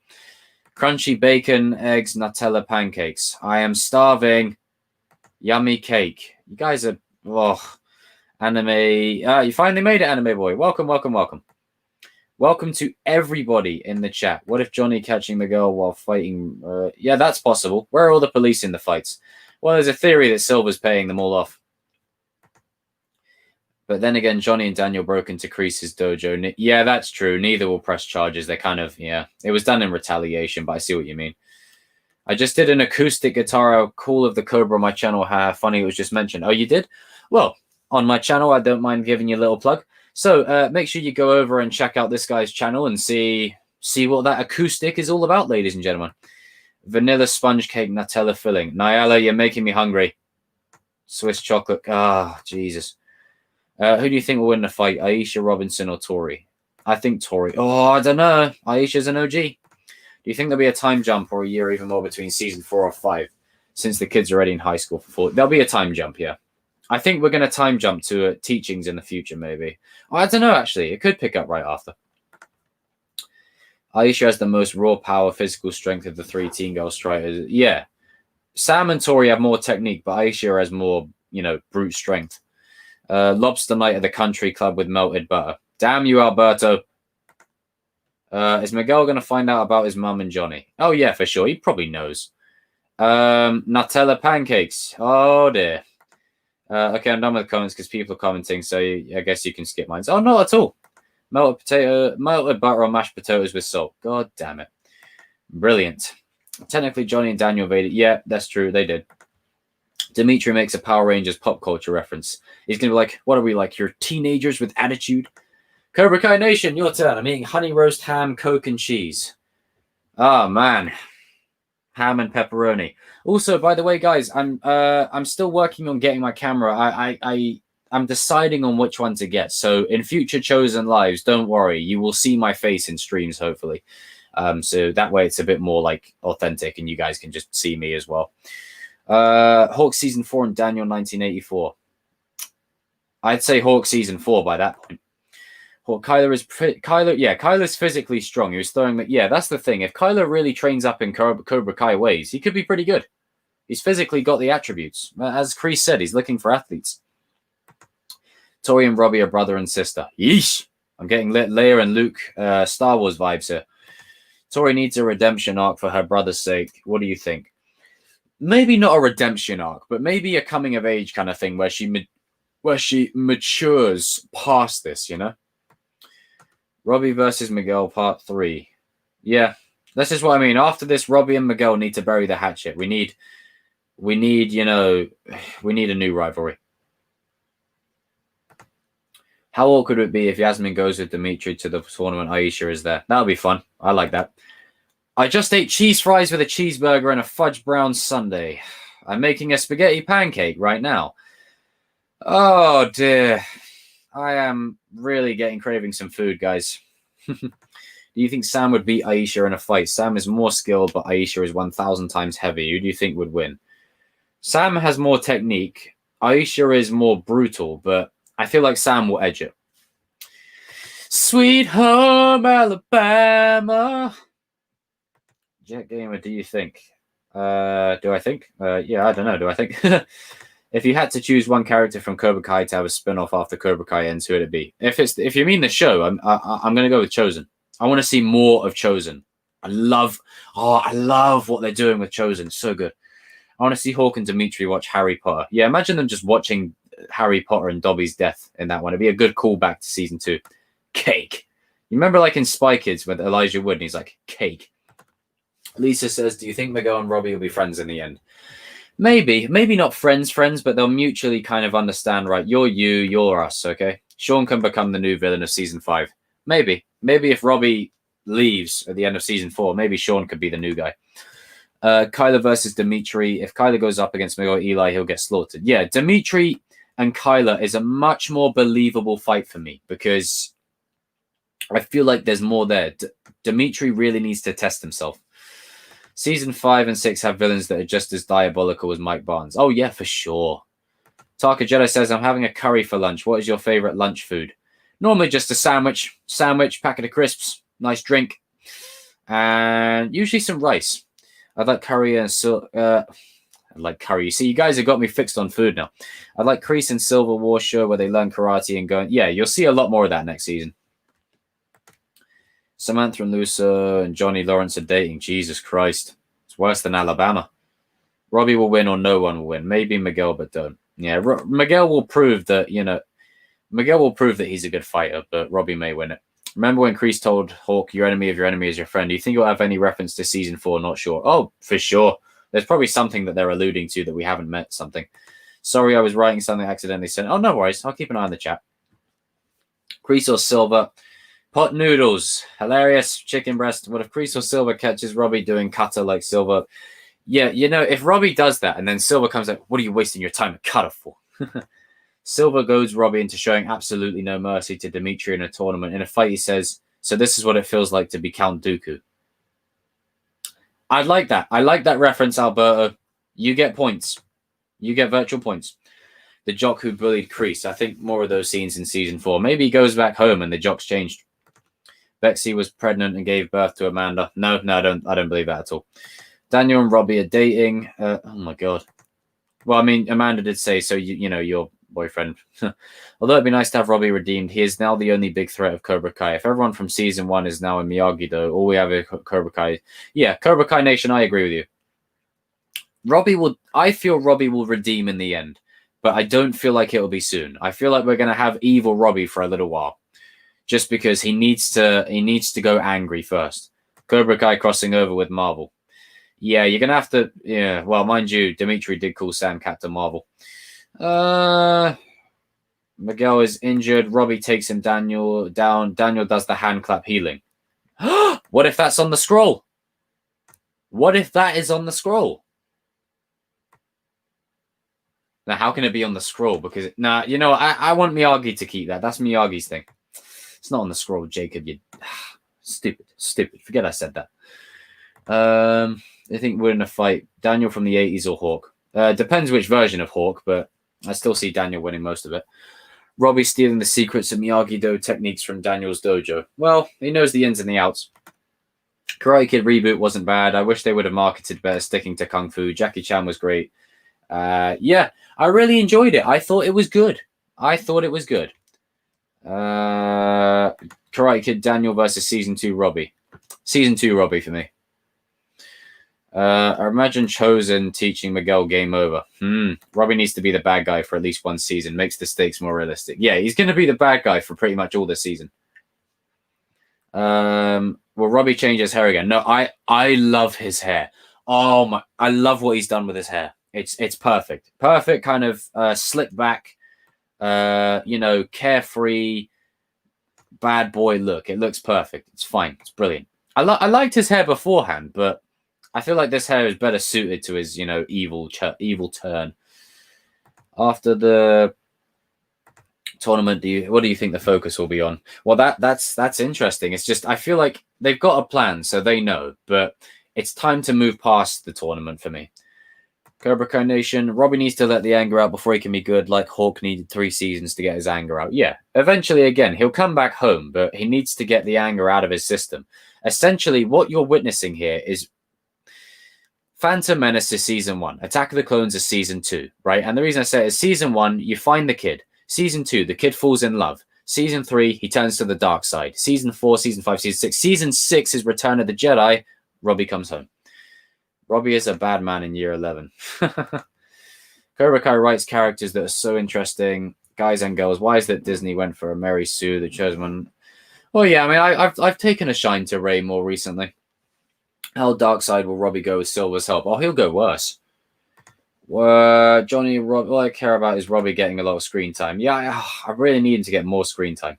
Crunchy bacon, eggs, Nutella pancakes. I am starving. Yummy cake. You guys are... anime. You finally made it, Anime Boy. Welcome, welcome, welcome. Welcome to everybody in the chat. What if Johnny catching the girl while fighting? Yeah, that's possible. Where are all the police in the fights? Well, there's a theory that Silver's paying them all off. But then again, Johnny and Daniel broke into Kreese's dojo. Yeah, that's true. Neither will press charges. They kind of, yeah. It was done in retaliation, but I see what you mean. I just did an acoustic guitar Call of the Cobra on my channel. How funny it was just mentioned. Oh, you did? Well, on my channel, I don't mind giving you a little plug. So make sure you go over and check out this guy's channel and see what that acoustic is all about, ladies and gentlemen. Vanilla sponge cake, Nutella filling. Nyala, you're making me hungry. Swiss chocolate. Jesus. Who do you think will win the fight, Aisha, Robinson, or Tori? I think Tori. I don't know. Aisha's an OG. Do you think there'll be a time jump or a year even more between season 4 or 5? Since the kids are already in high school for 4. There'll be a time jump, yeah. I think we're going to time jump to teachings in the future, maybe. I don't know, actually. It could pick up right after. Aisha has the most raw power, physical strength of the 3 teen girl strikers. Yeah. Sam and Tori have more technique, but Aisha has more, brute strength. Lobster night at the country club with melted butter. Damn you, Alberto. Is Miguel going to find out about his mum and Johnny? Oh, yeah, for sure. He probably knows. Nutella pancakes. Oh, dear. Okay, I'm done with the comments because people are commenting, so I guess you can skip mine. Oh, not at all. Melted butter on mashed potatoes with salt. God damn it. Brilliant. Technically, Johnny and Daniel made it. Yeah, that's true. They did. Dimitri makes a Power Rangers pop culture reference. He's going to be like, what are we like? You're teenagers with attitude? Cobra Kai Nation, your turn. I'm eating honey roast ham, Coke, and cheese. Oh, man. Ham and pepperoni. Also, by the way, guys, I'm still working on getting my camera. I'm deciding on which one to get. So in future Chosen lives, don't worry. You will see my face in streams, hopefully. So that way it's a bit more like authentic and you guys can just see me as well. Hawk season 4 and Daniel 1984. I'd say Hawk season 4 by that point. Kyler's physically strong. He was throwing that. Yeah, that's the thing. If Kyler really trains up in Cobra Kai ways, he could be pretty good. He's physically got the attributes. As Kreese said, he's looking for athletes. Tori and Robbie are brother and sister. Yeesh. I'm getting Leia and Luke Star Wars vibes here. Tori needs a redemption arc for her brother's sake. What do you think? Maybe not a redemption arc, but maybe a coming of age kind of thing where she matures past this, Robbie versus Miguel part 3. Yeah, this is what I mean. After this, Robbie and Miguel need to bury the hatchet. We need a new rivalry. How awkward would it be if Yasmin goes with Dimitri to the tournament? Aisha is there. That would be fun. I like that. I just ate cheese fries with a cheeseburger and a fudge brown sundae. I'm making a spaghetti pancake right now. Oh, dear. I am really getting craving some food, guys. Do you think Sam would beat Aisha in a fight? Sam is more skilled, but Aisha is 1,000 times heavy. Who do you think would win? Sam has more technique. Aisha is more brutal, but I feel like Sam will edge it. Sweet home Alabama. Jet Gamer, do you think? Do I think? Yeah, I don't know. Do I think? If you had to choose one character from Cobra Kai to have a spin-off after Cobra Kai ends, who would it be? If you mean the show, I'm going to go with Chosen. I want to see more of Chosen. I love what they're doing with Chosen. So good. I want to see Hawk and Dimitri watch Harry Potter. Yeah, imagine them just watching Harry Potter and Dobby's death in that one. It'd be a good callback to season 2. Cake. You remember like in Spy Kids with Elijah Wood and he's like, cake. Lisa says, do you think Miguel and Robbie will be friends in the end? Maybe not friends, but they'll mutually kind of understand, right? You're you, you're us, okay? Sean can become the new villain of season 5. Maybe if Robbie leaves at the end of season 4, maybe Sean could be the new guy. Kyler versus Dimitri. If Kyler goes up against Miguel Eli, he'll get slaughtered. Yeah, Dimitri and Kyler is a much more believable fight for me because I feel like there's more there. Dimitri really needs to test himself. Season 5 and 6 have villains that are just as diabolical as Mike Barnes. Oh, yeah, for sure. Taka Jedi says, I'm having a curry for lunch. What is your favorite lunch food? Normally just a sandwich, packet of crisps, nice drink, and usually some rice. I like curry and I like curry. You see, you guys have got me fixed on food now. I like Kreese and Silver War show where they learn karate and going. Yeah, you'll see a lot more of that next season. Samantha and Lusa and Johnny Lawrence are dating. Jesus Christ. It's worse than Alabama. Robbie will win or no one will win. Maybe Miguel, but don't. Yeah, Miguel will prove that, he's a good fighter, but Robbie may win it. Remember when Kreese told Hawk, your enemy of your enemy is your friend? Do you think it'll have any reference to season 4? Not sure. Oh, for sure. There's probably something that they're alluding to that we haven't met something. Sorry, I was writing something accidentally sent. Oh, no worries. I'll keep an eye on the chat. Kreese or Silver? Pot noodles. Hilarious. Chicken breast. What if Kreese or Silver catches Robbie doing cutter like Silver? Yeah, if Robbie does that and then Silver comes out, what are you wasting your time at cutter for? Silver goads Robbie into showing absolutely no mercy to Dimitri in a tournament. In a fight, he says, so this is what it feels like to be Count Dooku. I like that. I like that reference, Alberto. You get points. You get virtual points. The jock who bullied Kreese. I think more of those scenes in season 4. Maybe he goes back home and the jock's changed. Bexy was pregnant and gave birth to Amanda. No, I don't believe that at all. Daniel and Robbie are dating. Oh my god. Well, I mean, Amanda did say so. Your boyfriend. Although it'd be nice to have Robbie redeemed, he is now the only big threat of Cobra Kai. If everyone from season 1 is now in Miyagi-Do, all we have is Cobra Kai. Yeah, Cobra Kai Nation. I agree with you. I feel Robbie will redeem in the end, but I don't feel like it'll be soon. I feel like we're gonna have evil Robbie for a little while, just because he needs to go angry first. Cobra Kai crossing over with Marvel. Yeah, you're going to have to... Yeah, well, mind you, Dimitri did call Sam Captain Marvel. Miguel is injured. Robbie takes him down. Daniel does the hand clap healing. What if that's on the scroll? What if that is on the scroll? Now, how can it be on the scroll? Because, I want Miyagi to keep that. That's Miyagi's thing. It's not on the scroll, Jacob. You stupid. Forget I said that. I think we're in a fight. Daniel from the 80s or Hawk. Depends which version of Hawk, but I still see Daniel winning most of it. Robbie stealing the secrets of Miyagi-Do techniques from Daniel's dojo. Well, he knows the ins and the outs. Karate Kid reboot wasn't bad. I wish they would have marketed better sticking to Kung Fu. Jackie Chan was great. Yeah, I really enjoyed it. I thought it was good. Karate Kid Daniel versus Season 2 Robbie. Season 2 Robbie for me. I imagine Chosen teaching Miguel game over. Robbie needs to be the bad guy for at least one season. Makes the stakes more realistic. Yeah, he's going to be the bad guy for pretty much all this season. Will Robbie change his hair again? No, I love his hair. Oh my! I love what he's done with his hair. It's perfect. Perfect kind of slick back. Carefree, bad boy look. It looks perfect. It's fine. It's brilliant. I liked his hair beforehand, but I feel like this hair is better suited to his, evil turn. After the tournament, what do you think the focus will be on? Well, that's interesting. It's just I feel like they've got a plan, so they know, but it's time to move past the tournament for me. Cobra Kai Nation, Robbie needs to let the anger out before he can be good, like Hawk needed 3 seasons to get his anger out. Yeah, eventually, again, he'll come back home, but he needs to get the anger out of his system. Essentially, what you're witnessing here is Phantom Menace is season 1. Attack of the Clones is season 2, right? And the reason I say it is season 1, you find the kid. Season 2, the kid falls in love. Season 3, he turns to the dark side. Season 4, Season 5, Season 6. Season 6 is Return of the Jedi. Robbie comes home. Robbie is a bad man in year 11. Cobra Kai writes characters that are so interesting. Guys and girls. Why is that Disney went for a Mary Sue, the chosen one? Oh yeah, I mean, I've taken a shine to Ray more recently. How dark side will Robbie go with Silver's help? Oh, he'll go worse. Johnny, all I care about is Robbie getting a lot of screen time. Yeah, I really need him to get more screen time.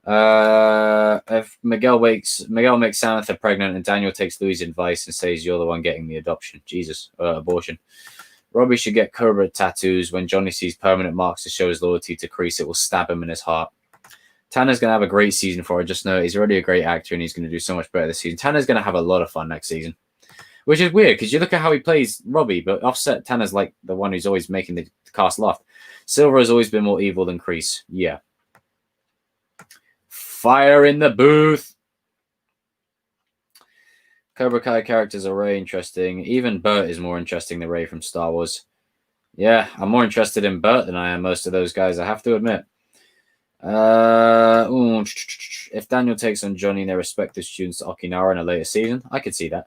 If Miguel makes Samantha pregnant and Daniel takes Louis' advice and says you're the one getting the adoption. Jesus, abortion. Robbie should get Cobra tattoos. When Johnny sees permanent marks to show his loyalty to Kreese, it will stab him in his heart. Tanner's going to have a great season for it. Just know he's already a great actor and he's going to do so much better this season. Tanner's going to have a lot of fun next season. Which is weird because you look at how he plays Robbie, but offset Tanner's like the one who's always making the cast laugh. Silver has always been more evil than Kreese. Yeah. Fire in the booth. Cobra Kai characters are very interesting. Even Bert is more interesting than Ray from Star Wars. Yeah, I'm more interested in Bert than I am most of those guys, I have to admit. If Daniel takes on Johnny and their respective students to Okinawa in a later season, I could see that.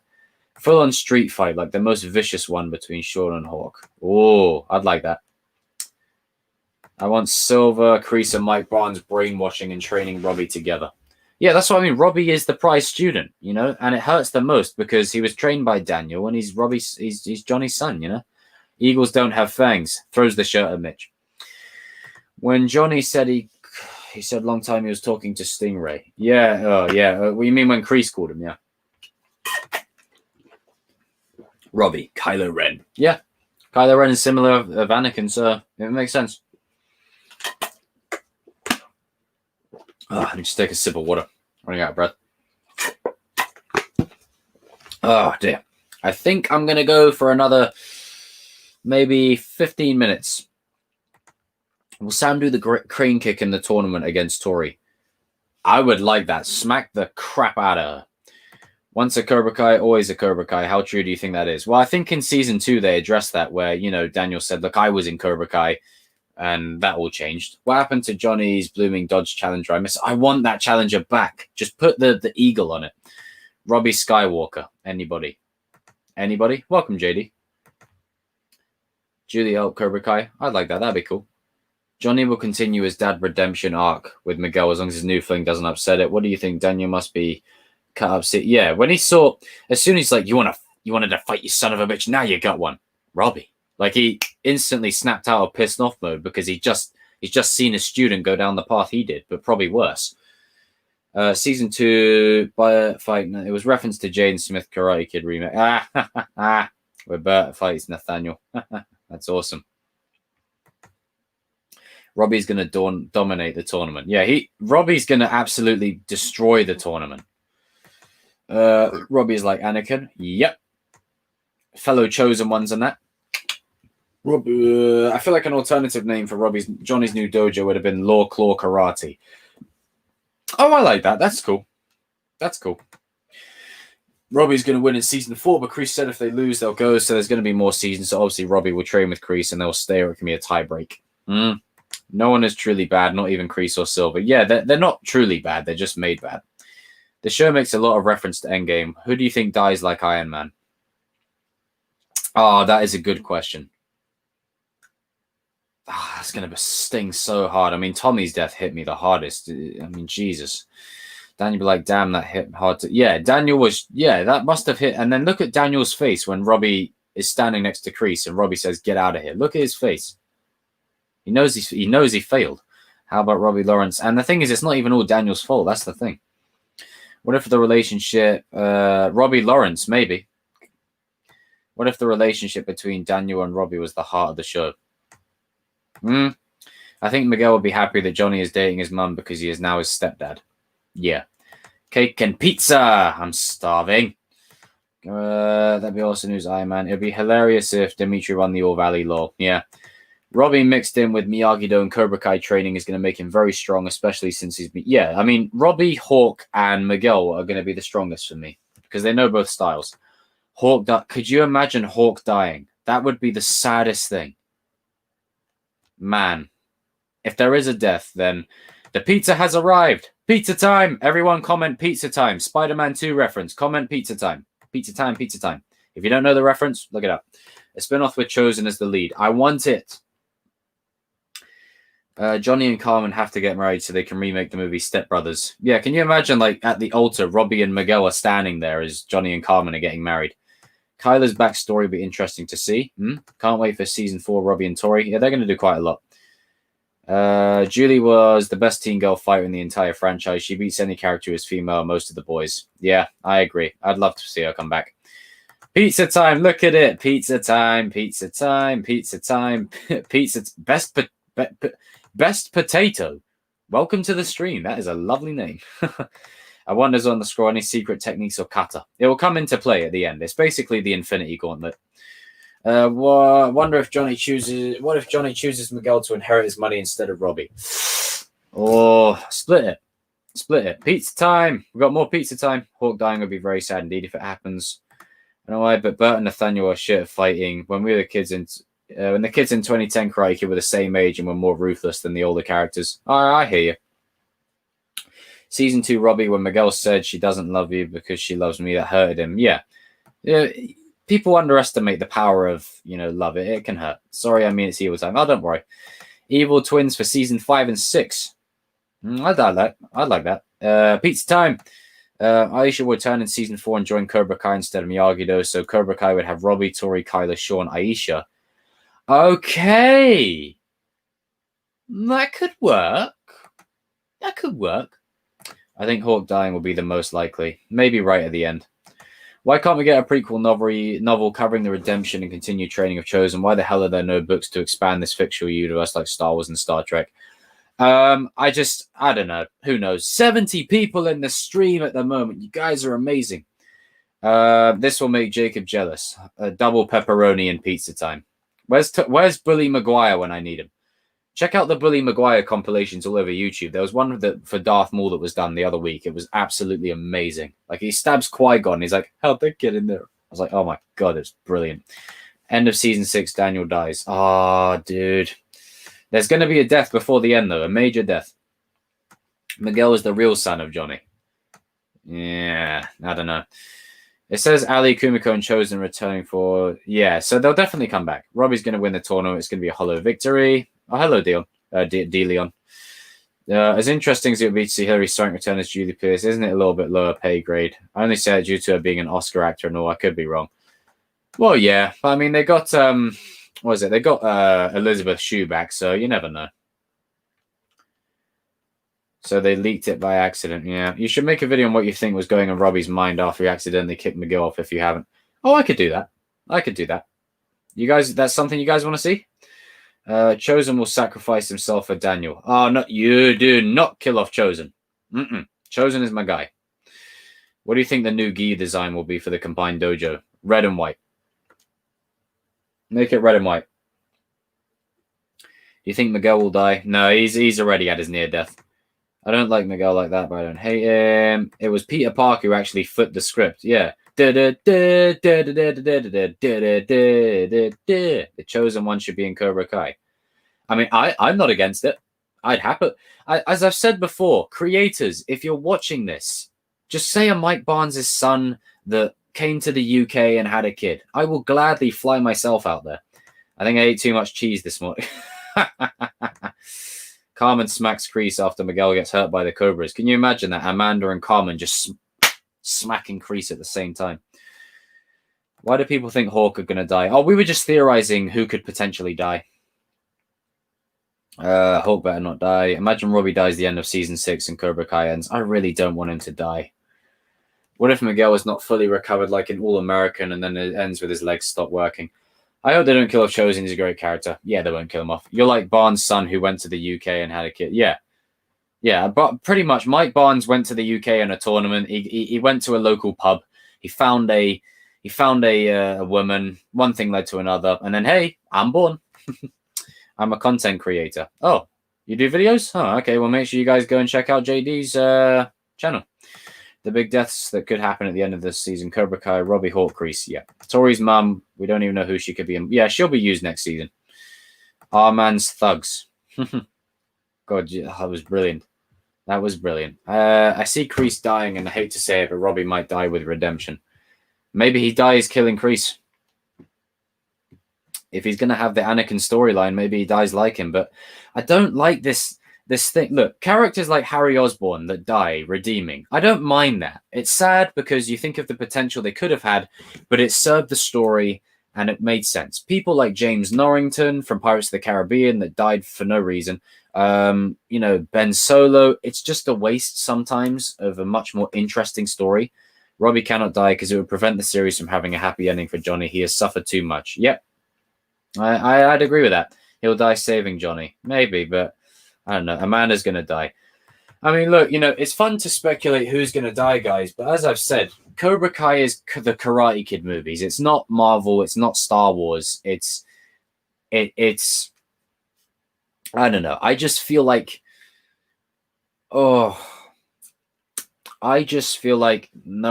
Full-on street fight, like the most vicious one between Sean and Hawk. Oh, I'd like that. I want Silver, Kreese, and Mike Barnes brainwashing and training Robbie together. Yeah, that's what I mean. Robbie is the prize student, you know, and it hurts the most because he was trained by Daniel and he's Johnny's son, you know. Eagles don't have fangs. Throws the shirt at Mitch. When Johnny said he said long time he was talking to Stingray. Yeah, oh yeah. What you mean when Kreese called him? Yeah. Robbie, Kylo Ren. Yeah, Kylo Ren is similar of Anakin, so it makes sense. Let me just take a sip of water. Running out of breath. Oh, dear. I think I'm going to go for another maybe 15 minutes. Will Sam do the crane kick in the tournament against Tori? I would like that. Smack the crap out of her. Once a Cobra Kai, always a Cobra Kai. How true do you think that is? Well, I think in season 2 they addressed that where, you know, Daniel said, look, I was in Cobra Kai. And that all changed. What happened to Johnny's blooming Dodge Challenger? I want that Challenger back. Just put the eagle on it. Robbie Skywalker. Anybody? Anybody? Welcome, JD. Julie help Cobra Kai. I'd like that. That'd be cool. Johnny will continue his dad redemption arc with Miguel as long as his new fling doesn't upset it. What do you think? Daniel must be cut up. Yeah, when he saw, as soon as he's like, you wanted to fight, you son of a bitch. Now you got one. Robbie. Like he instantly snapped out of pissed off mode because he's just seen a student go down the path he did, but probably worse. Season 2 by a fight. It was referenced to Jaden Smith Karate Kid remake. Where Bert fights Nathaniel. That's awesome. Robbie's going to dominate the tournament. Yeah, Robbie's going to absolutely destroy the tournament. Robbie's like Anakin. Yep. Fellow chosen ones and that. I feel like an alternative name for Johnny's new dojo would have been Law Claw Karate. Oh, I like that. That's cool. That's cool. Robbie's going to win in season 4, but Kreese said if they lose, they'll go. So there's going to be more seasons. So obviously Robbie will train with Kreese and they'll stay, or it can be a tie break. No one is truly bad, not even Kreese or Silver. Yeah, they're not truly bad. They're just made bad. The show makes a lot of reference to Endgame. Who do you think dies like Iron Man? Oh, that is a good question. That's going to sting so hard. I mean, Tommy's death hit me the hardest. I mean, Jesus. Daniel be like, damn, that hit hard to... Yeah, Daniel was... Yeah, that must have hit. And then look at Daniel's face when Robbie is standing next to Kreese and Robbie says, get out of here. Look at his face. He knows he failed. How about Robbie Lawrence? And the thing is, it's not even all Daniel's fault. That's the thing. What if the relationship... Robbie Lawrence, maybe. What if the relationship between Daniel and Robbie was the heart of the show? I think Miguel would be happy that Johnny is dating his mum because he is now his stepdad. Yeah. Cake and pizza. I'm starving. That'd be awesome news, Iron Man. It'd be hilarious if Dimitri won the All Valley Law. Yeah. Robbie mixed in with Miyagi-Do and Cobra Kai training is going to make him very strong, especially since he's... Yeah, I mean, Robbie, Hawk, and Miguel are going to be the strongest for me because they know both styles. Hawk, could you imagine Hawk dying? That would be the saddest thing. Man, if there is a death, then The pizza has arrived. Pizza time. Everyone comment pizza time. Spider-Man 2 reference. Comment pizza time. Pizza time, pizza time. If you don't know the reference, look it up. A spin-off with Chosen as the lead. I want it. Johnny and Carmen have to get married so they can remake the movie Step Brothers. Yeah, can you imagine, like, at the altar, Robbie and Miguel are standing there as Johnny and Carmen are getting married. Kyla's backstory will be interesting to see. Can't wait for season 4, Robbie and Tori. Yeah, they're going to do quite a lot. Julie was the best teen girl fighter in the entire franchise. She beats any character who is female, most of the boys. Yeah, I agree. I'd love to see her come back. Pizza time. Look at it. Pizza time. Pizza time. Pizza time. Pizza. Best potato. Welcome to the stream. That is a lovely name. I wonder on the scroll any secret techniques or kata. It will come into play at the end. It's basically the Infinity Gauntlet. Wonder if Johnny chooses. What if Johnny chooses Miguel to inherit his money instead of Robbie? Oh, split it. Split it. Pizza time. We've got more pizza time. Hawk dying would be very sad indeed if it happens. I don't know why, but Bert and Nathaniel are shit at fighting. When we were kids in when the kids in 2010 Karate Kid were the same age and were more ruthless than the older characters. I hear you. Season 2, Robbie, when Miguel said she doesn't love you because she loves me, that hurted him. Yeah. People underestimate the power of, love. It can hurt. Sorry, I mean it's evil time. Oh, don't worry. Evil twins for season 5 and 6. I'd like that. Pizza time. Aisha would turn in season 4 and join Cobra Kai instead of Miyagi-Do, so Cobra Kai would have Robbie, Tori, Kyla, Sean, Aisha. Okay. That could work. I think Hawk dying will be the most likely. Maybe right at the end. Why can't we get a prequel novel covering the redemption and continued training of Chosen? Why the hell are there no books to expand this fictional universe like Star Wars and Star Trek? I don't know. Who knows? 70 people in the stream at the moment. You guys are amazing. This will make Jacob jealous. Double pepperoni and pizza time. Where's Bully Maguire when I need him? Check out the Bully Maguire compilations all over YouTube. There was one for Darth Maul that was done the other week. It was absolutely amazing. Like, he stabs Qui-Gon. He's like, how'd they get in there? I was like, oh my God, it's brilliant. End of season 6, Daniel dies. Oh, dude. There's going to be a death before the end, though. A major death. Miguel is the real son of Johnny. Yeah, I don't know. It says Ali, Kumiko, and Chosen returning for... Yeah, so they'll definitely come back. Robbie's going to win the tournament. It's going to be a hollow victory. Oh, hello, Dion. Leon. As interesting as it would be to see Hillary Swank return as Julie Pierce, isn't it a little bit lower pay grade? I only say it due to her being an Oscar actor and all. I could be wrong. Well, yeah. I mean, they got... what is it? They got Elizabeth Shue back, so you never know. So they leaked it by accident. Yeah, you should make a video on what you think was going on Robbie's mind after he accidentally kicked Miguel off if you haven't. Oh, I could do that. You guys, that's something you guys want to see? Chosen will sacrifice himself for Daniel. Oh, not you, do not kill off Chosen. Chosen is my guy. What do you think the new gi design will be for the combined dojo? Red and white. Make it red and white. Do you think Miguel will die? No, he's already had his near death. I don't like Miguel like that, but I don't hate him. It was Peter Parker who actually flipped the script. Yeah. The chosen one should be in Cobra Kai. I mean, I'm not against it. I'd happy. As I've said before, creators, if you're watching this, just say a Mike Barnes' son that came to the UK and had a kid. I will gladly fly myself out there. I think I ate too much cheese this morning. Carmen smacks Kreese after Miguel gets hurt by the Cobras. Can you imagine that? Amanda and Carmen just smacking Kreese at the same time. Why do people think Hawk are going to die? Oh, we were just theorizing who could potentially die. Hawk better not die. Imagine Robbie dies the end of season 6 and Cobra Kai ends. I really don't want him to die. What if Miguel is not fully recovered like an All-American and then it ends with his legs stop working? I hope they don't kill off Chosen. He's a great character. Yeah, they won't kill him off. You're like Barnes' son who went to the UK and had a kid. Yeah. Yeah, but pretty much Mike Barnes went to the UK in a tournament. He went to a local pub. He found a woman. One thing led to another. And then, hey, I'm born. I'm a content creator. Oh, you do videos? Oh, okay. Well, make sure you guys go and check out JD's channel. The big deaths that could happen at the end of this season. Cobra Kai, Robbie, Hawk, Kreese. Yeah. Tori's mum, we don't even know who she could be. Yeah, she'll be used next season. Our man's thugs. God, that was brilliant. That was brilliant. I see Kreese dying, and I hate to say it, but Robbie might die with redemption. Maybe he dies killing Kreese. If he's going to have the Anakin storyline, maybe he dies like him. But I don't like this thing. Look, characters like Harry Osborn that die redeeming. I don't mind that. It's sad because you think of the potential they could have had, but it served the story and it made sense. People like James Norrington from Pirates of the Caribbean that died for no reason. Ben Solo. It's just a waste sometimes of a much more interesting story. Robbie cannot die because it would prevent the series from having a happy ending for Johnny. He has suffered too much. Yep. I'd agree with that. He'll die saving Johnny. Maybe, but I don't know. Amanda's going to die. I mean, look, it's fun to speculate who's going to die, guys. But as I've said, Cobra Kai is the Karate Kid movies. It's not Marvel. It's not Star Wars. It's I don't know. I just feel like, no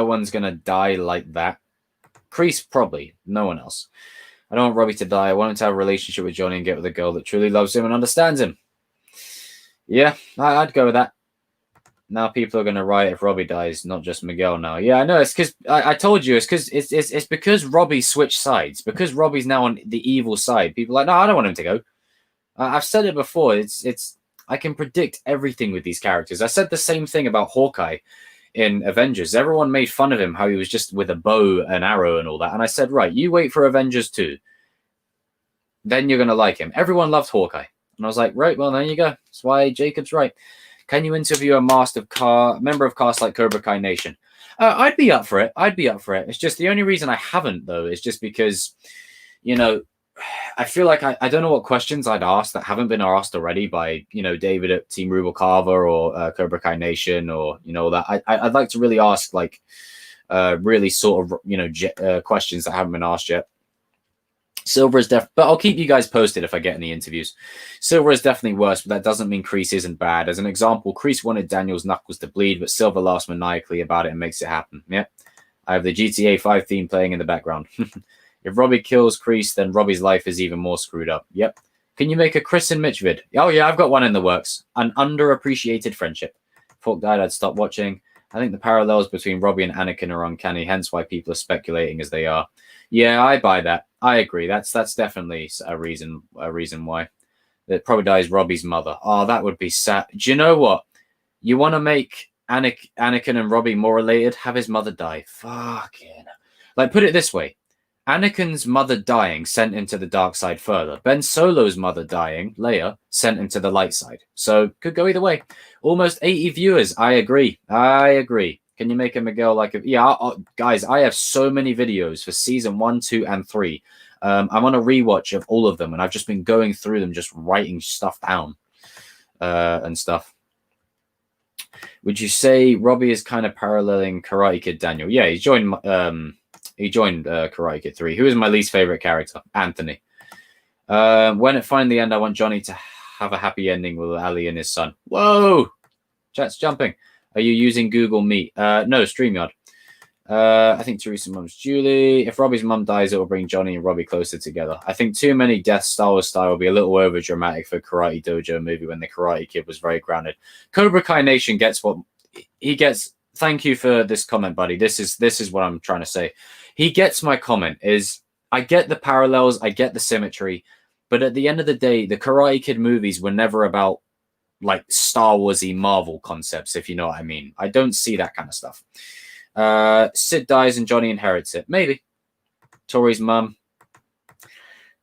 one's going to die like that. Kreese, probably. No one else. I don't want Robbie to die. I want him to have a relationship with Johnny and get with a girl that truly loves him and understands him. Yeah, I'd go with that. Now people are going to riot if Robbie dies, not just Miguel now. Yeah, I know. It's because I told you. It's because it's because Robbie switched sides. Because Robbie's now on the evil side. People are like, no, I don't want him to go. I've said it before. It's I can predict everything with these characters. I said the same thing about Hawkeye in Avengers. Everyone made fun of him, how he was just with a bow and arrow and all that. And I said, right, you wait for Avengers 2. Then you're going to like him. Everyone loved Hawkeye. And I was like, right, well, there you go. That's why Jacob's right. Can you interview a member of cast like Cobra Kai Nation? I'd be up for it. It's just the only reason I haven't, though, is just because, I feel like I don't know what questions I'd ask that haven't been asked already by, David at Team Rubalcava or Cobra Kai Nation or, that. I'd like to really ask, really sort of, questions that haven't been asked yet. Silver is but I'll keep you guys posted if I get any interviews. Silver is definitely worse, but that doesn't mean Kreese isn't bad. As an example, Kreese wanted Daniel's knuckles to bleed, but Silver laughs maniacally about it and makes it happen. Yeah. I have the GTA 5 theme playing in the background. If Robbie kills Kreese, then Robbie's life is even more screwed up. Yep. Can you make a Chris and Mitch vid? Oh, yeah, I've got one in the works. An underappreciated friendship. If Hawk died, I'd stop watching. I think the parallels between Robbie and Anakin are uncanny, hence why people are speculating as they are. Yeah, I buy that. I agree. That's definitely a reason why. That probably dies Robbie's mother. Oh, that would be sad. Do you know what? You want to make Anakin and Robbie more related? Have his mother die. Fucking. Put it this way. Anakin's mother dying sent him to the dark side further. Ben Solo's mother dying, Leia, sent him to the light side. So, could go either way. Almost 80 viewers. I agree. Can you make a Miguel yeah, guys, I have so many videos for season 1, 2, and 3. I'm on a rewatch of all of them, and I've just been going through them, just writing stuff down and stuff. Would you say Robbie is kind of paralleling Karate Kid Daniel? Yeah, he joined Karate Kid 3. Who is my least favorite character? Anthony. When it finally ends, I want Johnny to have a happy ending with Ali and his son. Whoa! Chat's jumping. Are you using Google Meet? No, StreamYard. I think Teresa's mum's Julie. If Robbie's mum dies, it will bring Johnny and Robbie closer together. I think too many deaths Star Wars style will be a little over dramatic for Karate Dojo movie when the Karate Kid was very grounded. Cobra Kai Nation gets what he gets. Thank you for this comment, buddy. This is what I'm trying to say. He gets my comment. I get the parallels, I get the symmetry, but at the end of the day, the Karate Kid movies were never about Star Warsy Marvel concepts, if you know what I mean. I don't see that kind of stuff. Sid dies and Johnny inherits it. Maybe. Tori's mum.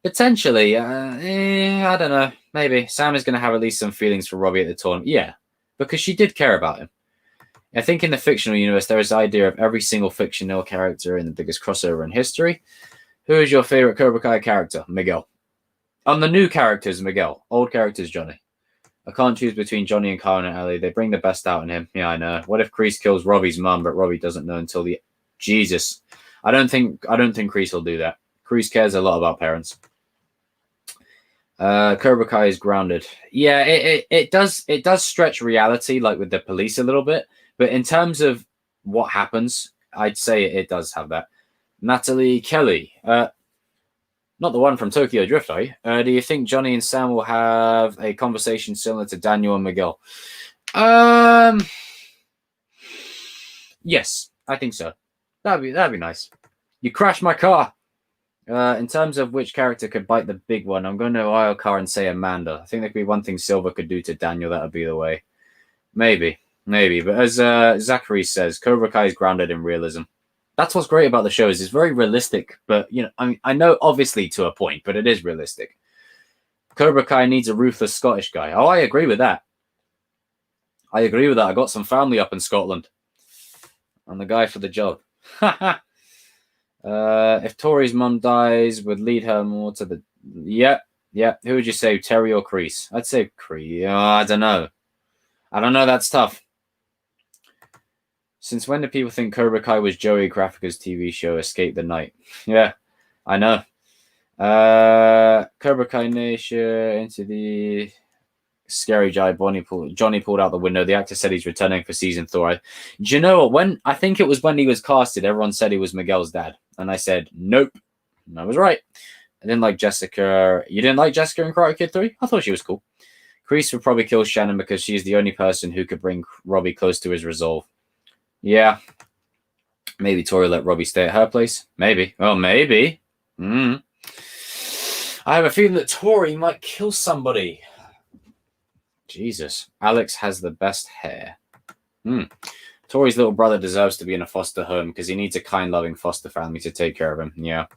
Potentially. I don't know. Maybe. Sam is going to have at least some feelings for Robbie at the tournament. Yeah. Because she did care about him. I think in the fictional universe, there is the idea of every single fictional character in the biggest crossover in history. Who is your favorite Cobra Kai character? Miguel. On the new characters, Miguel. Old characters, Johnny. I can't choose between Johnny and Kyle and Ellie. They bring the best out in him. Yeah, I know. What if Kreese kills Robbie's mum, but Robbie doesn't know until the... Jesus. I don't think Kreese will do that. Kreese cares a lot about parents. Cobra Kai is grounded. Yeah, it does stretch reality, with the police a little bit. But in terms of what happens, I'd say it does have that. Natalie Kelly. Not the one from Tokyo Drift, are you? Do you think Johnny and Sam will have a conversation similar to Daniel and Miguel? Yes, I think so. That'd be nice. You crashed my car. In terms of which character could bite the big one, I'm going to Iokar and say Amanda. I think there could be one thing Silver could do to Daniel. That would be the way. Maybe. But as Zachary says, Cobra Kai is grounded in realism. That's what's great about the show is it's very realistic. But I know obviously to a point, but it is realistic. Cobra Kai needs a ruthless Scottish guy. Oh, I agree with that. I got some family up in Scotland. I'm the guy for the job. If Tori's mum dies, would lead her more to the... Yeah. Who would you say, Terry or Kreese? I'd say Kreese. I don't know. That's tough. Since when do people think Cobra Kai was Joey Graphica's TV show, Escape the Night? Yeah, I know. Cobra Kai Nation into the... Scary Jai. Johnny pulled out the window. The actor said he's returning for season 4. Do you know what? I think it was when he was casted, everyone said he was Miguel's dad. And I said, nope. And I was right. I didn't like Jessica. You didn't like Jessica in Karate Kid 3? I thought she was cool. Kreese would probably kill Shannon because she's the only person who could bring Robbie close to his resolve. Yeah. Maybe Tori let Robbie stay at her place. Maybe. Oh, maybe. I have a feeling that Tori might kill somebody. Jesus. Alex has the best hair. Tori's little brother deserves to be in a foster home because he needs a kind, loving foster family to take care of him. Yeah.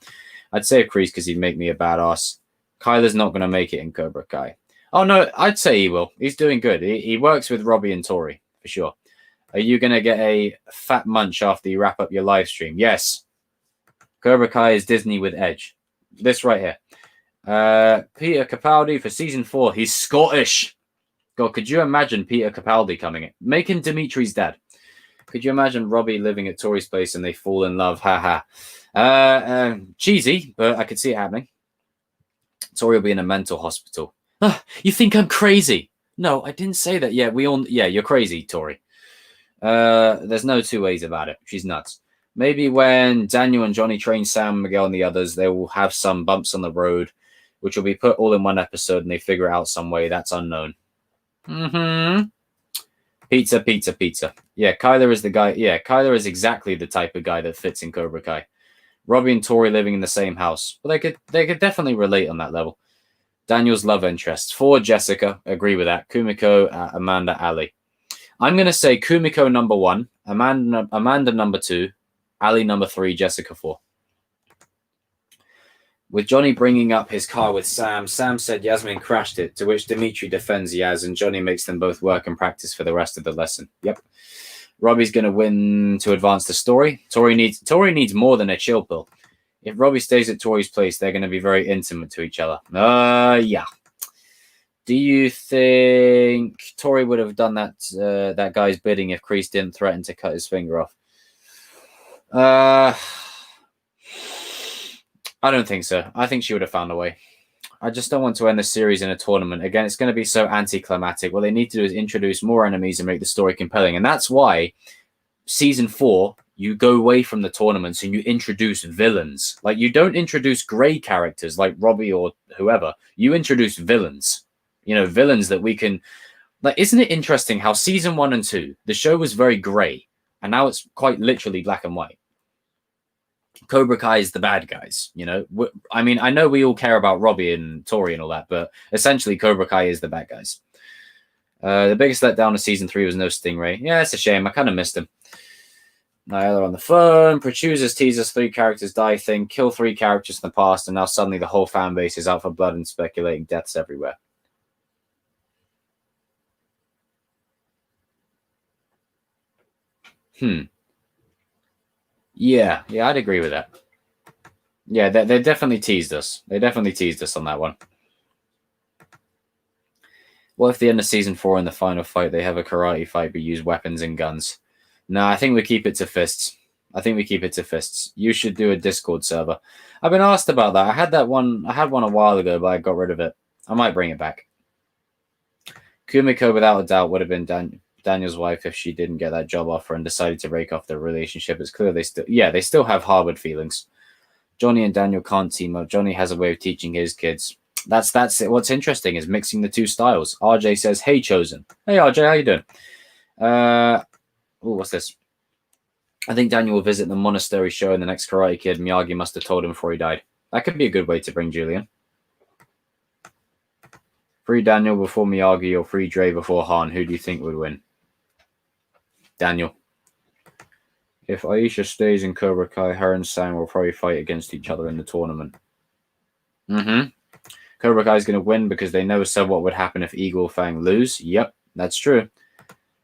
I'd say Kreese because he'd make me a badass. Kyler's not going to make it in Cobra Kai. Oh, no. I'd say he will. He's doing good. He works with Robbie and Tori, for sure. Are you going to get a fat munch after you wrap up your live stream? Yes. Cobra Kai is Disney with Edge. This right here. Peter Capaldi for season 4. He's Scottish. God, could you imagine Peter Capaldi coming in? Make him Dimitri's dad. Could you imagine Robbie living at Tori's place and they fall in love? Haha. Cheesy, but I could see it happening. Tori will be in a mental hospital. You think I'm crazy? No, I didn't say that. Yeah, you're crazy, Tori. There's no two ways about it. She's nuts. Maybe when Daniel and Johnny train Sam, Miguel, and the others, they will have some bumps on the road, which will be put all in one episode and they figure out some way. That's unknown. Pizza. Yeah, Kyler is the guy. Yeah, Kyler is exactly the type of guy that fits in Cobra Kai. Robbie and Tori living in the same house. Well, they could definitely relate on that level. Daniel's love interests. For Jessica, agree with that. Kumiko, Amanda, Ali. I'm going to say Kumiko number 1, Amanda number 2, Ali number 3, Jessica 4. With Johnny bringing up his car with Sam, Sam said Yasmin crashed it, to which Dimitri defends Yaz, and Johnny makes them both work and practice for the rest of the lesson. Yep. Robbie's going to win to advance the story. Tori needs more than a chill pill. If Robbie stays at Tori's place, they're going to be very intimate to each other. Yeah. Do you think Tori would have done that guy's bidding if Kreese didn't threaten to cut his finger off? I don't think so. I think she would have found a way. I just don't want to end the series in a tournament. Again, it's going to be so anticlimactic. What they need to do is introduce more enemies and make the story compelling. And that's why season 4, you go away from the tournaments and you introduce villains. Like, you don't introduce grey characters like Robbie or whoever. You introduce villains. Villains that we can... Like, isn't it interesting how season 1 and 2, the show was very grey, and now it's quite literally black and white. Cobra Kai is the bad guys, I mean, I know we all care about Robbie and Tori and all that, but essentially Cobra Kai is the bad guys. The biggest letdown of season 3 was no Stingray. Yeah, it's a shame. I kind of missed him. Nyla on the phone. Producers teases 3 characters die thing. Kill 3 characters in the past, and now suddenly the whole fan base is out for blood and speculating deaths everywhere. Yeah, I'd agree with that. Yeah, they definitely teased us. They definitely teased us on that one. What if the end of season 4 in the final fight, they have a karate fight but use weapons and guns? No, I think we keep it to fists. You should do a Discord server. I've been asked about that. I had one a while ago, but I got rid of it. I might bring it back. Kumiko, without a doubt, would have been Daniel's wife if she didn't get that job offer and decided to rake off their relationship. It's clear they still have harbored feelings. Johnny and Daniel can't team up. Johnny has a way of teaching his kids. That's it. What's interesting is mixing the two styles. RJ says, "Hey, Chosen." Hey, RJ, how you doing? What's this? I think Daniel will visit the monastery show in the next Karate Kid. Miyagi must have told him before he died. That could be a good way to bring Julian. Free Daniel before Miyagi or free Dre before Han. Who do you think would win? Daniel. If Aisha stays in Cobra Kai, her and Sang will probably fight against each other in the tournament. Cobra Kai is going to win because they never said what would happen if Eagle Fang lose. Yep, that's true.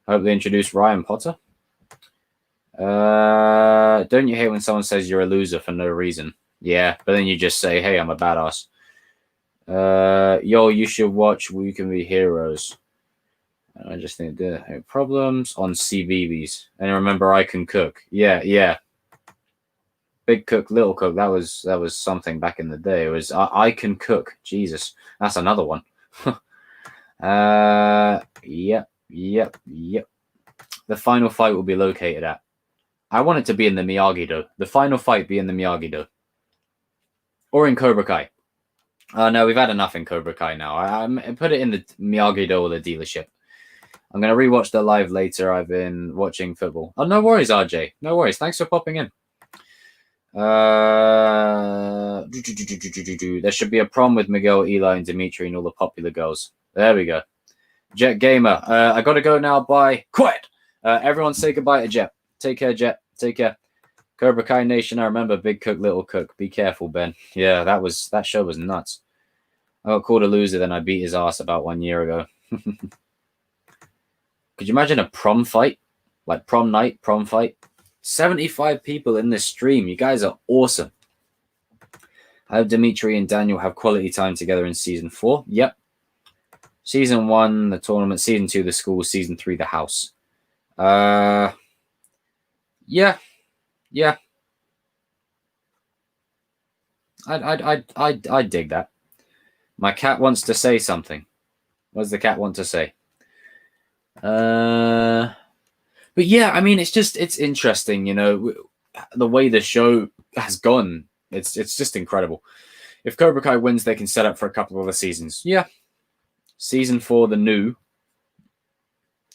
I hope they introduce Ryan Potter. Don't you hate when someone says you're a loser for no reason? Yeah, but then you just say, hey, I'm a badass. Yo, you should watch We Can Be Heroes. I just think the problems on CBeebies. And remember, I Can Cook. Yeah. Big Cook, Little Cook. That was something back in the day. It was I Can Cook. Jesus, that's another one. Yep. The final fight will be located at. I want it to be in the Miyagi-Do. The final fight be in the Miyagi-Do. Or in Cobra Kai. No, we've had enough in Cobra Kai now. I put it in the Miyagi-Do or the dealership. I'm going to rewatch the live later. I've been watching football. Oh, no worries, RJ. No worries. Thanks for popping in. There should be a prom with Miguel, Eli, and Dimitri and all the popular girls. There we go. Jet Gamer. I got to go now. Bye. Quiet. Everyone say goodbye to Jet. Take care, Jet. Take care. Cobra Kai Nation. I remember Big Cook, Little Cook. Be careful, Ben. Yeah, that show was nuts. I got called a loser, then I beat his ass about 1 year ago. Could you imagine a prom fight? Like prom night, prom fight? 75 people in this stream. You guys are awesome. I hope Dimitri and Daniel have quality time together in season 4. Yep. Season 1, the tournament. Season 2, the school. Season 3, the house. Yeah. I'd dig that. My cat wants to say something. What does the cat want to say? But yeah, I mean, it's interesting, you know, the way the show has gone. It's just incredible. If Cobra Kai wins, they can set up for a couple of other seasons. Yeah. Season 4, the new.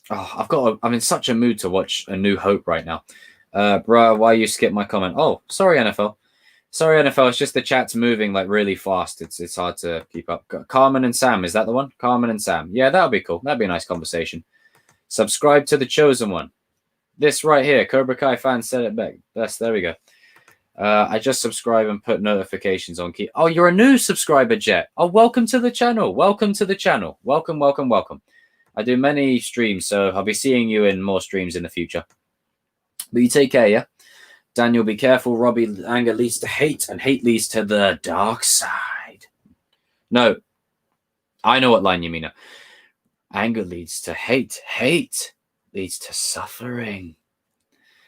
Oh, I'm in such a mood to watch A New Hope right now. Bruh, why you skip my comment? Oh, sorry, NFL. Sorry, NFL. It's just the chat's moving like really fast. It's hard to keep up. Carmen and Sam, is that the one? Carmen and Sam. Yeah, that'll be cool. That'd be a nice conversation. Subscribe to the chosen one. This right here, Cobra Kai fans said it back. There we go. I just subscribe and put notifications on key. Oh, you're a new subscriber, Jet. Oh, welcome to the channel. Welcome to the channel. Welcome. I do many streams, so I'll be seeing you in more streams in the future. But you take care, yeah? Daniel, be careful. Robbie, anger leads to hate, and hate leads to the dark side. No, I know what line you mean. Anger leads to hate. Hate leads to suffering.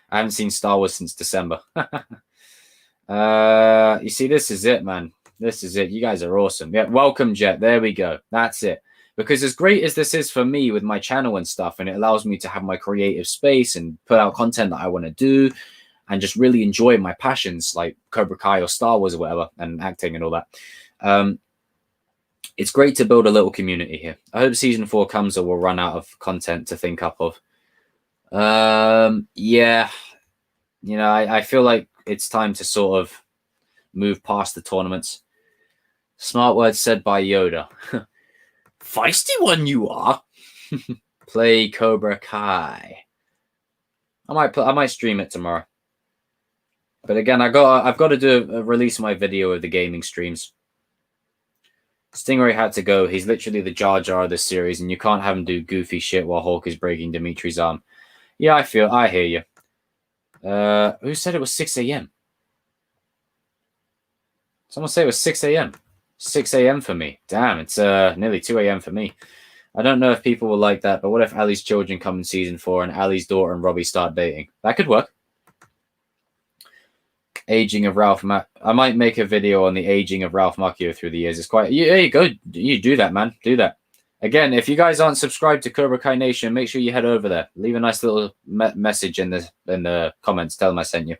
I haven't seen Star Wars since December. You see, this is it, man. This is it. You guys are awesome. Yeah, welcome, Jet. There we go. That's it. Because as great as this is for me with my channel and stuff, and it allows me to have my creative space and put out content that I want to do and just really enjoy my passions like Cobra Kai or Star Wars or whatever, and acting and all that. It's great to build a little community here. I hope season 4 comes or we'll run out of content to think up of. Yeah, you know, I feel like it's time to sort of move past the tournaments. Smart words said by Yoda. Feisty one you are. Play Cobra Kai. I might stream it tomorrow. But again, I've got to release my video of the gaming streams. Stingray had to go. He's literally the Jar Jar of this series, and you can't have him do goofy shit while Hulk is breaking Dimitri's arm. Yeah, I hear you. Who said it was 6 a.m.? Someone say it was 6 a.m. 6 a.m. for me. Damn, it's nearly 2 a.m. for me. I don't know if people will like that, but what if Ali's children come in season 4 and Ali's daughter and Robbie start dating? That could work. Aging of Ralph I might make a video on the aging of Ralph Macchio through the years. It's quite... Yeah, you go. You do that, man. Do that. Again, if you guys aren't subscribed to Cobra Kai Nation, make sure you head over there. Leave a nice little message in the comments. Tell them I sent you.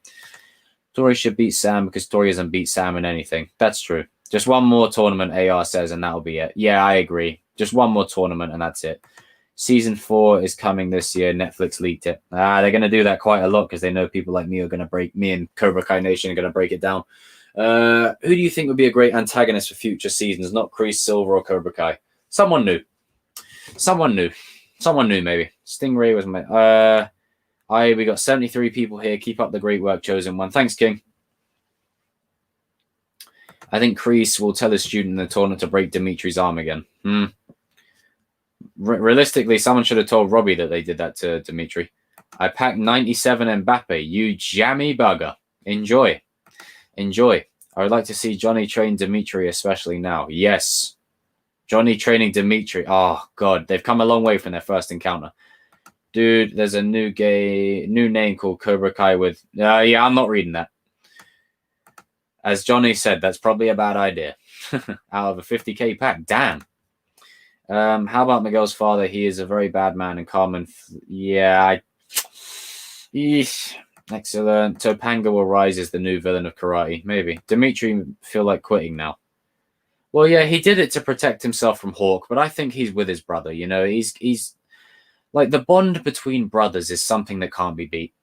Tori should beat Sam because Tori hasn't beat Sam in anything. That's true. Just one more tournament, AR says, and that'll be it. Yeah, I agree. Just one more tournament, and that's it. Season 4 is coming this year. Netflix leaked it. They're going to do that quite a lot because they know people like me are going to break. Me and Cobra Kai Nation are going to break it down. Who do you think would be a great antagonist for future seasons? Not Kreese, Silver, or Cobra Kai. Someone new. Maybe. Stingray was my. We got 73 people here. Keep up the great work, Chosen One. Thanks, King. I think Kreese will tell his student in the tournament to break Dimitri's arm again. Realistically, someone should have told Robbie that they did that to Dimitri. I packed 97 Mbappe. You jammy bugger. Enjoy. I would like to see Johnny train Dimitri, especially now. Yes. Johnny training Dimitri. Oh, God. They've come a long way from their first encounter. Dude, there's a new name called Cobra Kai with... yeah, I'm not reading that. As Johnny said, that's probably a bad idea. Out of a 50k pack. Damn. How about Miguel's father? He is a very bad man and Carmen. Excellent. Topanga will rise as the new villain of karate. Maybe. Dimitri feel like quitting now. Well, yeah, he did it to protect himself from Hawk, but I think he's with his brother. You know, he's like the bond between brothers is something that can't be beat.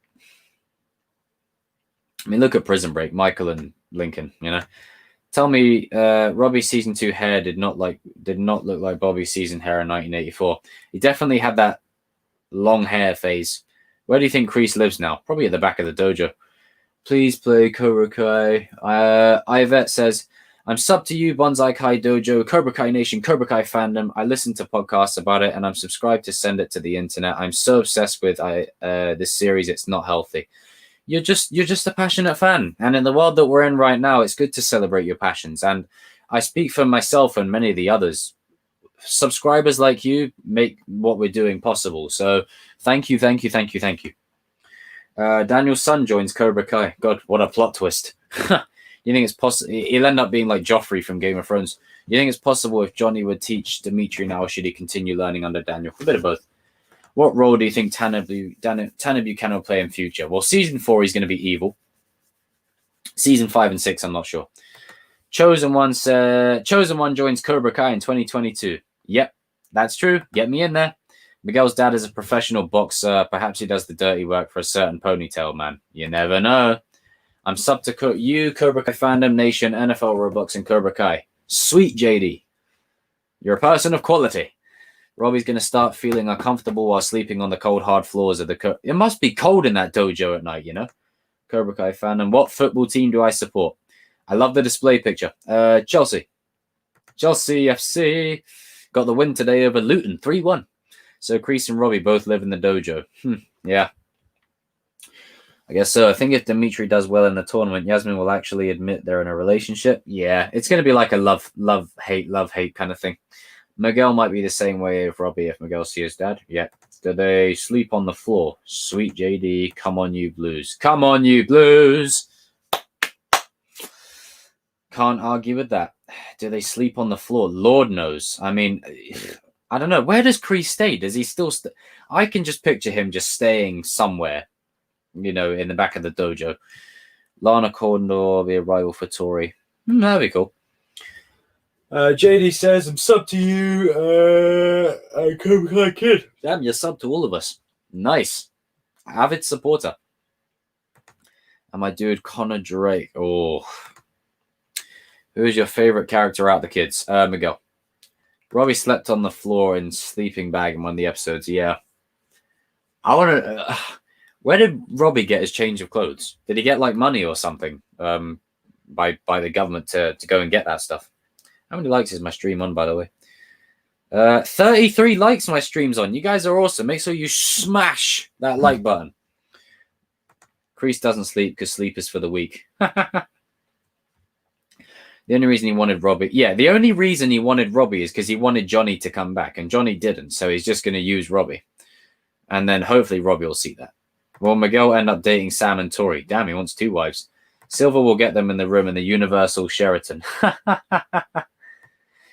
I mean, look at Prison Break, Michael and Lincoln. You know, tell me, Robbie's season 2 hair did not look like Bobby's season hair in 1984. He definitely had that long hair phase. Where do you think Kreese lives now? Probably at the back of the dojo. Please play Cobra Kai. Ivette says, I'm sub to you, Bonsai Kai Dojo, Cobra Kai Nation, Cobra Kai fandom. I listen to podcasts about it and I'm subscribed to send it to the internet. I'm so obsessed with this series, it's not healthy. You're just a passionate fan. And in the world that we're in right now, it's good to celebrate your passions. And I speak for myself and many of the others. Subscribers like you make what we're doing possible. So thank you. Daniel's son joins Cobra Kai. God, what a plot twist. You think it's possible? He'll end up being like Joffrey from Game of Thrones. You think it's possible if Johnny would teach Dimitri now, or should he continue learning under Daniel? A bit of both. What role do you think Tanner Buchanan will play in future? Well, season 4 he's going to be evil. Season 5 and 6, I'm not sure. Chosen One joins Cobra Kai in 2022. Yep, that's true. Get me in there. Miguel's dad is a professional boxer. Perhaps he does the dirty work for a certain ponytail man. You never know. I'm sub to you, Cobra Kai fandom nation, NFL Roblox, and Cobra Kai. Sweet JD. You're a person of quality. Robbie's going to start feeling uncomfortable while sleeping on the cold, hard floors of the... It must be cold in that dojo at night, you know? Cobra Kai fandom. What football team do I support? I love the display picture. Chelsea. Chelsea FC. Got the win today over Luton. 3-1. So Kreese and Robbie both live in the dojo. Yeah. I guess so. I think if Dimitri does well in the tournament, Yasmin will actually admit they're in a relationship. Yeah, it's going to be like a love, hate kind of thing. Miguel might be the same way with Robbie if Miguel sees his dad. Yeah. Do they sleep on the floor? Sweet JD. Come on, you Blues. Come on, you Blues. Can't argue with that. Do they sleep on the floor? Lord knows. I mean, I don't know. Where does Kreese stay? Does he still... I can just picture him just staying somewhere. You know, in the back of the dojo. Lana Condor will be a rival for Tori. That'd be cool. JD says, I'm sub to you, Cobra Kai Kid. Damn, you're sub to all of us. Nice. Avid supporter. And my dude, Connor Drake. Oh. Who's your favorite character out of the kids? Miguel. Robbie slept on the floor in sleeping bag in one of the episodes. Yeah. I want to... where did Robbie get his change of clothes? Did he get like money or something by the government to go and get that stuff? How many likes is my stream on, by the way? 33 likes my stream's on. You guys are awesome. Make sure you smash that like button. Kreese doesn't sleep because sleep is for the weak. The only reason he wanted Robbie... Yeah, the only reason he wanted Robbie is because he wanted Johnny to come back, and Johnny didn't, so he's just going to use Robbie. And then hopefully Robbie will see that. Will Miguel end up dating Sam and Tori? Damn, he wants 2 wives. Silver will get them in the room in the Universal Sheraton.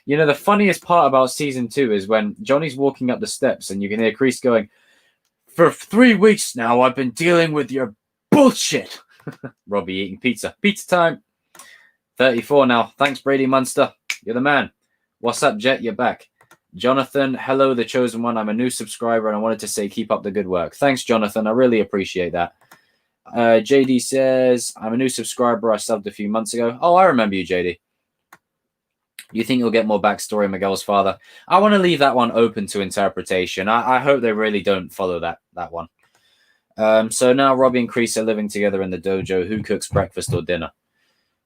You know, the funniest part about season 2 is when Johnny's walking up the steps and you can hear Kreese going, for 3 weeks now, I've been dealing with your bullshit. Robbie eating pizza. Pizza time. 34 now. Thanks, Brady Munster. You're the man. What's up, Jet? You're back. Jonathan, hello, the chosen one. I'm a new subscriber, and I wanted to say keep up the good work. Thanks, Jonathan. I really appreciate that. JD says, I'm a new subscriber. I subbed a few months ago. Oh, I remember you, JD. You think you'll get more backstory on Miguel's father? I want to leave that one open to interpretation. I hope they really don't follow that one. So now Robbie and Kreese are living together in the dojo. Who cooks breakfast or dinner?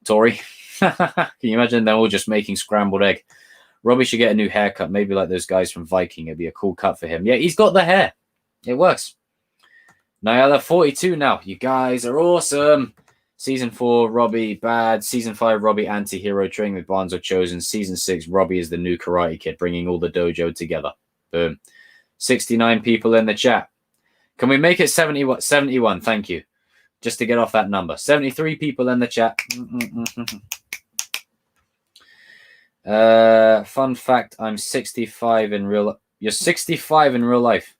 Tori? Can you imagine them all just making scrambled egg? Robbie should get a new haircut, maybe like those guys from Viking. It'd be a cool cut for him. Yeah, he's got the hair. It works. Nyala, 42 now. You guys are awesome. Season 4, Robbie, bad. Season 5, Robbie, anti-hero, training with Barnes or Chosen. Season 6, Robbie is the new Karate Kid, bringing all the dojo together. Boom. 69 people in the chat. Can we make it 71? 71, thank you. Just to get off that number. 73 people in the chat. Fun fact, I'm 65 in real life. You're 65 in real life.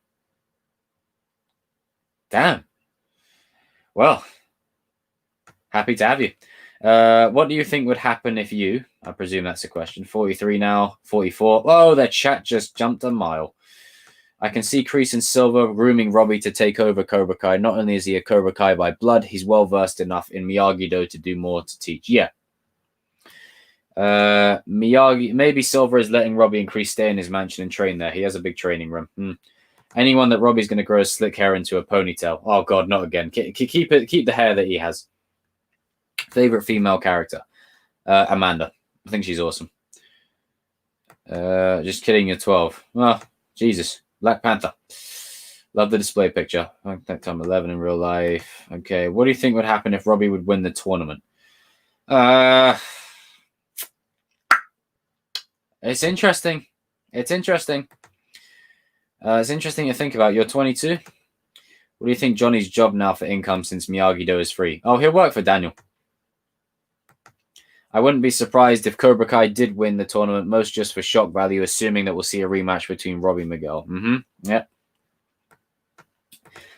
Damn. Well, happy to have you. What do you think would happen if you, I presume that's a question, 43 now, 44. Oh, their chat just jumped a mile. I can see Kreese and Silver grooming Robbie to take over Cobra Kai. Not only is he a Cobra Kai by blood, he's well-versed enough in Miyagi-Do to do more to teach. Yeah. Miyagi, maybe Silver is letting Robbie and Kreese stay in his mansion and train there. He has a big training room. Anyone that Robbie's going to grow his slick hair into a ponytail. Oh God, not again. Keep the hair that he has. Favorite female character, Amanda. I think she's awesome. Just kidding. You're 12. Oh, Jesus. Black Panther. Love the display picture. I think I'm 11 in real life. Okay, what do you think would happen if Robbie would win the tournament? It's interesting. It's interesting. It's interesting to think about. You're 22. What do you think Johnny's job now for income since Miyagi-Do is free? Oh, he'll work for Daniel. I wouldn't be surprised if Cobra Kai did win the tournament, most just for shock value, assuming that we'll see a rematch between Robbie and Miguel. Yeah.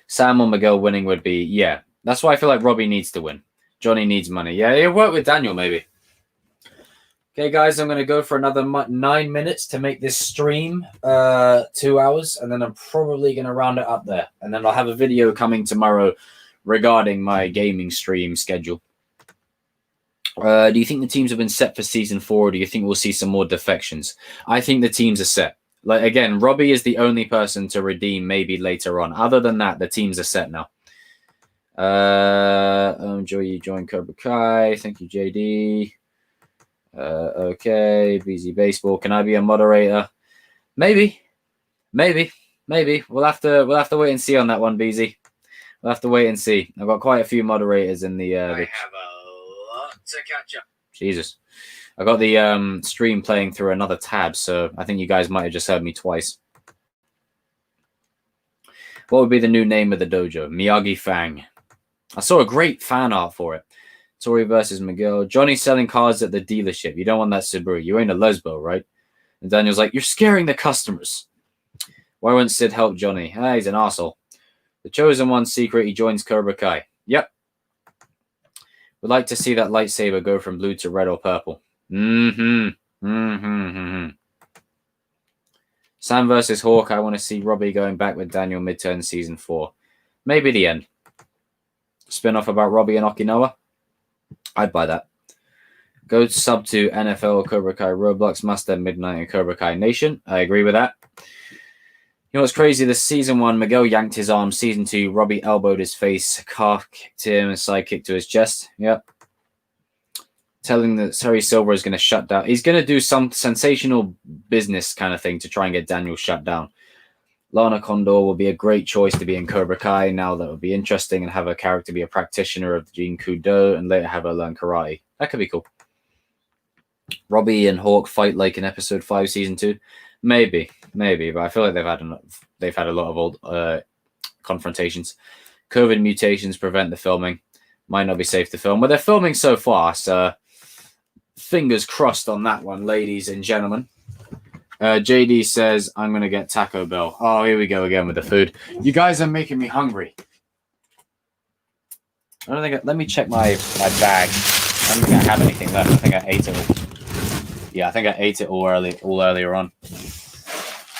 Sam or Miguel winning would be, yeah. That's why I feel like Robbie needs to win. Johnny needs money. Yeah, he'll work with Daniel, maybe. Okay, guys, I'm going to go for another 9 minutes to make this stream 2 hours, and then I'm probably going to round it up there. And then I'll have a video coming tomorrow regarding my gaming stream schedule. Do you think the teams have been set for season 4, or do you think we'll see some more defections? I think the teams are set. Like, again, Robbie is the only person to redeem maybe later on. Other than that, the teams are set now. Enjoy you join Cobra Kai. Thank you, JD. Okay, BZ Baseball. Can I be a moderator? Maybe. We'll have to wait and see on that one, BZ. We'll have to wait and see. I've got quite a few moderators in the. I have a lot to catch up. Jesus, I got the stream playing through another tab, so I think you guys might have just heard me twice. What would be the new name of the dojo? Miyagi Fang. I saw a great fan art for it. Tori versus Miguel. Johnny selling cars at the dealership. You don't want that Subaru. You ain't a lesbo, right? And Daniel's like, you're scaring the customers. Why won't Sid help Johnny? Ah, he's an arsehole. The Chosen One's secret, he joins Cobra Kai. Yep. Would like to see that lightsaber go from blue to red or purple. Sam versus Hawk. I want to see Robbie going back with Daniel mid-turn season 4. Maybe the end. Spin-off about Robbie and Okinawa. I'd buy that. Go sub to NFL, Cobra Kai, Roblox, Master, Midnight, and Cobra Kai Nation. I agree with that. You know what's crazy? This season 1, Miguel yanked his arm. Season 2, Robbie elbowed his face, calf kicked him, and side kick to his chest. Yep. Telling that Terry Silver is going to shut down. He's going to do some sensational business kind of thing to try and get Daniel shut down. Lana Condor will be a great choice to be in Cobra Kai. Now that would be interesting, and have a character be a practitioner of Jean Kudo and later have her learn karate. That could be cool. Robbie and Hawk fight like in episode 5, season 2. Maybe, but I feel like they've had a lot of old confrontations. COVID mutations prevent the filming. Might not be safe to film. Well, they're filming so far, so fingers crossed on that one, ladies and gentlemen. JD says, I'm going to get Taco Bell. Oh, here we go again with the food. You guys are making me hungry. I don't think. Let me check my bag. I don't think I have anything left. I think I ate it all. Yeah, I think I ate it all earlier on.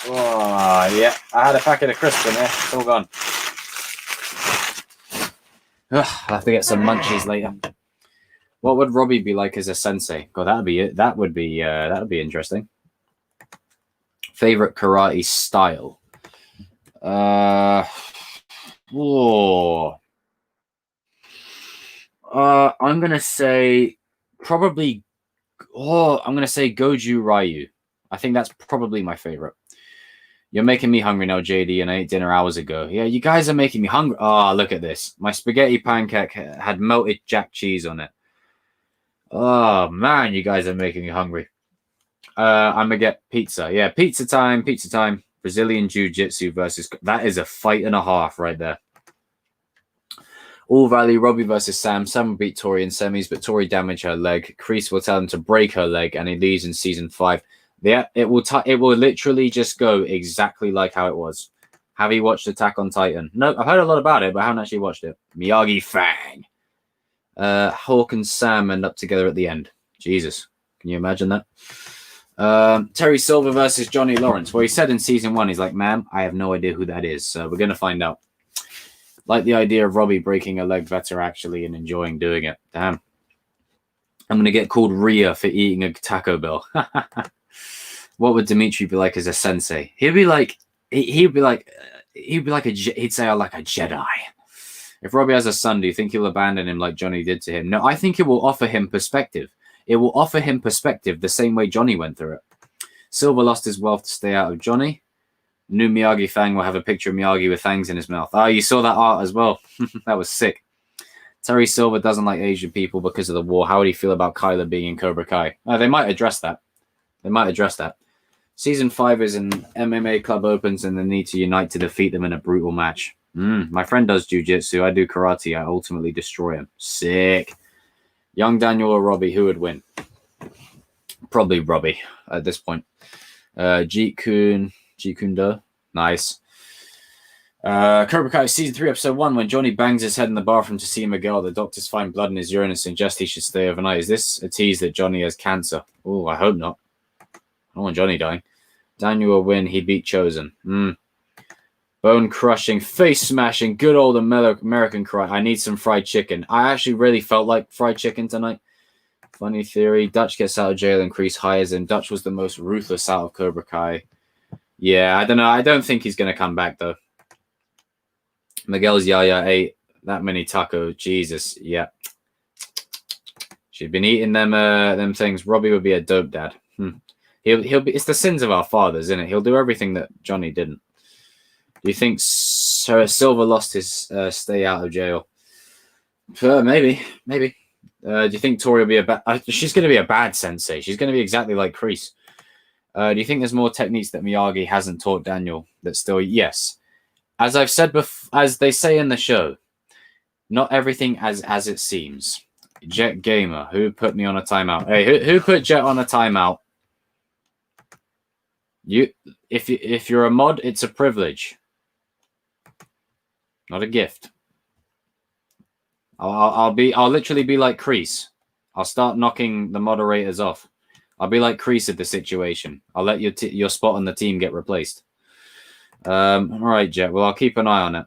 Oh, yeah. I had a packet of crisps in there. It's all gone. Ugh, I'll have to get some munchies later. What would Robbie be like as a sensei? God, that'd be it. That would be interesting. Favorite karate style? I'm gonna say probably. I'm gonna say Goju Ryu. I think that's probably my favorite. You're making me hungry now, JD, and I ate dinner hours ago. Yeah, you guys are making me hungry. Oh, look at this. My spaghetti pancake had melted jack cheese on it. Oh, man, you guys are making me hungry. I'm going to get pizza. Yeah, pizza time, pizza time. Brazilian Jiu-Jitsu versus... That is a fight and a half right there. All Valley, Robbie versus Sam. Sam will beat Tori in semis, but Tori damaged her leg. Kreese will tell him to break her leg, and he leaves in season 5. Yeah, it will literally just go exactly like how it was. Have you watched Attack on Titan? No, I've heard a lot about it, but I haven't actually watched it. Miyagi Fang. Hawk and Sam end up together at the end. Jesus, can you imagine that? Terry Silver versus Johnny Lawrence. Well, he said in season 1, he's like, ma'am, I have no idea who that is. So we're going to find out. Like the idea of Robbie breaking a leg better, actually, and enjoying doing it. Damn. I'm going to get called Rhea for eating a Taco Bell. What would Dimitri be like as a sensei? He'd say, I like a Jedi. If Robbie has a son, do you think he'll abandon him like Johnny did to him? No, I think it will offer him perspective. It will offer him perspective the same way Johnny went through it. Silver lost his wealth to stay out of Johnny. New Miyagi Fang will have a picture of Miyagi with fangs in his mouth. Oh, you saw that art as well. That was sick. Terry Silver doesn't like Asian people because of the war. How would he feel about Kyler being in Cobra Kai? They might address that. Season 5 is an MMA club opens and the need to unite to defeat them in a brutal match. My friend does jiu-jitsu. I do karate. I ultimately destroy him. Sick. Young Daniel or Robbie, who would win? Probably Robbie at this point. Jeet Kune Do. Nice. Cobra Kai season 3 episode 1, when Johnny bangs his head in the bathroom to see Miguel, the doctors find blood in his urine and suggest he should stay overnight. Is this a tease that Johnny has cancer? Oh, I hope not. I don't want Johnny dying. Daniel will win. He beat Chosen. Bone crushing, face smashing, good old American cry. I need some fried chicken. I actually really felt like fried chicken tonight. Funny theory. Dutch gets out of jail and Kreese hires him. Dutch was the most ruthless out of Cobra Kai. Yeah, I don't know. I don't think he's going to come back, though. Miguel's Yaya ate that many tacos. Jesus, yeah. She'd been eating them things. Robbie would be a dope dad. He'll be. It's the sins of our fathers, isn't it? He'll do everything that Johnny didn't. Do you think Silver lost his stay out of jail? Maybe. Do you think Tori will be a bad? She's going to be a bad sensei. She's going to be exactly like Kreese. Do you think there's more techniques that Miyagi hasn't taught Daniel that still? Yes. As I've said before, as they say in the show, not everything as it seems. Jet Gamer, who put me on a timeout? Hey, who put Jet on a timeout? If you're a mod, it's a privilege, not a gift. I'll literally be like Kreese. I'll start knocking the moderators off. I'll be like Kreese at the situation. I'll let your spot on the team get replaced. All right, Jet. Well, I'll keep an eye on it.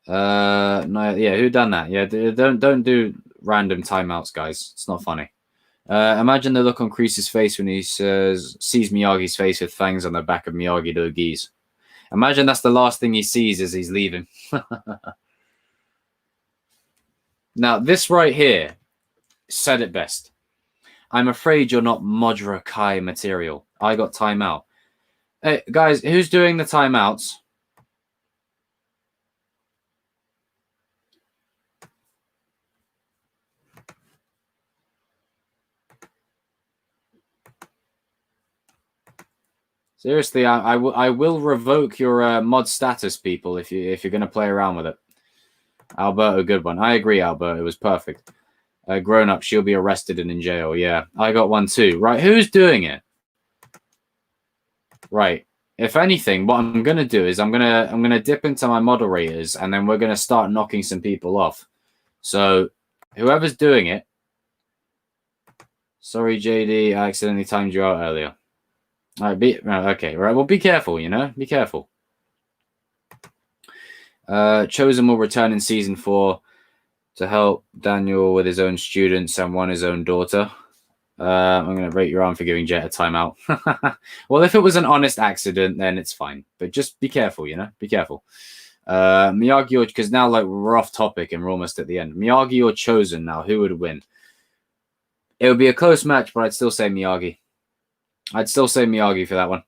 No, yeah. Who done that? Yeah, don't do random timeouts, guys. It's not funny. Imagine the look on Kreese's face when he sees Miyagi's face with fangs on the back of Miyagi Do Gis. Imagine that's the last thing he sees as he's leaving. Now, this right here said it best. I'm afraid you're not Modra Kai material. I got timeout. Hey, guys, who's doing the timeouts? Seriously, I will revoke your mod status, people, if you're going to play around with it. Alberto, good one. I agree, Alberto. It was perfect. Grown up, she'll be arrested and in jail. Yeah, I got one too. Right, who's doing it? Right. If anything, what I'm going to do is I'm going to dip into my moderators, and then we're going to start knocking some people off. So whoever's doing it, sorry, JD, I accidentally timed you out earlier. All right, okay, right. Well, be careful. Be careful. Chosen will return in season 4 to help Daniel with his own students and his own daughter. I'm going to rate your arm for giving Jet a timeout. Well, if it was an honest accident, then it's fine. But just be careful, Be careful. Miyagi, because now we're off topic and we're almost at the end. Miyagi or Chosen now, who would win? It would be a close match, but I'd still say Miyagi. I'd still say Miyagi for that one.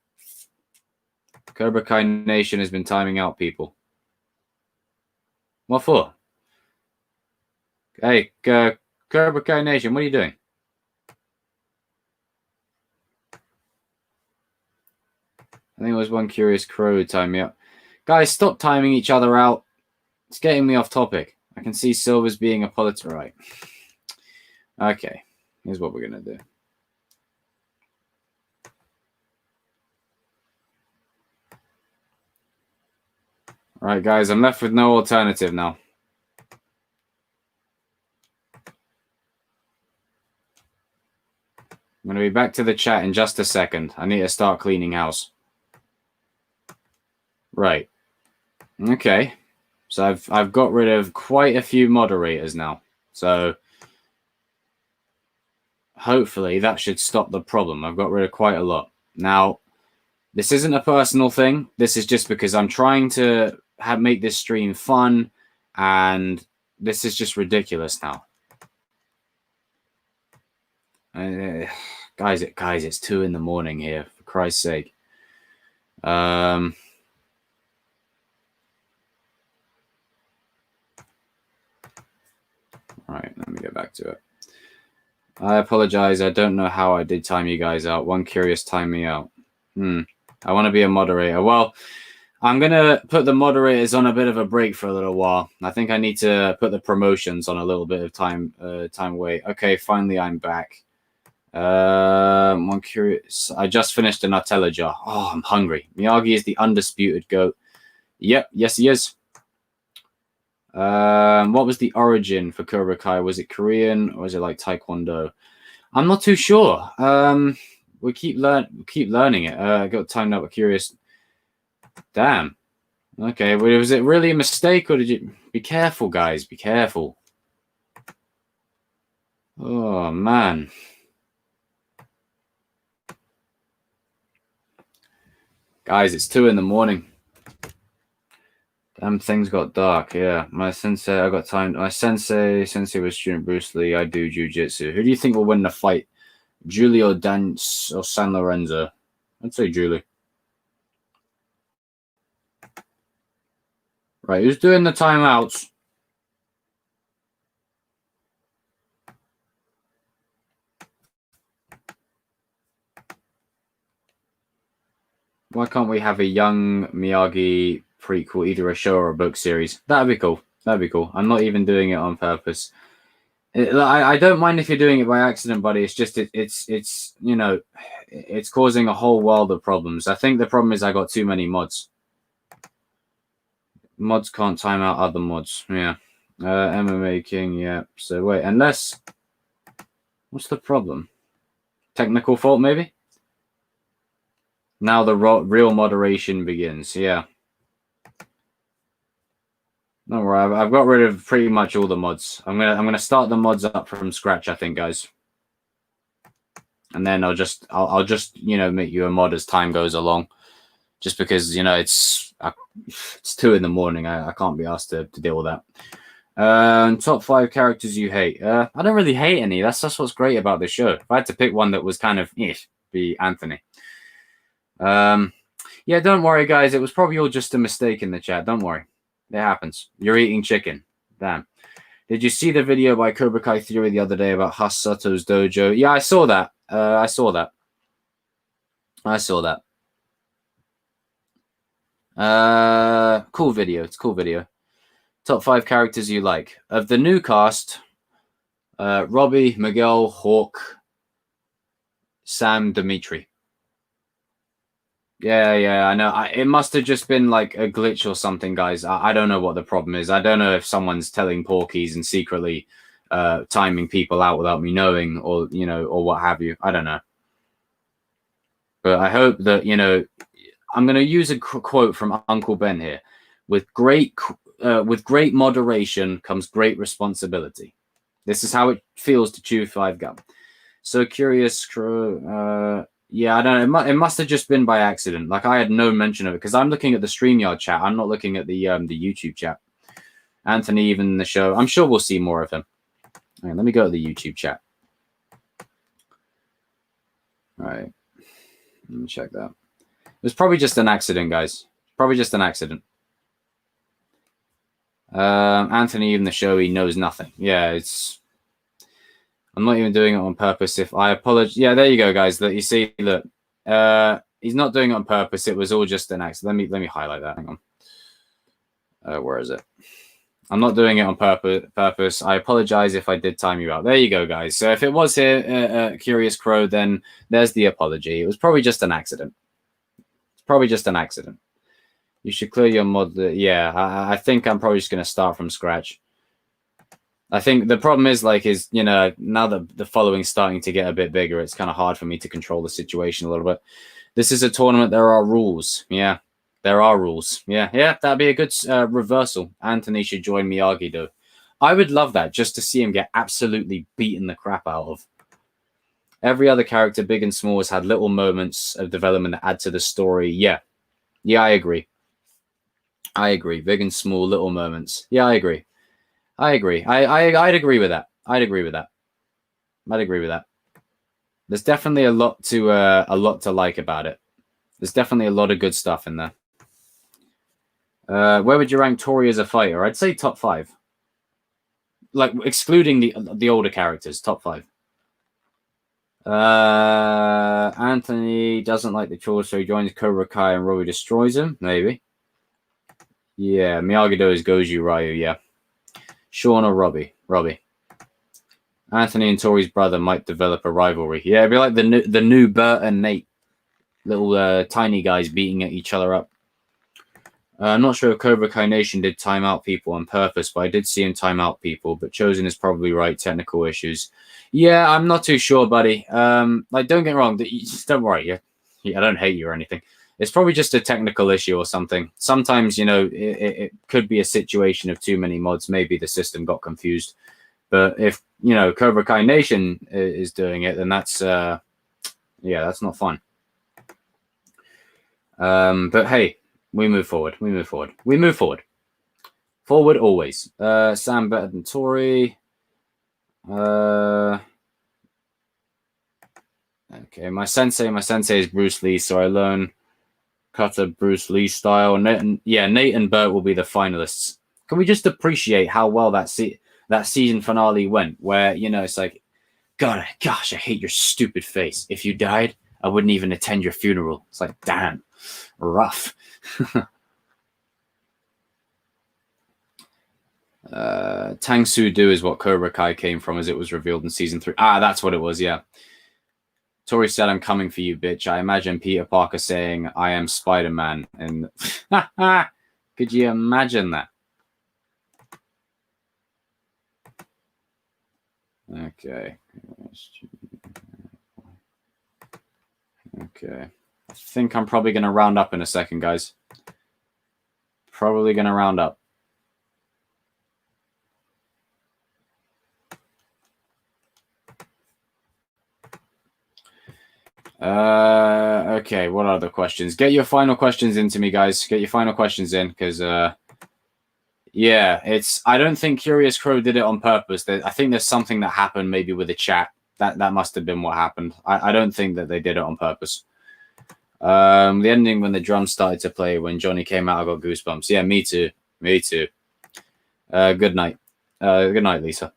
Cobra Kai Nation has been timing out people. What for? Hey, Cobra Kai Nation, what are you doing? I think it was one Curious Crow who timed me up. Guys, stop timing each other out. It's getting me off topic. I can see Silver's being a political right. Okay, here's what we're going to do. All right, guys, I'm left with no alternative now. I'm going to be back to the chat in just a second. I need to start cleaning house. Right. Okay. So I've got rid of quite a few moderators now. So hopefully that should stop the problem. I've got rid of quite a lot. Now, this isn't a personal thing. This is just because I'm trying to make this stream fun, and this is just ridiculous now. Guys, it's 2 a.m. here, for Christ's sake. All right, let me get back to it. I apologize. I don't know how I did time you guys out. One Curious timed me out. I want to be a moderator. Well, I'm going to put the moderators on a bit of a break for a little while. I think I need to put the promotions on a little bit of time wait. Okay, finally I'm back. One Curious. I just finished a Nutella jar. Oh, I'm hungry. Miyagi is the undisputed GOAT. Yep, yes he is. What was the origin for Cobra Kai? Was it Korean or was it like Taekwondo? I'm not too sure. We keep learning it. I got timed up. Curious. Damn. Okay. Well, was it really a mistake, or did you? Be careful, guys. Be careful. Oh man. Guys, it's 2 a.m. Damn, things got dark. Yeah, my sensei. I got timed. My sensei was student Bruce Lee. I do jujitsu. Who do you think will win the fight? Julie or Dance or San Lorenzo? I'd say Julie. Right, who's doing the timeouts? Why can't we have a young Miyagi prequel, either a show or a book series? That'd be cool. That'd be cool. I'm not even doing it on purpose. I don't mind if you're doing it by accident, buddy. It's just it's it's causing a whole world of problems. I think the problem is I got too many mods. Mods can't time out other mods. Yeah. MMA King, yeah. So wait, unless what's the problem? Technical fault, maybe? Now the real moderation begins. Yeah. Don't worry, I've got rid of pretty much all the mods. I'm gonna start the mods up from scratch, I think, guys. And then I'll just make you a mod as time goes along. Just because it's 2 a.m. I can't be asked to deal with that. Top 5 characters you hate. I don't really hate any. That's what's great about this show. If I had to pick one that was kind of be Anthony. Yeah, don't worry, guys. It was probably all just a mistake in the chat. Don't worry. It happens. You're eating chicken. Damn. Did you see the video by Cobra Kai Theory the other day about Hasato's dojo? Yeah, I saw that. I saw that. Cool video. It's a cool video. Top 5 characters you like. Of the new cast, Robbie, Miguel, Hawk, Sam, Dimitri. Yeah, I know. It must have just been like a glitch or something, guys. I don't know what the problem is. I don't know if someone's telling porkies and secretly timing people out without me knowing, or or what have you. I don't know. But I hope that I'm going to use a quote from Uncle Ben here. With great moderation comes great responsibility. This is how it feels to chew 5 gum. So curious, yeah, I don't know. It must have just been by accident. Like I had no mention of it because I'm looking at the StreamYard chat. I'm not looking at the YouTube chat. Anthony, even in the show. I'm sure we'll see more of him. Right, let me go to the YouTube chat. All right. Let me check that. It was probably just an accident, guys. Probably just an accident. Anthony, even the show, he knows nothing. Yeah, I'm not even doing it on purpose. If I apologize, yeah, there you go, guys. That you see, look, he's not doing it on purpose. It was all just an accident. Let me highlight that. Hang on. Where is it? I'm not doing it on purpose. I apologize if I did time you out. There you go, guys. So if it was here, Curious Crow, then there's the apology. It was probably just an accident. It's probably just an accident. You should clear your mod. Yeah, I think I'm probably just going to start from scratch. I think the problem is now that the following's starting to get a bit bigger, it's kind of hard for me to control the situation a little bit. This is a tournament. There are rules. Yeah, there are rules. Yeah, that'd be a good reversal. Anthony should join Miyagi-Do. I would love that, just to see him get absolutely beaten the crap out of. Every other character, big and small, has had little moments of development that add to the story. Yeah, I agree. Big and small, little moments. Yeah, I agree. I'd agree with that. I'd agree with that. There's definitely a lot to like about it. There's definitely a lot of good stuff in there. Where would you rank Tori as a fighter? I'd say top 5. Like excluding the older characters, top 5. Anthony doesn't like the chores, so he joins Cobra Kai and Robbie destroys him. Maybe. Yeah, Miyagi-Do is Goju Ryu. Yeah. Sean or Robbie? Anthony and Tori's brother might develop a rivalry. Yeah, it'd be like the new Bert and Nate, little tiny guys beating at each other up. I'm not sure if Cobra Kai Nation did time out people on purpose, but I did see him time out people. But Chosen is probably right. Technical issues. Yeah, I'm not too sure, buddy. Don't get me wrong. Don't worry. I don't hate you or anything. It's probably just a technical issue or something. Sometimes, it could be a situation of too many mods. Maybe the system got confused. But if, Cobra Kai Nation is doing it, then that's not fun. But hey, we move forward. Forward always. Sam better than Tori. Okay, my sensei is Bruce Lee, so I learn Kata Bruce Lee style. Nate and Bert will be the finalists. Can we just appreciate how well that season finale went? Where it's like, gosh, I hate your stupid face. If you died, I wouldn't even attend your funeral. It's like, damn, rough. Tang Soo Do is what Cobra Kai came from, as it was revealed in season 3. That's what it was. Yeah. Tori said, "I'm coming for you, bitch." I imagine Peter Parker saying, "I am Spider-Man," and could you imagine that? Okay. I think I'm probably going to round up in a second, guys. Probably going to round up. Okay, what are the questions? Get your final questions into me, guys. Get your final questions in, because I don't think Curious Crow did it on purpose. I think there's something that happened maybe with the chat. That must have been what happened. I don't think that they did it on purpose. The ending when the drums started to play, when Johnny came out, I got goosebumps. Yeah, me too. Good night. Good night, Lisa.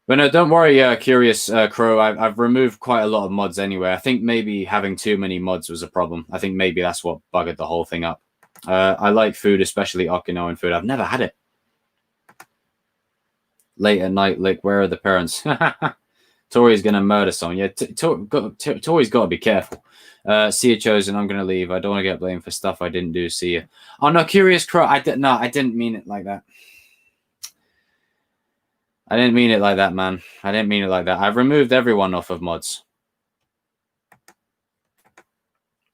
But no, don't worry, Curious Crow. I've removed quite a lot of mods anyway. I think maybe having too many mods was a problem. I think maybe that's what buggered the whole thing up. I like food, especially Okinawan food. I've never had it. Late at night, like, where are the parents? Tori's going to murder someone. Yeah, Tori's got to be careful. See you, Chosen. I'm going to leave. I don't want to get blamed for stuff I didn't do. See you. Oh, no, Curious Crow. I didn't mean it like that. I didn't mean it like that, man. I didn't mean it like that. I've removed everyone off of mods.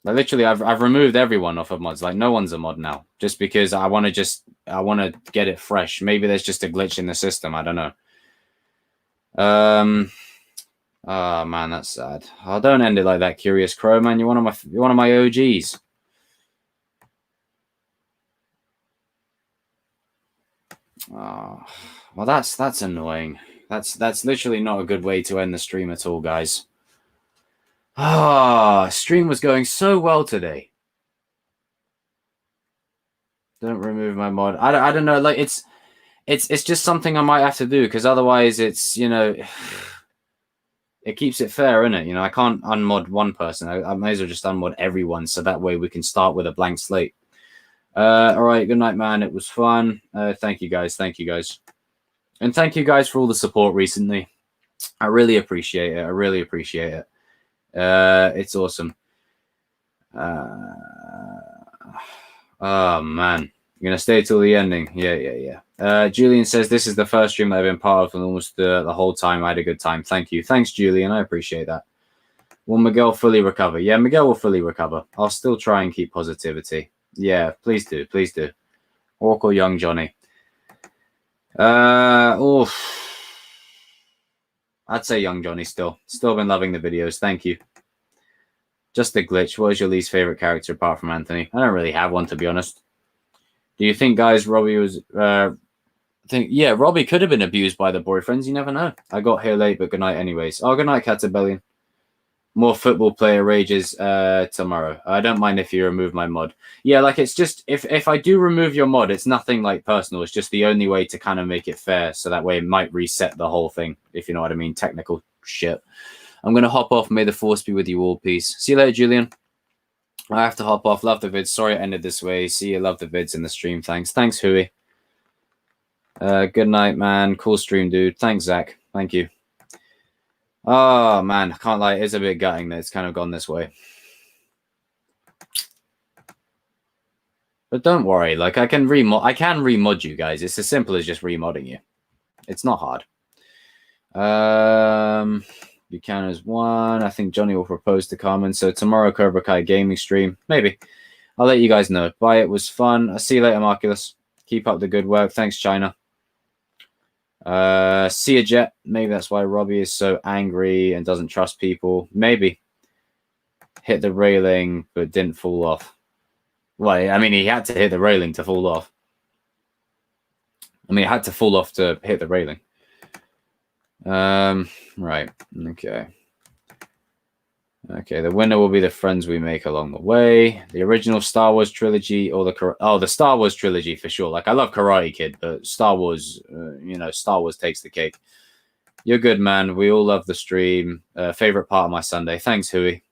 Like, literally, I've removed everyone off of mods. Like, no one's a mod now. Just because I want to get it fresh. Maybe there's just a glitch in the system. I don't know. Oh, man, that's sad. Oh, don't end it like that, Curious Crow, man. You're one of my OGs. Oh, well, that's annoying. That's literally not a good way to end the stream at all, guys. Ah, stream was going so well today. Don't remove my mod. I don't know. Like it's just something I might have to do because otherwise it's it keeps it fair, innit? I can't unmod one person. I may as well just unmod everyone so that way we can start with a blank slate. All right. Good night, man. It was fun. Thank you guys. And thank you guys for all the support recently. I really appreciate it. It's awesome. Oh, man. You're going to stay till the ending. Yeah. Julian says, this is the first stream that I've been part of and almost the whole time. I had a good time. Thank you. Thanks, Julian. I appreciate that. Will Miguel fully recover? Yeah, Miguel will fully recover. I'll still try and keep positivity. Yeah, please do. Orc or young Johnny? I'd say young Johnny still. Still been loving the videos. Thank you. Just a glitch. What is your least favorite character apart from Anthony? I don't really have one, to be honest. Do you think, guys, Robbie was... Robbie could have been abused by the boyfriends. You never know. I got here late, but good night anyways. Oh, good night, Catabellion. More football player rages tomorrow. I don't mind if you remove my mod. Yeah, like it's just if I do remove your mod, it's nothing like personal. It's just the only way to kind of make it fair. So that way it might reset the whole thing, if you know what I mean. Technical shit. I'm going to hop off. May the force be with you all. Peace. See you later, Julian. I have to hop off. Love the vids. Sorry it ended this way. See you. Love the vids in the stream. Thanks, Huey. Good night, man. Cool stream, dude. Thanks, Zach. Thank you. Oh, man. I can't lie. It's a bit gutting that it's kind of gone this way. But don't worry. Like, I can remod you guys. It's as simple as just remodding you. It's not hard. Buchanan's one. I think Johnny will propose to Carmen. So tomorrow, Cobra Kai gaming stream. Maybe. I'll let you guys know. Bye. It was fun. I'll see you later, Marculus. Keep up the good work. Thanks, China. See a Jet. Maybe that's why Robbie is so angry and doesn't trust people. Maybe. Hit the railing, but didn't fall off. Well, I mean, he had to hit the railing to fall off. I mean, it had to fall off to hit the railing. Right. Okay, the winner will be the friends we make along the way. The original Star Wars trilogy or the Star Wars trilogy for sure. Like, I love Karate Kid, but Star Wars, Star Wars takes the cake. You're good, man. We all love the stream. Favorite part of my Sunday. Thanks, Huey.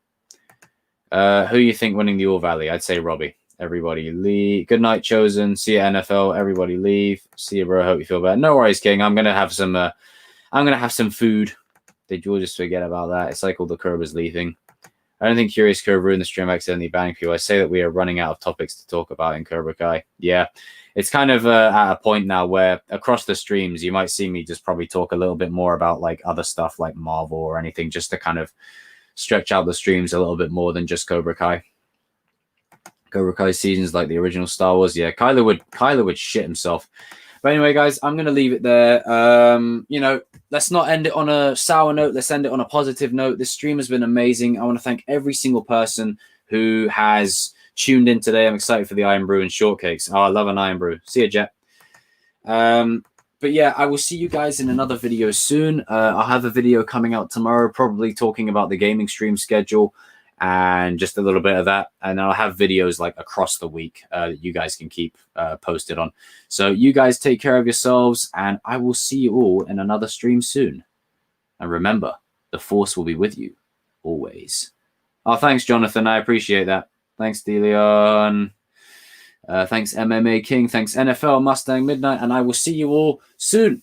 Who you think winning the All Valley? I'd say Robbie. Everybody leave. Good night, Chosen. See you, NFL. Everybody leave. See you, bro. Hope you feel better. No worries, King. I'm gonna have some food. Did you all just forget about that? It's like all the Cobras leaving. I don't think Curious Cobra ruined the stream accidentally banning people. I say that we are running out of topics to talk about in Cobra Kai. Yeah, it's kind of at a point now where across the streams, you might see me just probably talk a little bit more about like other stuff like Marvel or anything, just to kind of stretch out the streams a little bit more than just Cobra Kai. Cobra Kai seasons like the original Star Wars. Yeah, Kyler would shit himself. But anyway, guys, I'm going to leave it there. Let's not end it on a sour note. Let's end it on a positive note. This stream has been amazing. I want to thank every single person who has tuned in today. I'm excited for the Iron Brew and shortcakes. Oh, I love an Iron Brew. See you, Jet. But yeah, I will see you guys in another video soon. I'll have a video coming out tomorrow, probably talking about the gaming stream schedule and just a little bit of that. And I'll have videos like across the week that you guys can keep posted on. So you guys take care of yourselves, and I will see you all in another stream soon. And remember, the Force will be with you always. Oh, thanks, Jonathan. I appreciate that. Thanks, DeLeon. Thanks, MMA King. Thanks, NFL Mustang Midnight. And I will see you all soon.